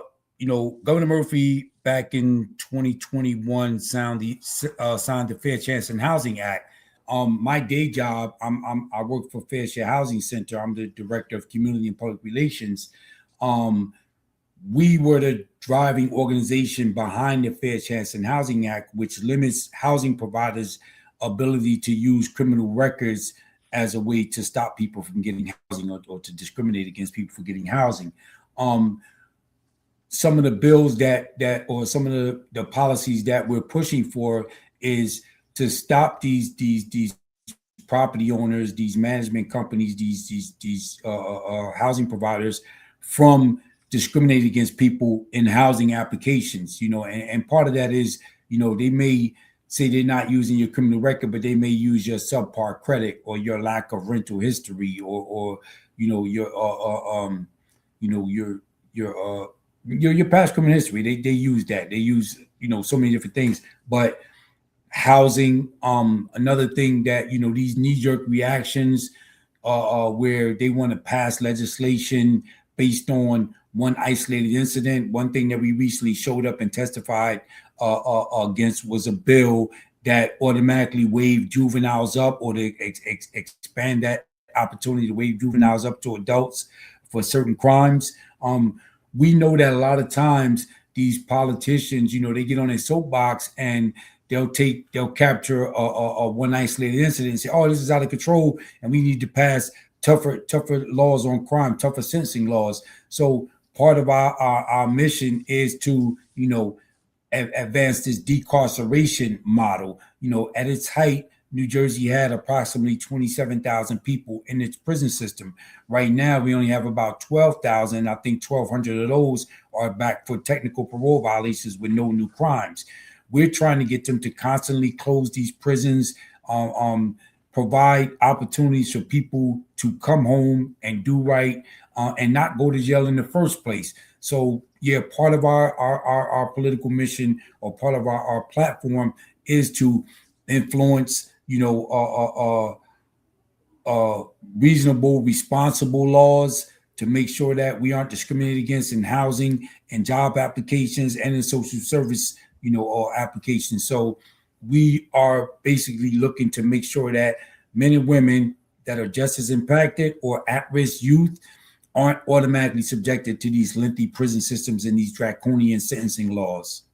Governor Murphy back in 2021 signed the Fair Chance in Housing Act. My day job, I work for Fair Share Housing Center. I'm the director of community and public relations. We were the driving organization behind the Fair Chance in Housing Act, which limits housing providers' ability to use criminal records as a way to stop people from getting housing or to discriminate against people for getting housing. Some of the bills or some of the policies that we're pushing for is to stop these property owners, these management companies, these housing providers from discriminating against people in housing applications. And part of that is, they may say they're not using your criminal record, but they may use your subpar credit or your lack of rental history or your past criminal history. They use that. They use so many different things. But housing, another thing that these knee-jerk reactions where they want to pass legislation based on one isolated incident. One thing that we recently showed up and testified against was a bill that automatically waived juveniles up or to expand that opportunity to waive juveniles up to adults for certain crimes. We know that a lot of times these politicians, they get on their soapbox and they'll capture a one isolated incident and say, oh, this is out of control and we need to pass tougher laws on crime, tougher sentencing laws. So part of our mission is to, advance this decarceration model. At its height, New Jersey had approximately 27,000 people in its prison system. Right now, we only have about 12,000. I think 1,200 of those are back for technical parole violations with no new crimes. We're trying to get them to constantly close these prisons, provide opportunities for people to come home and do right, and not go to jail in the first place. So, yeah, part of our political mission or part of our platform is to influence, reasonable, responsible laws to make sure that we aren't discriminated against in housing and job applications and in social service, or applications. So we are basically looking to make sure that men and women that are just as impacted or at-risk youth aren't automatically subjected to these lengthy prison systems and these draconian sentencing laws.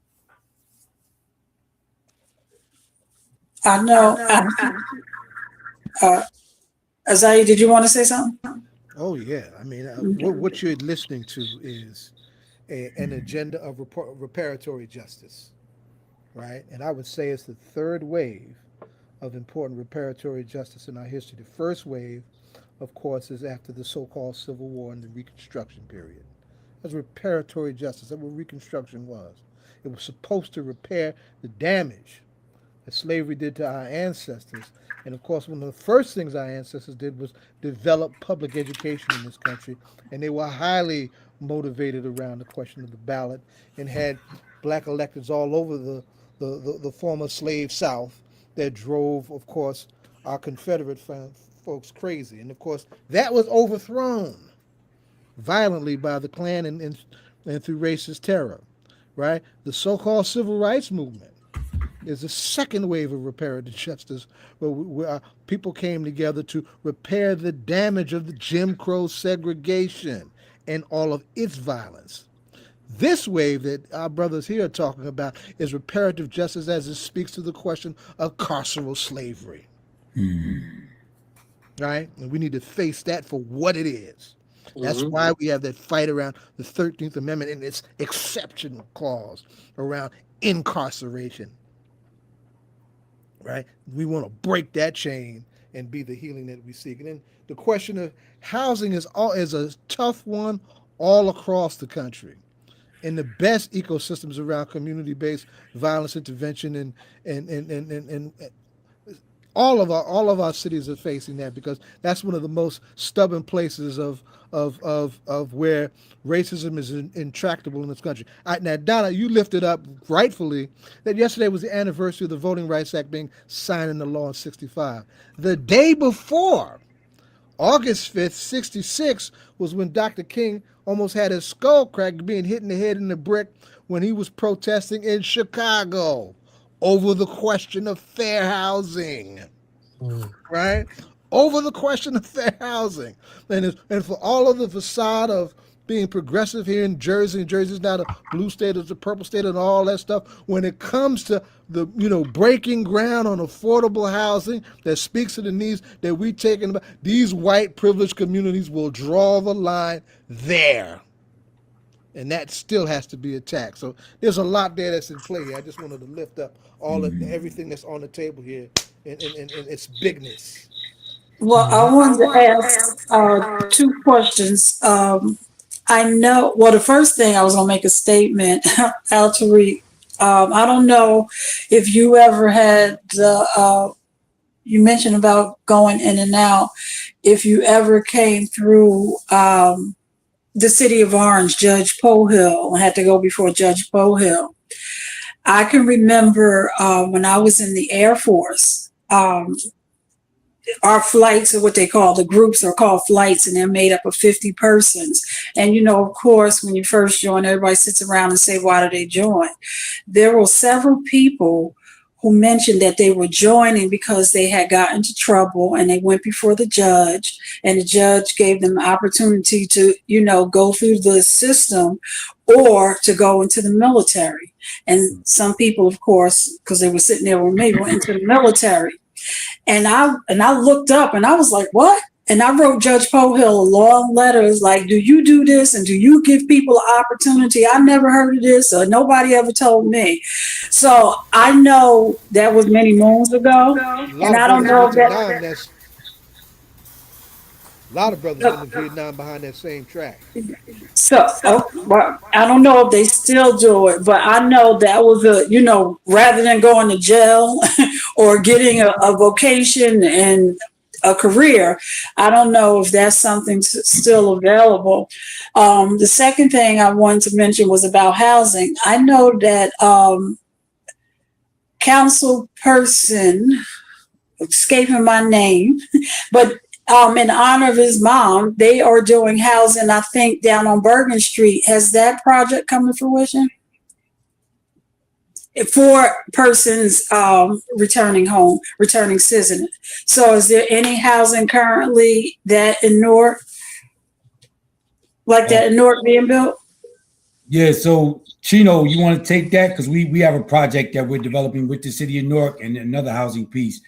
I know. Azai, did you want to say something? Oh yeah, I mean, what you're listening to is an agenda of reparatory justice, right? And I would say it's the third wave of important reparatory justice in our history. The first wave, of course, is after the so-called Civil War and the Reconstruction period. That's reparatory justice. That's what Reconstruction was. It was supposed to repair the damage that slavery did to our ancestors. And of course, one of the first things our ancestors did was develop public education in this country. And they were highly motivated around the question of the ballot and had black electors all over the former slave South that drove, of course, our Confederate folks crazy. And of course, that was overthrown violently by the Klan and through racist terror, right? The so-called civil rights movement is the second wave of reparative justice, where people came together to repair the damage of the Jim Crow segregation and all of its violence. This wave that our brothers here are talking about is reparative justice as it speaks to the question of carceral slavery. Right? And we need to face that for what it is. That's why we have that fight around the 13th Amendment and its exceptional clause around incarceration. Right? We want to break that chain and be the healing that we seek. And then the question of housing is a tough one all across the country. And the best ecosystems around community-based violence intervention and all of our cities are facing that, because that's one of the most stubborn places of where racism is intractable in this country. Now, Donna, you lifted up rightfully that yesterday was the anniversary of the Voting Rights Act being signed into law in '65. The day before, August 5th, '66, was when Dr. King almost had his skull cracked, being hit in the head in the brick when he was protesting in Chicago over the question of fair housing, right? Over the question of fair housing. And for all of the facade of being progressive here in Jersey, and Jersey's now the blue state, it's the purple state and all that stuff, when it comes to the, breaking ground on affordable housing that speaks to the needs that we take in, these white privileged communities will draw the line there. And that still has to be attacked. So there's a lot there that's in play here. I just wanted to lift up everything that's on the table here in its bigness. Well, I wanted to ask two questions. I know, well, the first thing I was going to make a statement, Alturrick, I don't know if you ever had you mentioned about going in and out, if you ever came through the city of Orange, Judge Pohill, had to go before Judge Pohill. I can remember when I was in the Air Force, our flights are what they call, the groups are called flights, and they're made up of 50 persons. And, of course, when you first join, everybody sits around and say, why did they join? There were several people who mentioned that they were joining because they had gotten into trouble and they went before the judge, and the judge gave them the opportunity to, go through the system or to go into the military. And some people, of course, because they were sitting there with me, went into the military. And I looked up and I was like, what? And I wrote Judge Pohill a long letter. It's like, do you do this? And do you give people an opportunity? I never heard of this, or nobody ever told me. So I know that was many moons ago. And I don't know if a lot of brothers went to Vietnam behind that same track. Well, I don't know if they still do it, but I know that was rather than going to jail or getting a vocation and a career, I don't know if that's something still available. The second thing I wanted to mention was about housing. I know that council person, escaping my name, but in honor of his mom, they are doing housing, I think, down on Bergen Street. Has that project come to fruition? For persons returning citizens. So is there any housing currently that in Newark, that in Newark being built? Yeah, so Chino, you want to take that? Because we have a project that we're developing with the city of Newark and another housing piece.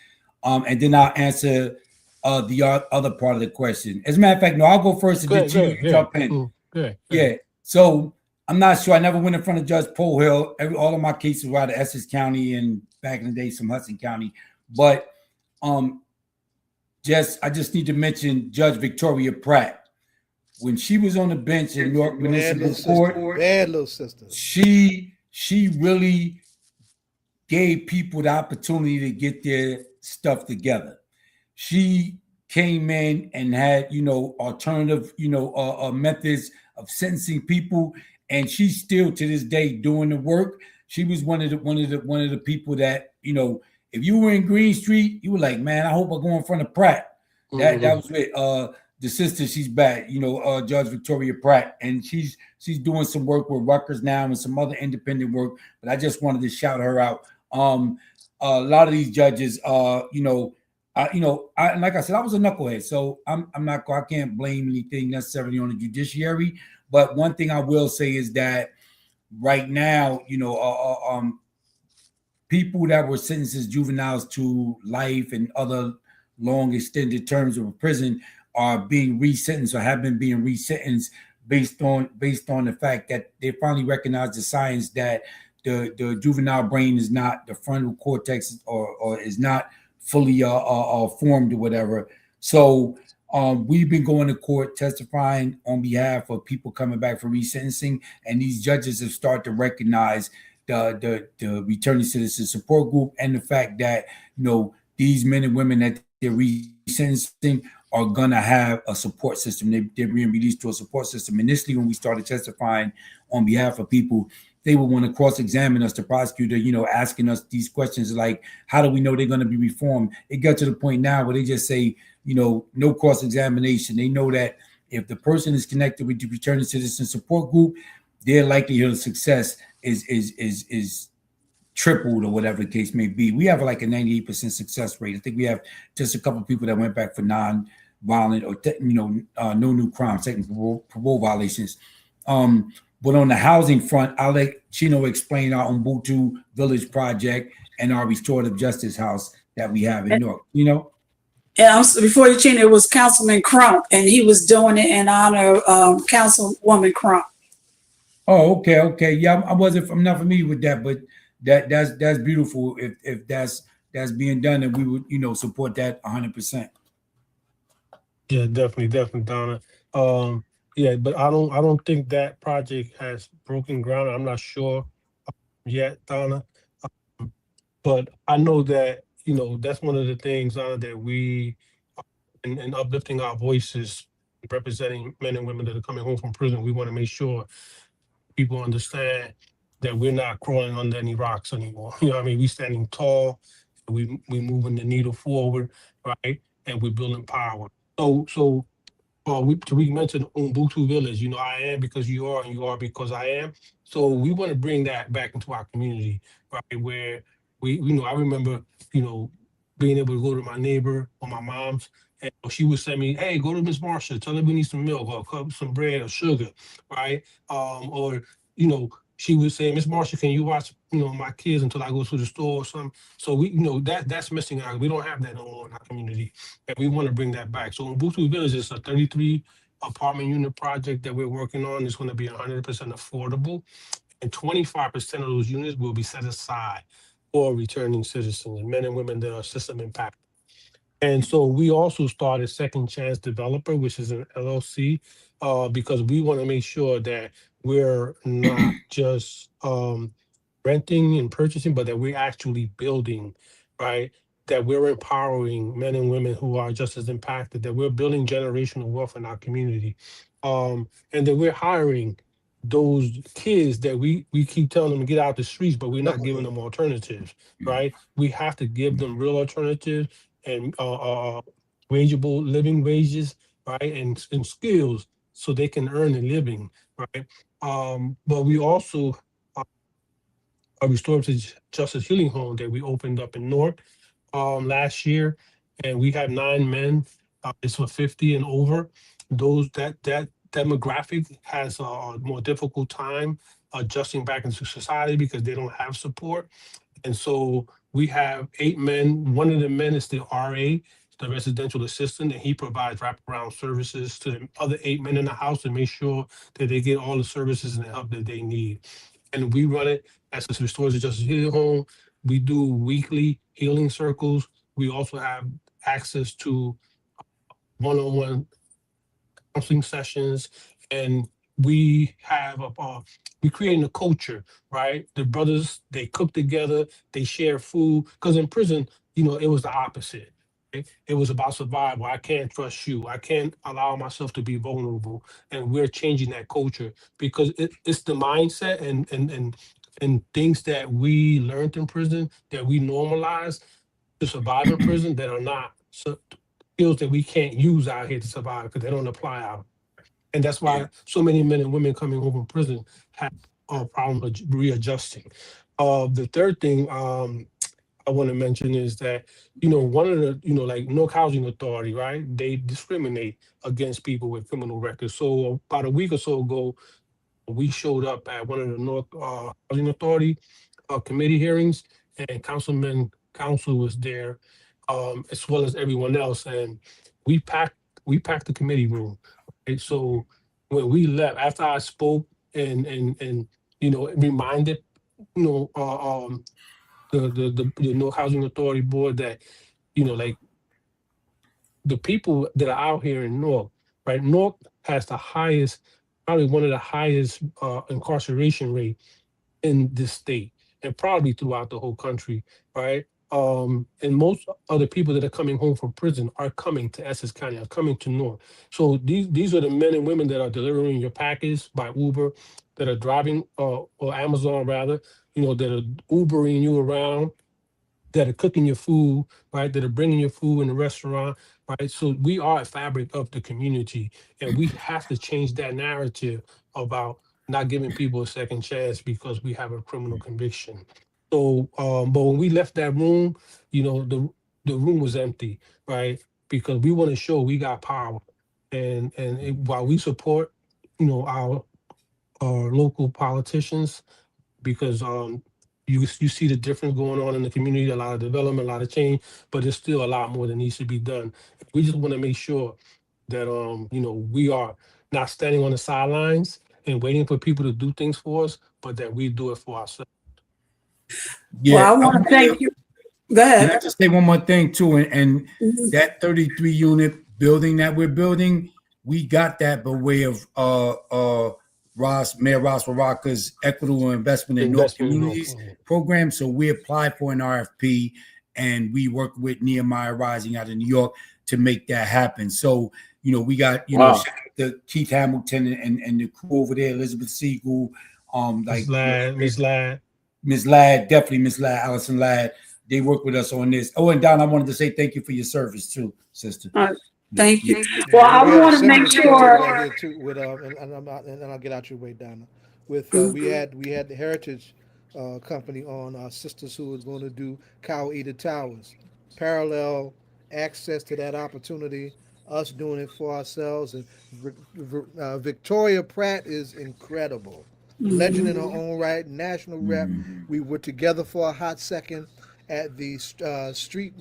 And then I'll answer the other part of the question. As a matter of fact, no, I'll go first and then Chino jump in. Yeah, so I'm not sure. I never went in front of Judge Pohill. All of my cases were out of Essex County and back in the day, some Hudson County. But I just need to mention Judge Victoria Pratt. When she was on the bench in Newark Municipal Court, bad little sister. She really gave people the opportunity to get their stuff together. She came in and had, alternative, methods of sentencing people. And she's still to this day doing the work. She was one of the people that, if you were in Green Street, you were like, man, I hope I go in front of Pratt. That was with the sister. She's back, Judge Victoria Pratt, and she's doing some work with Rutgers now and some other independent work. But I just wanted to shout her out. A lot of these judges, like I said, I was a knucklehead, so I can't blame anything necessarily on the judiciary. But one thing I will say is that right now, people that were sentenced as juveniles to life and other long extended terms of prison are being resentenced or have been being resentenced based on the fact that they finally recognize the science that the juvenile brain is not, the frontal cortex or is not fully formed or whatever. So we've been going to court testifying on behalf of people coming back for resentencing, and these judges have started to recognize the returning citizen support group and the fact that these men and women that they're resentencing are gonna have a support system. They're being released to a support system. Initially, when we started testifying on behalf of people, they would want to cross-examine us, the prosecutor, asking us these questions like, how do we know they're going to be reformed? It got to the point now where they just say, no cross-examination. They know that if the person is connected with the returning citizen support group, their likelihood of success is tripled or whatever the case may be. We have like a 98% success rate. I think we have just a couple of people that went back for non-violent or no new crimes, technical parole violations. But on the housing front, I'll let Chino explain our Ubuntu Village project and our restorative justice house that we have in Newark. And before you, Chino, it was Councilman Crump, and he was doing it in honor of Councilwoman Crump. Oh, okay. Yeah, I'm not familiar with that, but that's beautiful if that's being done, and we would support that 100%. Yeah, definitely, Donna. Yeah, but I don't think that project has broken ground. I'm not sure yet, Donna. But I know that that's one of the things, Donna, that we in uplifting our voices, representing men and women that are coming home from prison. We want to make sure people understand that we're not crawling under any rocks anymore. We standing tall, we moving the needle forward, right? And we're building power. So we mentioned Ubuntu Village. I am because you are, and you are because I am. So we want to bring that back into our community, right? Where I remember, being able to go to my neighbor or my mom's, and she would send me, hey, go to Miss Marsha, tell her we need some milk or a cup, some bread or sugar, right? Or, she would say, Miss Marsha, can you watch, my kids until I go to the store or something? So that's missing out. We don't have that no more in our community, and we want to bring that back. So in Boothwood Village, it's a 33 apartment unit project that we're working on. It's going to be 100% affordable, and 25% of those units will be set aside for returning citizens, men and women that are system impacted. And so we also started Second Chance Developer, which is an LLC, because we want to make sure that we're not just renting and purchasing, but that we're actually building, right? That we're empowering men and women who are just as impacted, that we're building generational wealth in our community. And that we're hiring those kids that we keep telling them to get out the streets, but we're not giving them alternatives, right? We have to give them real alternatives and wageable living wages, right? And skills so they can earn a living, right? But we also a restorative justice healing home that we opened up in Newark last year, and we have 9 men. It's for 50 and over. Those that demographic has a more difficult time adjusting back into society because they don't have support. And so we have 8 men. One of the men is the RA, the residential assistant, and he provides wraparound services to the other 8 men in the house to make sure that they get all the services and the help that they need. And we run it as a restorative justice healing home. We do weekly healing circles. We also have access to one-on-one counseling sessions, and we have we creating a culture, right? The brothers, they cook together, they share food, because in prison, it was the opposite. Right? It was about survival. I can't trust you. I can't allow myself to be vulnerable, and we're changing that culture because it's the mindset and things that we learned in prison that we normalize to survive in prison that are not skills that we can't use out here to survive because they don't apply out. And that's why so many men and women coming home from prison have a problem with readjusting. The third thing I want to mention is that, one of the, like North Housing Authority, right? They discriminate against people with criminal records. So about a week or so ago, we showed up at one of the North Housing Authority committee hearings, and council was there, as well as everyone else, and we packed the committee room. Right? So when we left, after I spoke and reminded the North Housing Authority board that like the people that are out here in North, right? North has the highest, probably one of the highest incarceration rate in this state and probably throughout the whole country, right? And most other people that are coming home from prison are coming to Essex County, are coming to North. So these are the men and women that are delivering your package by Uber, that are driving or Amazon rather, that are Ubering you around, that are cooking your food, right? That are bringing your food in the restaurant, right? So we are a fabric of the community, and we have to change that narrative about not giving people a second chance because we have a criminal conviction. So, but when we left that room, the room was empty, right? Because we want to show we got power, and while we support, our local politicians, because you see the difference going on in the community, a lot of development, a lot of change, but there's still a lot more that needs to be done. We just want to make sure that we are not standing on the sidelines and waiting for people to do things for us, but that we do it for ourselves. Well, I want to thank you. Go ahead. Can I just say one more thing too? And Mhm. that 33 unit building that we're building, we got that by way of Mayor Ross Baraka's Equitable Investment in North Communities program. So we applied for an RFP, and we worked with Nehemiah Rising out of New York to make that happen. So, we got, the Keith Hamilton and the crew over there, Elizabeth Siegel, Ms. Ladd, definitely Ms. Ladd, Allison Ladd. They work with us on this. Oh, and Don, I wanted to say thank you for your service too, sister. Thank you. Well, I want to make sure. And I'll get out your way, Donna. With we had the Heritage company on, our sisters who is going to do Cow Eater Towers. Parallel access to that opportunity, us doing it for ourselves. And Victoria Pratt is incredible. Legend in her own right, national rep. We were together for a hot second at the street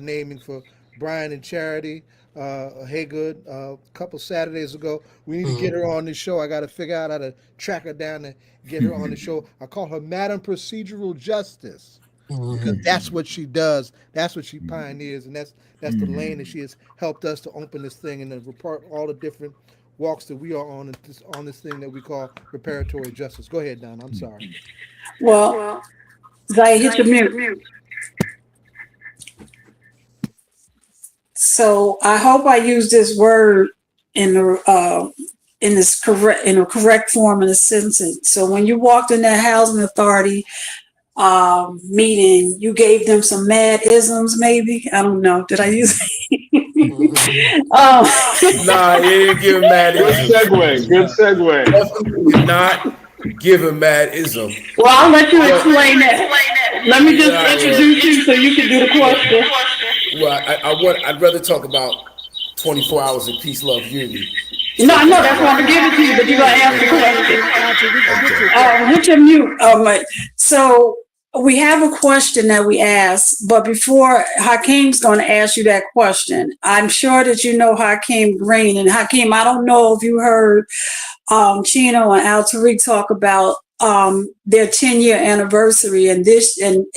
naming for Brian and Charity Haygood a couple Saturdays ago. We need to get her on the show. I got to figure out how to track her down and get her on the show. I call her Madam Procedural Justice because that's what she does. That's what she pioneers, and that's the lane that she has helped us to open this thing and to report all the different walks that we are on this thing that we call reparatory justice. Go ahead, Don. I'm sorry. Well, Zay, hit your mute. So I hope I use this word in the correct form in a sentence. So when you walked in that housing authority meeting, you gave them some mad isms, maybe. I don't know. Did I use Nah, you didn't give him mad ism. Good segue. Not give him mad ism. Well, I'll let you explain that. Let me just introduce you so you can do the question. Well, I'd rather talk about 24 hours of peace, love, unity. No, I know that's why I'm gonna give it to you, but you gotta ask the question. Hit your mute. So we have a question that we asked, but before Hakim's going to ask you that question, I'm sure that you know Hakim Green. And Hakim, I don't know if you heard Chino and Alturrick talk about their 10-year anniversary, and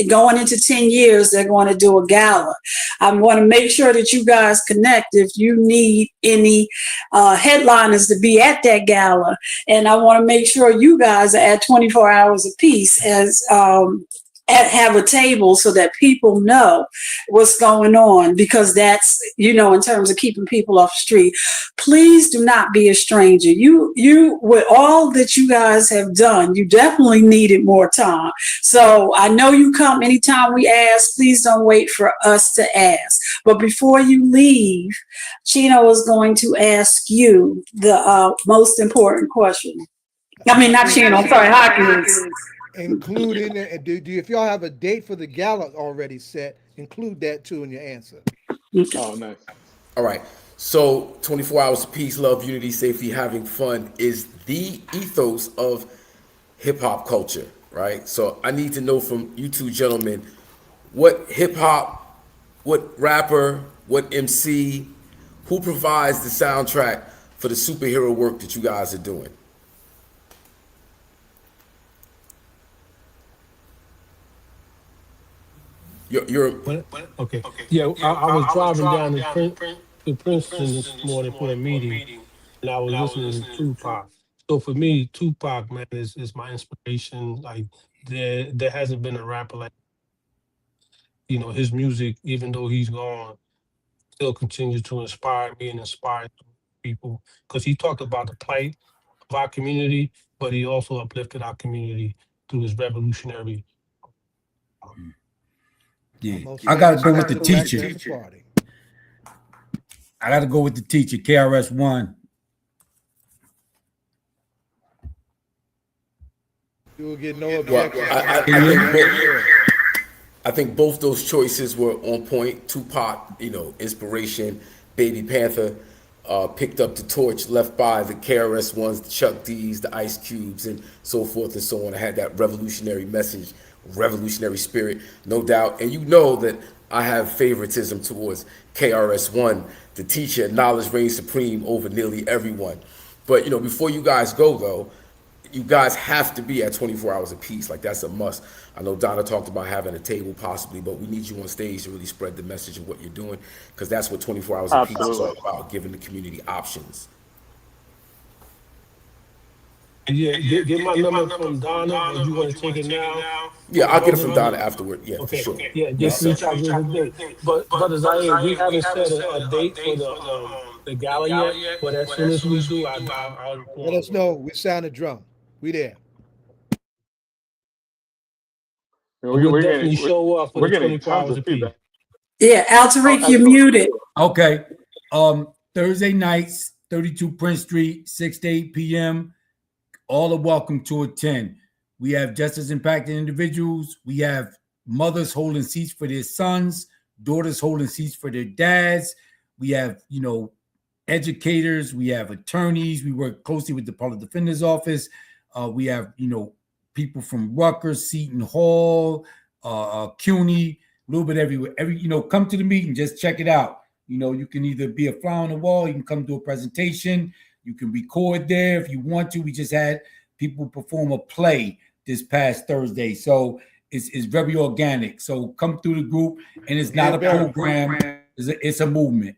going into 10 years, they're going to do a gala. I want to make sure that you guys connect if you need any headliners to be at that gala. And I want to make sure you guys are at 24 hours apiece as have a table so that people know what's going on, because that's, in terms of keeping people off the street. Please do not be a stranger. You with all that you guys have done, you definitely needed more time. So I know you come anytime we ask. Please don't wait for us to ask. But before you leave, Chino is going to ask you the most important question. I mean, not Chino, I'm sorry, Hakim. Including, if y'all have a date for the gala already set, include that too in your answer. Oh, nice. All right. So 24 hours of peace, love, unity, safety, having fun is the ethos of hip hop culture, right? So I need to know from you two gentlemen, what hip hop, what rapper, what MC, who provides the soundtrack for the superhero work that you guys are doing? Okay. Yeah, I was driving down to Princeton this morning for a meeting, and I was listening to Tupac. So for me, Tupac, man, is my inspiration. Like there hasn't been a rapper like, his music, even though he's gone, still continues to inspire me and inspire people, because he talked about the plight of our community, but he also uplifted our community through his revolutionary. Yeah, I got to go with the teacher. I got to go with the teacher, KRS-One. You will get no objection. I think both those choices were on point. Tupac, inspiration. Baby Panther picked up the torch left by the KRS-Ones, the Chuck D's, the Ice Cubes, and so forth and so on. I had that revolutionary message, revolutionary spirit, no doubt. And you know that I have favoritism towards KRS-One, the teacher. Knowledge reigns supreme over nearly everyone. But, before you guys go, though, you guys have to be at 24 hours apiece. Like, that's a must. I know Donna talked about having a table possibly, but we need you on stage to really spread the message of what you're doing, because that's what 24 hours apiece is all about, giving the community options. Yeah, get my number from Donna, or you want to take it now? Yeah, I'll get it from Donna afterward. Yeah, okay, for sure. Yeah, just reach out with a date. But as we haven't set a date for the gala yet, but as soon as we do, I'll let us know. We sound the drum. We there. We'll definitely show up for the 24 hours of peace. Yeah, Alturrick, you're muted. Okay. Thursday nights, 32 Prince Street, 6 to 8 p.m. All are welcome to attend. We have just as impacted individuals. We have mothers holding seats for their sons, daughters holding seats for their dads. We have, educators. We have attorneys. We work closely with the public defender's office. We have, people from Rutgers, Seton Hall, CUNY, a little bit everywhere. Come to the meeting, just check it out. You can either be a fly on the wall, you can come do a presentation, you can record there if you want to. We just had people perform a play this past Thursday. So it's very organic. So come through the group, and it's not a program, it's a movement.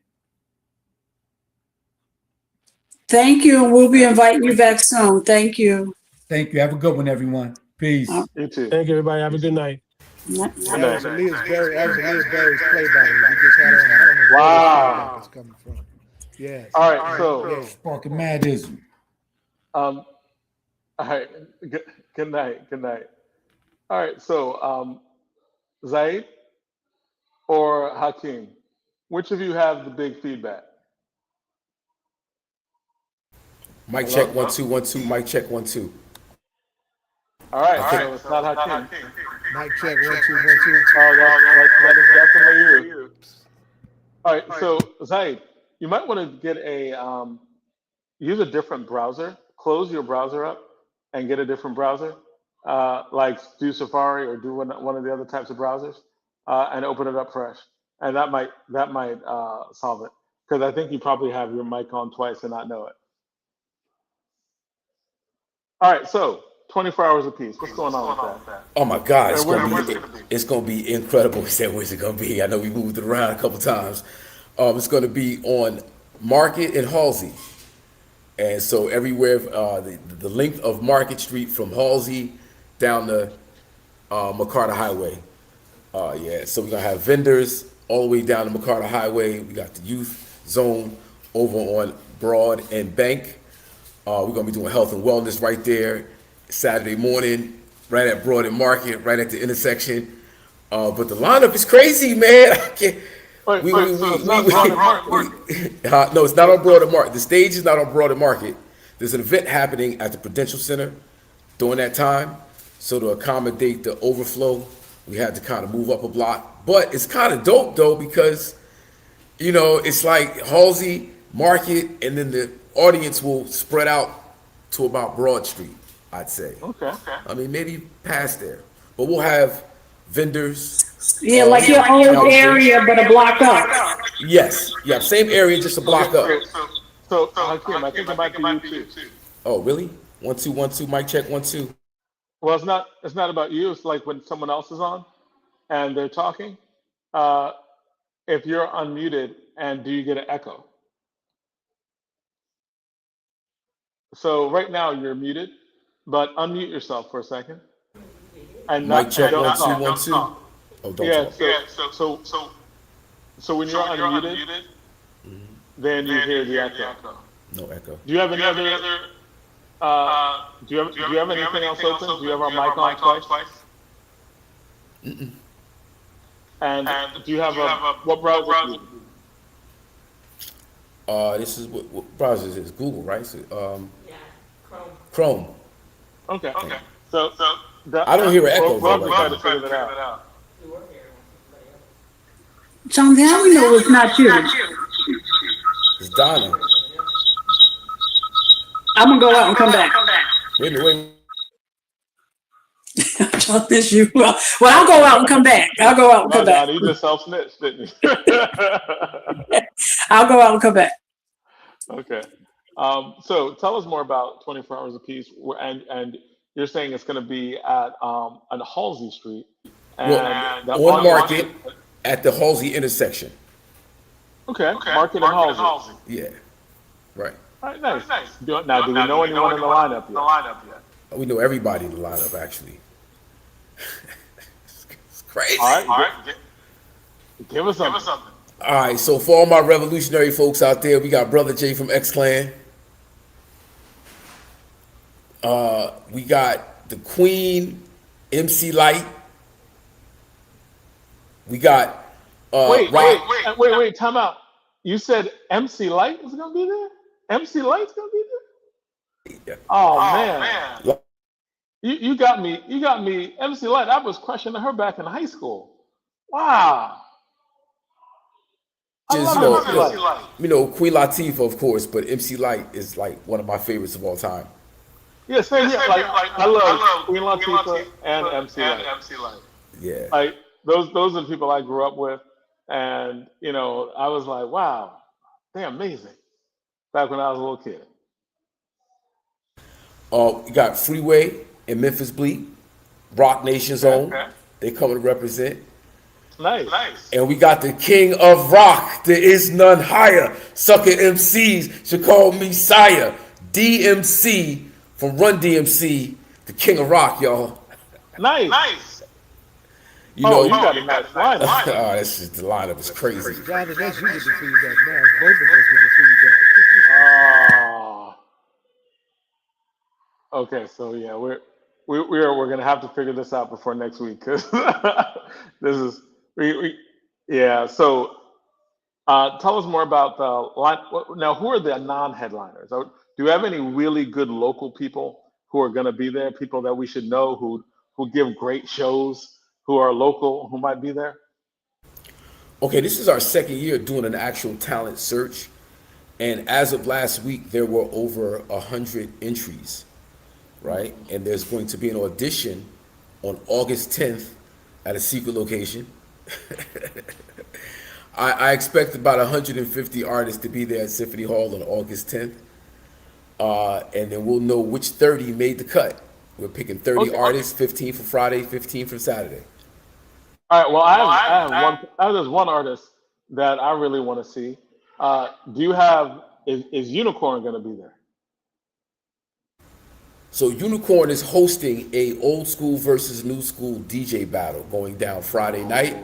Thank you. We'll be inviting you back soon. Thank you. Thank you. Have a good one, everyone. Peace. You too. Thank you, everybody. Have a good night. That was Elias Barry's play, by the way. We just had on. I don't know Wow. where it's coming from. Yes. All right. So, Sparking madism. all right. Good night. Good night. All right. So, Zaid or Hakim, which of you have the big feedback? Mic check 1 2 1 2. Mic check 1 2. All right. So it's not Hakim. Mic check 1 2 1 2. Oh, that is definitely you. All right. So, Zaid, you might want to get use a different browser. Close your browser up and get a different browser, like do Safari or do one of the other types of browsers, and open it up fresh. And that might solve it, because I think you probably have your mic on twice and not know it. All right, so 24 hours apiece. What's going on with that? Oh my God, it's Where's gonna be incredible. He said, "Where's it gonna be?" I know we moved it around a couple times. It's gonna be on Market and Halsey, and so everywhere the length of Market Street from Halsey down to McCarter Highway. So we're gonna have vendors all the way down to McCarter Highway. We got the youth zone over on Broad and Bank. We're gonna be doing health and wellness right there Saturday morning, right at Broad and Market, right at the intersection. But the lineup is crazy, man. I can't. No, it's not on Broad and Market. The stage is not on Broad and Market. There's an event happening at the Prudential Center during that time. So to accommodate the overflow, we had to kind of move up a block. But it's kind of dope though, because it's like Halsey, Market, and then the audience will spread out to about Broad Street, I'd say. Okay. I mean, maybe past there. But we'll have vendors. Yeah, like your own area, but a block up. Yes. Yeah, same area, just a block up. So Hakim, I think it might be you too. Oh, really? 1 2 1 2. Mic check 1 2. Well, it's not about you. It's like when someone else is on and they're talking. If you're unmuted, and do you get an echo? So right now you're muted, but unmute yourself for a second. And Mic check don't 1 2 talk. 1 2. Oh, don't Yeah. talk. So when you're unmuted, then you hear the echo. No echo. Do you have any other? Do you have anything else open? Do you have our mic on twice? Mm-mm. And do you have what browser? This is what browser is this? Google, right? So, Chrome. Okay. So I don't hear an echo. We'll try to figure that out. John, how we know it's not you? It's Donna. I'm gonna go out and come back. Wait a minute. John, it's you. Well, I'll go out and come back. I'll go out and come back. You just self-snitched, didn't you? I'll go out and come back. Okay. So tell us more about 24 Hours Apiece, and you're saying it's going to be at on Halsey Street, and on Market at the Halsey intersection. Okay. Market and Halsey. Yeah. Right. All right. Nice. Do we know anyone in the lineup yet? We know everybody in the lineup, actually. It's crazy. All right. Give us something. All right, so for all my revolutionary folks out there, we got Brother J from X Clan. We got the Queen, MC Light. We got wait, time out. You said MC Light is gonna be there? MC Light's gonna be there? Yeah. Oh man. You got me. You got me. MC Light. I was crushing her back in high school. Wow. I Just love MC Light. Queen Latifah, of course, but MC Light is like one of my favorites of all time. Yeah, same here. Like I love Queen Latifah and MC Light. Yeah. Like those are the people I grew up with, and I was like, wow, they're amazing. Back when I was a little kid. You got Freeway and Memphis Bleak, Rock Nation's own. They coming to represent. Nice. And we got the king of rock. There is none higher. Sucker MCs should call me sire. DMC from Run DMC, the king of rock, y'all. Nice. You know, you got a nice lineup. Oh, this is the lineup is crazy. Johnny, that's you with the feedback now. It's both of us with the feedback. Okay, so yeah, we're gonna have to figure this out before next week because this is yeah. So tell us more about the line. Now, who are the non-headliners? Do you have any really good local people who are going to be there? People that we should know who give great shows, who are local, who might be there? Okay, this is our second year doing an actual talent search, and as of last week, there were over 100 entries, right? And there's going to be an audition on August 10th at a secret location. I expect about 150 artists to be there at Symphony Hall on August 10th, and then we'll know which 30 made the cut. We're picking 30 artists, 15 for Friday, 15 for Saturday. All right. Well, I have this one artist that I really want to see. Do you have is Unicorn going to be there? So Unicorn is hosting a old school versus new school DJ battle going down Friday night.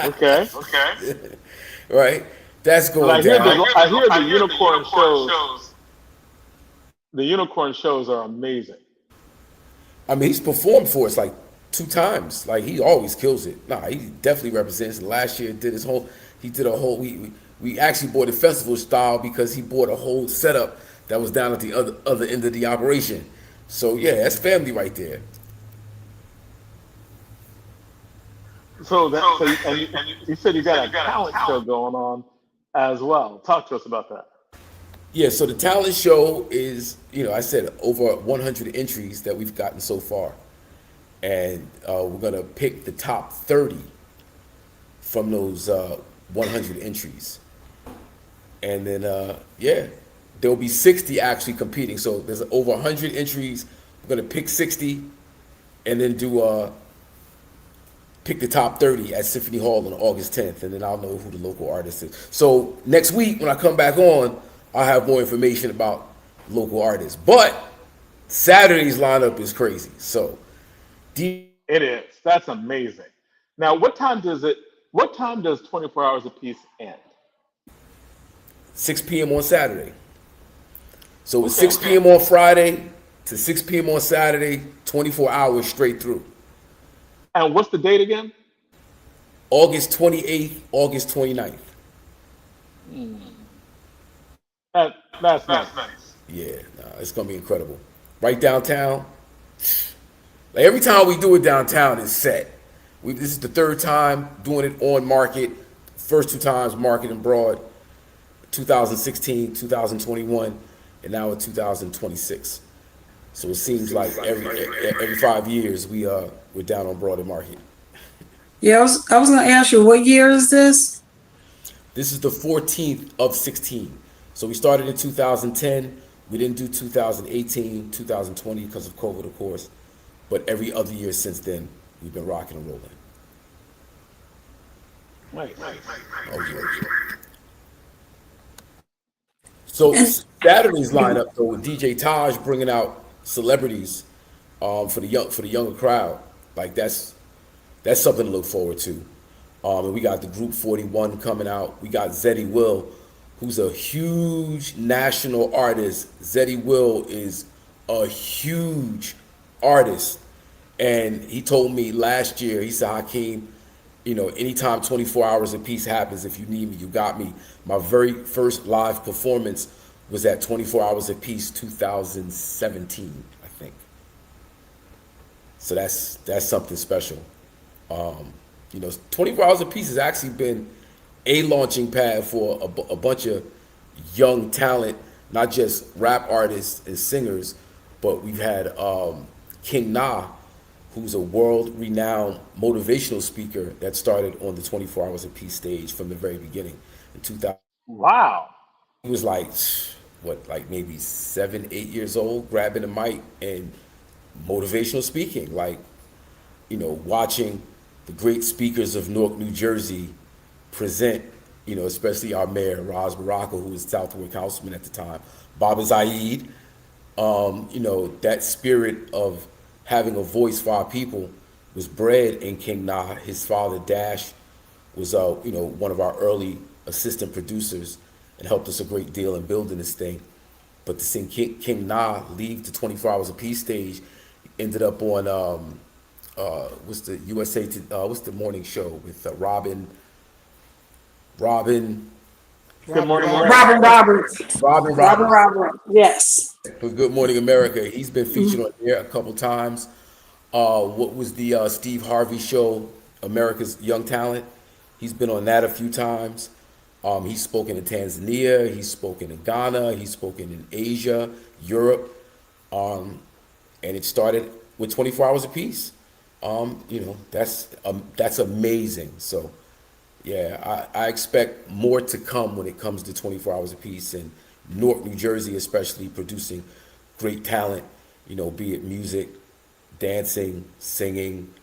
Okay. Right? That's going down. I hear the Unicorn shows. The Unicorn shows are amazing. I mean, he's performed for us like 2 times. Like, he always kills it. Nah, he definitely represents. And last year he did a whole, we actually bought a festival style because he bought a whole setup that was down at the other end of the operation. So yeah, that's family right there. And you said you got a talent show going on as well. Talk to us about that. Yeah, so the talent show is, I said over 100 entries that we've gotten so far. And we're going to pick the top 30 from those 100 entries. And then, there'll be 60 actually competing. So there's over 100 entries. We're going to pick 60 and then pick the top 30 at Symphony Hall on August 10th. And then I'll know who the local artist is. So next week when I come back on, I'll have more information about local artists. But Saturday's lineup is crazy. So it is. That's amazing. Now, what time does 24 Hours Apiece end? 6 p.m. on Saturday. So it's 6 p.m. on Friday to 6 p.m. on Saturday, 24 hours straight through. And what's the date again? August 28th, August 29th. That's nice. Yeah, it's going to be incredible. Right downtown. Like every time we do it downtown, it's set. This is the 3rd time doing it on Market. First 2 times Market and Broad, 2016, 2021, and now in 2026. So it seems like every 5 years we're down on Broad and Market. Yeah, I was going to ask you, what year is this? This is the 14th of 16. So we started in 2010. We didn't do 2018, 2020 because of COVID, of course. But every other year since then, we've been rocking and rolling. Right. Oh, yeah. So Saturday's lineup, though, with DJ Taj bringing out celebrities for the younger crowd, like that's something to look forward to. And we got the Group 41 coming out. We got Zeddy Will, who's a huge national artist. Zeddy Will is a huge artist. And he told me last year, he said, Hakim, anytime 24 Hours Apiece happens, if you need me, you got me. My very first live performance was at 24 Hours Apiece 2017, I think. So that's something special. 24 Hours Apiece has actually been a launching pad for a bunch of young talent, not just rap artists and singers, but we've had King Na, who's a world-renowned motivational speaker that started on the 24 Hours Apiece stage from the very beginning in 2000. Wow. He was like, maybe 7, 8 years old, grabbing the mic and motivational speaking, watching the great speakers of Newark, New Jersey present, especially our mayor, Raz Baraka, who was Southwood councilman at the time, Baba Zaid. That spirit of having a voice for our people was bred in King Na. His father, Dash, was, one of our early assistant producers and helped us a great deal in building this thing. But to sing King Na leave the 24 Hours Apiece stage, ended up on what's the USA what's the morning show with Robin Good morning, Robert. Yes. for Good Morning America. He's been featured on there a couple times. What was the Steve Harvey show, America's Young Talent? He's been on that a few times. He's spoken in Tanzania, he's spoken in Ghana, he's spoken in Asia, Europe, and it started with 24 Hours Apiece. That's amazing. So, yeah, I expect more to come when it comes to 24 Hours Apiece, and Newark, New Jersey, especially producing great talent. Be it music, dancing, singing.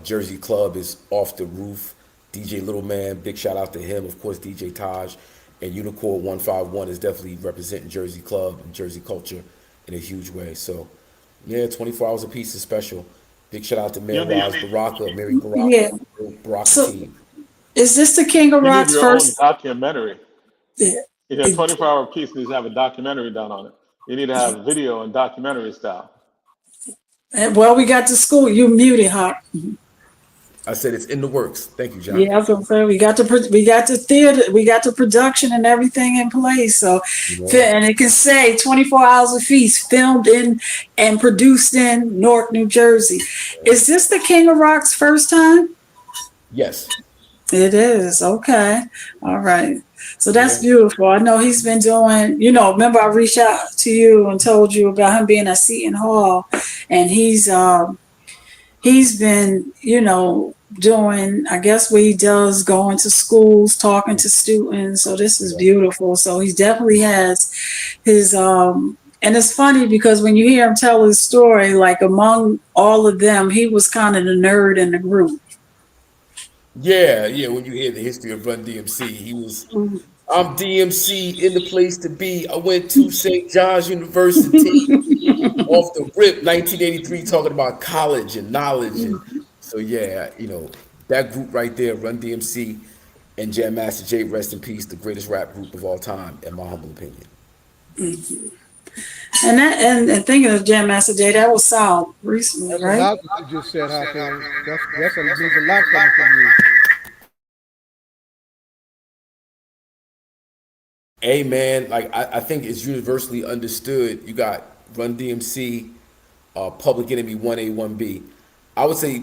Jersey Club is off the roof. DJ Little Man, big shout out to him. Of course, DJ Taj, and Unicore 151 is definitely representing Jersey Club and Jersey culture in a huge way. So, yeah, 24 Hours Apiece is special. Big shout out to Mayor Raz Baraka, Mary Baraka, Baraka team. Is this the King of You need Rock's your first? own documentary. Yeah. 24 Hour Piece needs to have a documentary done on it. You need to have video and documentary style. Well, we got the school. You muted, huh? I said it's in the works. Thank you, John. Yeah, I was gonna say we got the theater, we got the production and everything in place. So, and it can say 24 Hours of Feast, filmed in and produced in Newark, New Jersey. Is this the King of Rock's first time? Yes. It is. Okay. All right. So that's beautiful. I know he's been doing, remember I reached out to you and told you about him being at Seton Hall, and he's been, doing, I guess what he does, going to schools, talking to students. So this is beautiful. So he definitely has his, and it's funny because when you hear him tell his story, like among all of them, he was kind of the nerd in the group. Yeah. When you hear the history of Run DMC, he was, I'm DMC in the place to be. I went to St. John's University off the rip, 1983, talking about college and knowledge. And so, yeah, that group right there, Run DMC and Jam Master Jay, rest in peace, the greatest rap group of all time, in my humble opinion. And thinking of Jam Master Jay, that was South recently, That's right? a lot that you just said, Hakim. That's means a lot coming from you. Hey man, I think it's universally understood. You got Run DMC, Public Enemy 1A, 1B. I would say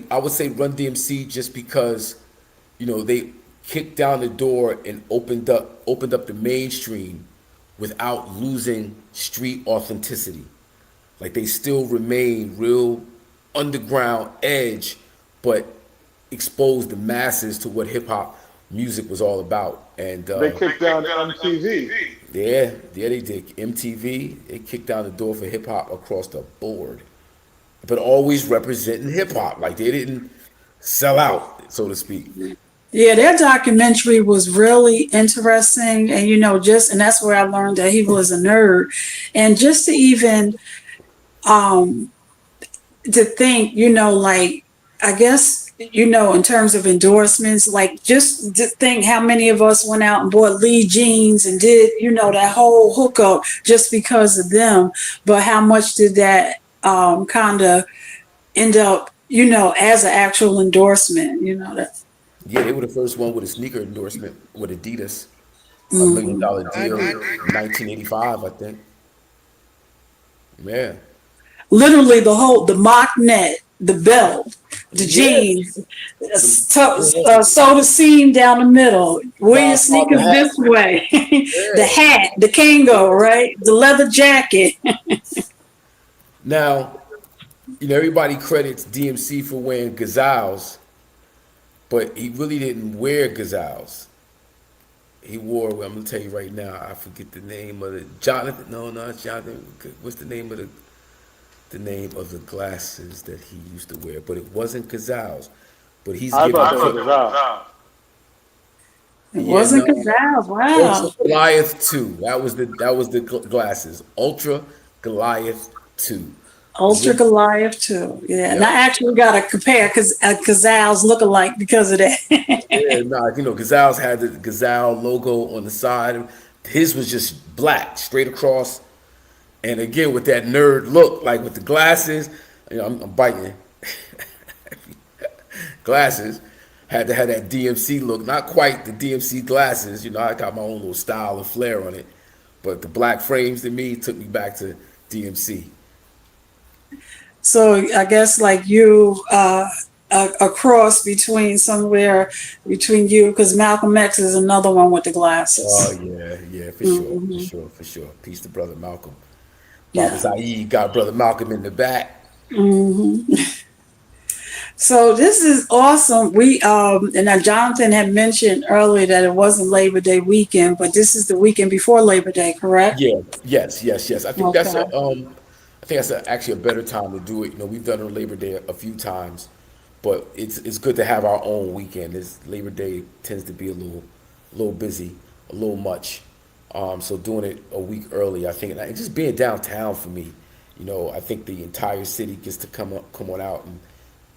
Run DMC just because, they kicked down the door and opened up the mainstream without losing street authenticity. Like they still remain real underground edge, but exposed the masses to what hip hop music was all about. And they kicked down MTV. Yeah, they did. MTV, it kicked down the door for hip hop across the board, but always representing hip hop. Like they didn't sell out, so to speak. Yeah, their documentary was really interesting, and and that's where I learned that he was a nerd, and just to even to think, I guess, in terms of endorsements, like just to think how many of us went out and bought Lee jeans and did, that whole hookup just because of them. But how much did that kind of end up, as an actual endorsement, that. Yeah, they were the first one with a sneaker endorsement with Adidas. $1 million deal in 1985, I think. Yeah. Literally the mock net the belt, the Yeah. jeans, sew the seam down the middle, wear your sneakers this way, the hat, the Kango, right? The leather jacket. Now, you know, everybody credits DMC for wearing gazelles, but he really didn't wear gazelles. He wore, I'm gonna tell you right now, I forget the name of the Jonathan. No, not Jonathan. What's the name of the glasses that he used to wear? But it wasn't gazelles. But he's I giving. thought it was Gazelle. It wasn't Gazelle. Wow. Ultra Goliath 2. That was the glasses. Ultra Goliath 2. Ultra Goliath too. Yeah. And I actually got to compare because Gazelles look alike because of that. Yeah, nah, you know, Gazelles had the Gazelle logo on the side. His was just black, straight across. And again, with that nerd look, like with the glasses, you know, I'm biting. Glasses had to have that DMC look, not quite the DMC glasses. You know, I got my own little style and flair on it, but the black frames to me took me back to DMC. So I guess like you, a cross between somewhere between you, because Malcolm X is another one with the glasses. Oh yeah, for sure. Peace to brother Malcolm. Yeah. Baba Zaid got brother Malcolm in the back. So this is awesome. We and now Jonathan had mentioned earlier that it wasn't Labor Day weekend, but this is the weekend before Labor Day, correct? Yeah, yes. I think Okay. that's actually a better time to do it. You know, we've done it on Labor Day a few times, but it's good to have our own weekend. Labor Day tends to be a little busy, a little much. So doing it a week early, I think, and just being downtown for me, you know, I think the entire city gets to come on out and,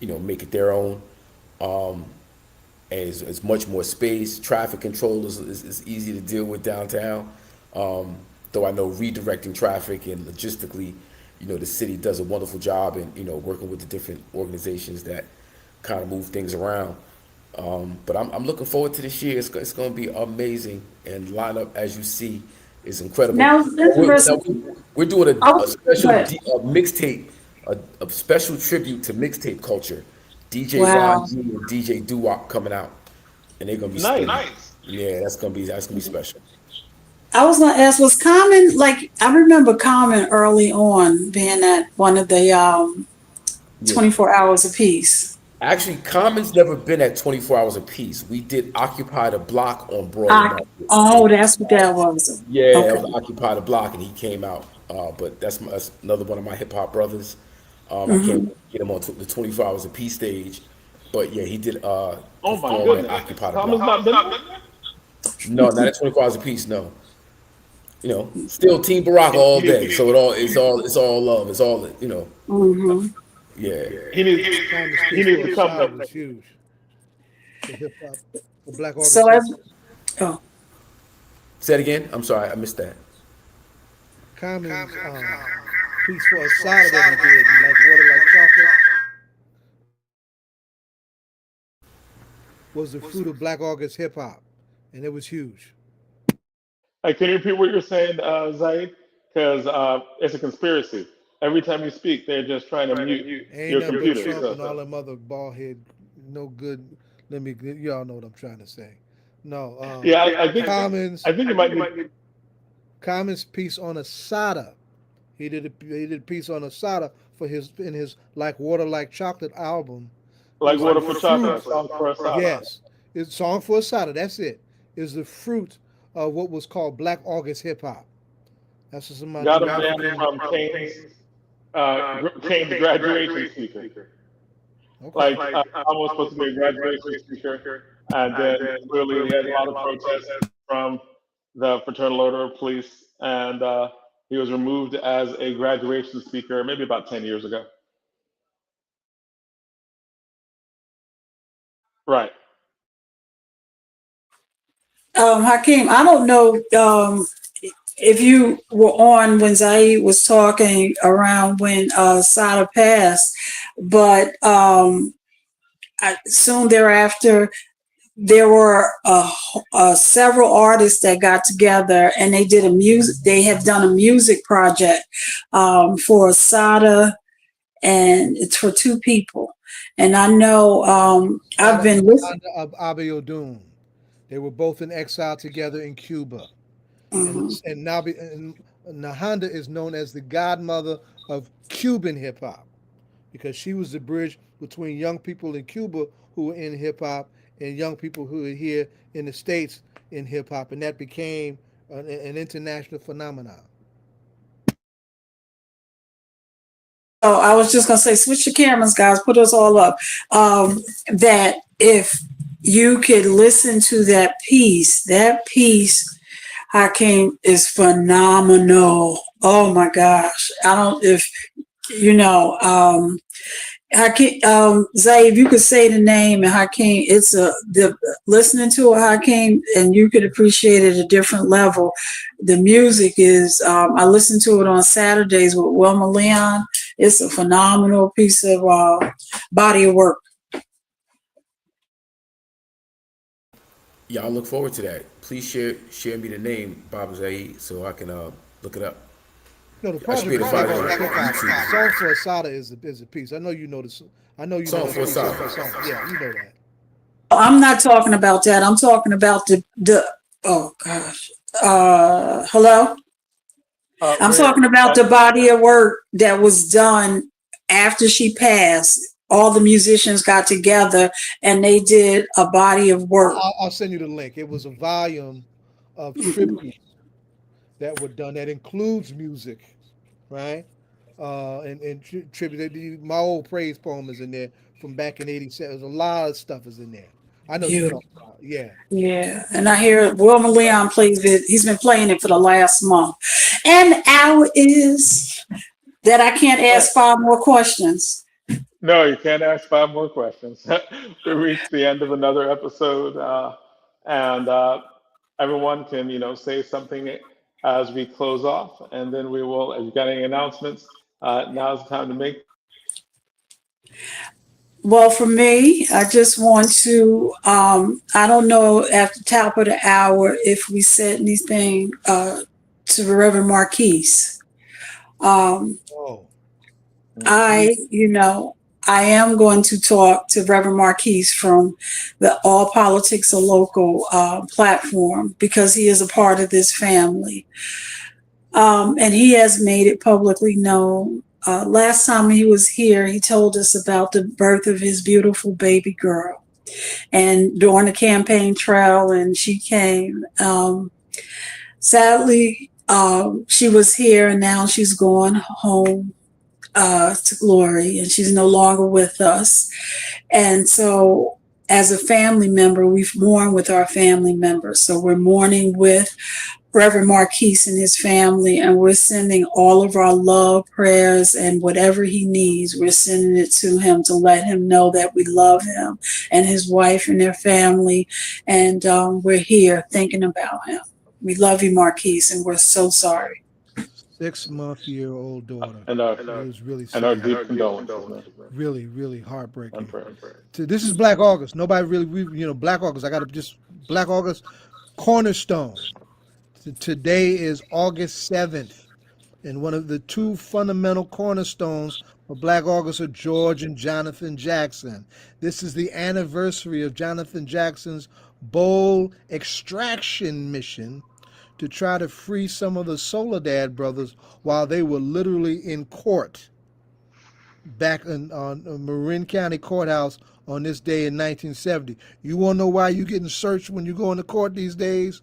you know, make it their own. And it's much more space. Traffic control is easy to deal with downtown. Though I know redirecting traffic and logistically, you know, the city does a wonderful job in, you know, working with the different organizations that kind of move things around. But I'm looking forward to this year. It's going to be amazing, and the lineup, as you see, is incredible. Now, We're doing a special mixtape, a special tribute to mixtape culture. DJ Wow. Ron G and DJ Doo-Wop coming out, and they're gonna be nice. Yeah, that's gonna be special. I was gonna ask, was Common, like I remember Common early on being at one of the 24 hours apiece. Actually, Common's never been at 24 hours apiece. We did Occupy the Block on Broadway. That's what that was. Yeah, Okay. that was Occupy the Block, and he came out. But that's another one of my hip hop brothers. I can't get him on the 24 hours apiece stage, but yeah, he did. Oh my goodness! Occupy the Thomas Block. not been there? No, not at 24 hours apiece. No. You know, still Team Barack all day. So it's all love. It's all, you know. Yeah. He needs to come It up. was huge. The hip hop, the Black August. So Say it again. I'm sorry, I missed that. Common's piece for a soda that he did, like Water Like Chocolate, was the fruit of Black August hip hop, and it was huge. Hey, can you repeat what you're saying, Zaid? Because it's a conspiracy. Every time you speak, they're just trying to mute Ain't your nothing but computer. Trump and all So. them other bald head, no good. Y'all know what I'm trying to say. No. Yeah, I think Commons. I think it might be. Commons piece on Asada. He did a piece on Asada in his Like Water Like Chocolate album. Like Water for Chocolate, Song for Asada. Yes, it's Song for Asada. That's it. Is the fruit of what was called Black August hip hop. That's what somebody Got a man from Kane's graduation speaker. Okay. Like I was supposed to be a graduation speaker, and then clearly we had a lot of protests from the Fraternal Order of Police, and he was removed as a graduation speaker maybe about 10 years ago. Right. Hakim, I don't know if you were on when Zaid was talking around when Sada passed, but soon thereafter, there were several artists that got together and they did they have done a music project for Sada and it's for two people. And I know I've been listening. Of Abiodun. They were both in exile together in Cuba. Mhm. And Nahanda is known as the godmother of Cuban hip hop because she was the bridge between young people in Cuba who were in hip hop and young people who were here in the States in hip hop, and that became an international phenomenon. Oh, I was just gonna say, switch the cameras, guys. Put us all up. That if you could listen to that piece, Hakim, is phenomenal. Oh my gosh! I don't if you know. Hakim, Zay, if you could say the name and Hakim, it's listening to it, Hakim, and you could appreciate it at a different level. The music is, I listen to it on Saturdays with Wilma Leon. It's a phenomenal piece of body of work. Yeah, I look forward to that. Please share me the name, Baba Zaid, so I can look it up. No, the I should be project able to find it on YouTube. Song for Asada is a piece. I know you know this. I know you Song know for this. Asada. Yeah, you know that. I'm not talking about that. I'm talking about the oh gosh. Hello? I'm talking about the body of work that was done after she passed. All the musicians got together and they did a body of work. I'll send you the link. It was a volume of tributes that were done that includes music, right? And tribute. My old praise poem is in there from back in '87. There's a lot of stuff is in there. I know you talking about. Yeah. Yeah, and I hear Wilma Leon plays it. He's been playing it for the last month. And the hour is that I can't ask 5 more questions. No, you can't ask 5 more questions. We reached the end of another episode, and everyone can, say something as we close off, and then we will. If you got any announcements, now's the time to make. Well, for me, I just want to, I don't know at the top of the hour if we said anything to Reverend Marquise. I am going to talk to Reverend Marquise from the All Politics Are Local platform because he is a part of this family. And he has made it publicly known. Last time he was here, he told us about the birth of his beautiful baby girl. And during the campaign trail, and she came. Sadly, she was here and now she's gone home to glory, and she's no longer with us. And so as a family member, we've mourned with our family members. So we're mourning with Reverend Marquise and his family, and we're sending all of our love, prayers, and whatever he needs, we're sending it to him to let him know that we love him and his wife and their family. And we're here thinking about him. We love you, Marquise, and we're so sorry. 6-month-old daughter. And it was really sad. And our deep condolences. Really, really heartbreaking. This is Black August. Nobody really, Black August. Black August cornerstone. Today is August 7th, and one of the 2 fundamental cornerstones of Black August are George and Jonathan Jackson. This is the anniversary of Jonathan Jackson's bold extraction mission to try to free some of the Soledad brothers while they were literally in court back on Marin County Courthouse on this day in 1970. You want to know why you're getting searched when you go into court these days?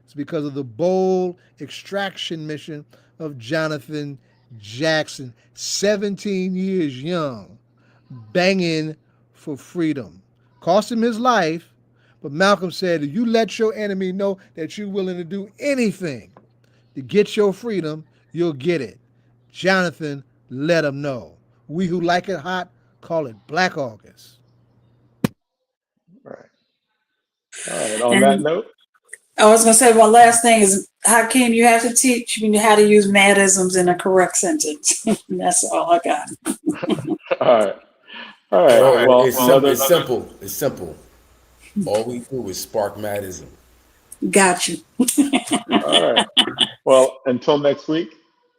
It's because of the bold extraction mission of Jonathan Jackson, 17 years young, banging for freedom. Cost him his life, but Malcolm said, if you let your enemy know that you're willing to do anything to get your freedom, you'll get it. Jonathan let him know. We who like it hot call it Black August. Right. All right. On that note. I was going to say, one last thing is, Hakim, you have to teach me how to use madisms in a correct sentence. That's all I got. All right. Well, it's simple. All we do is spark madism. Got you. All right. Well, until next week,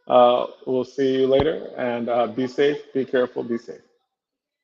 We'll see you later, and be safe, be careful, be safe.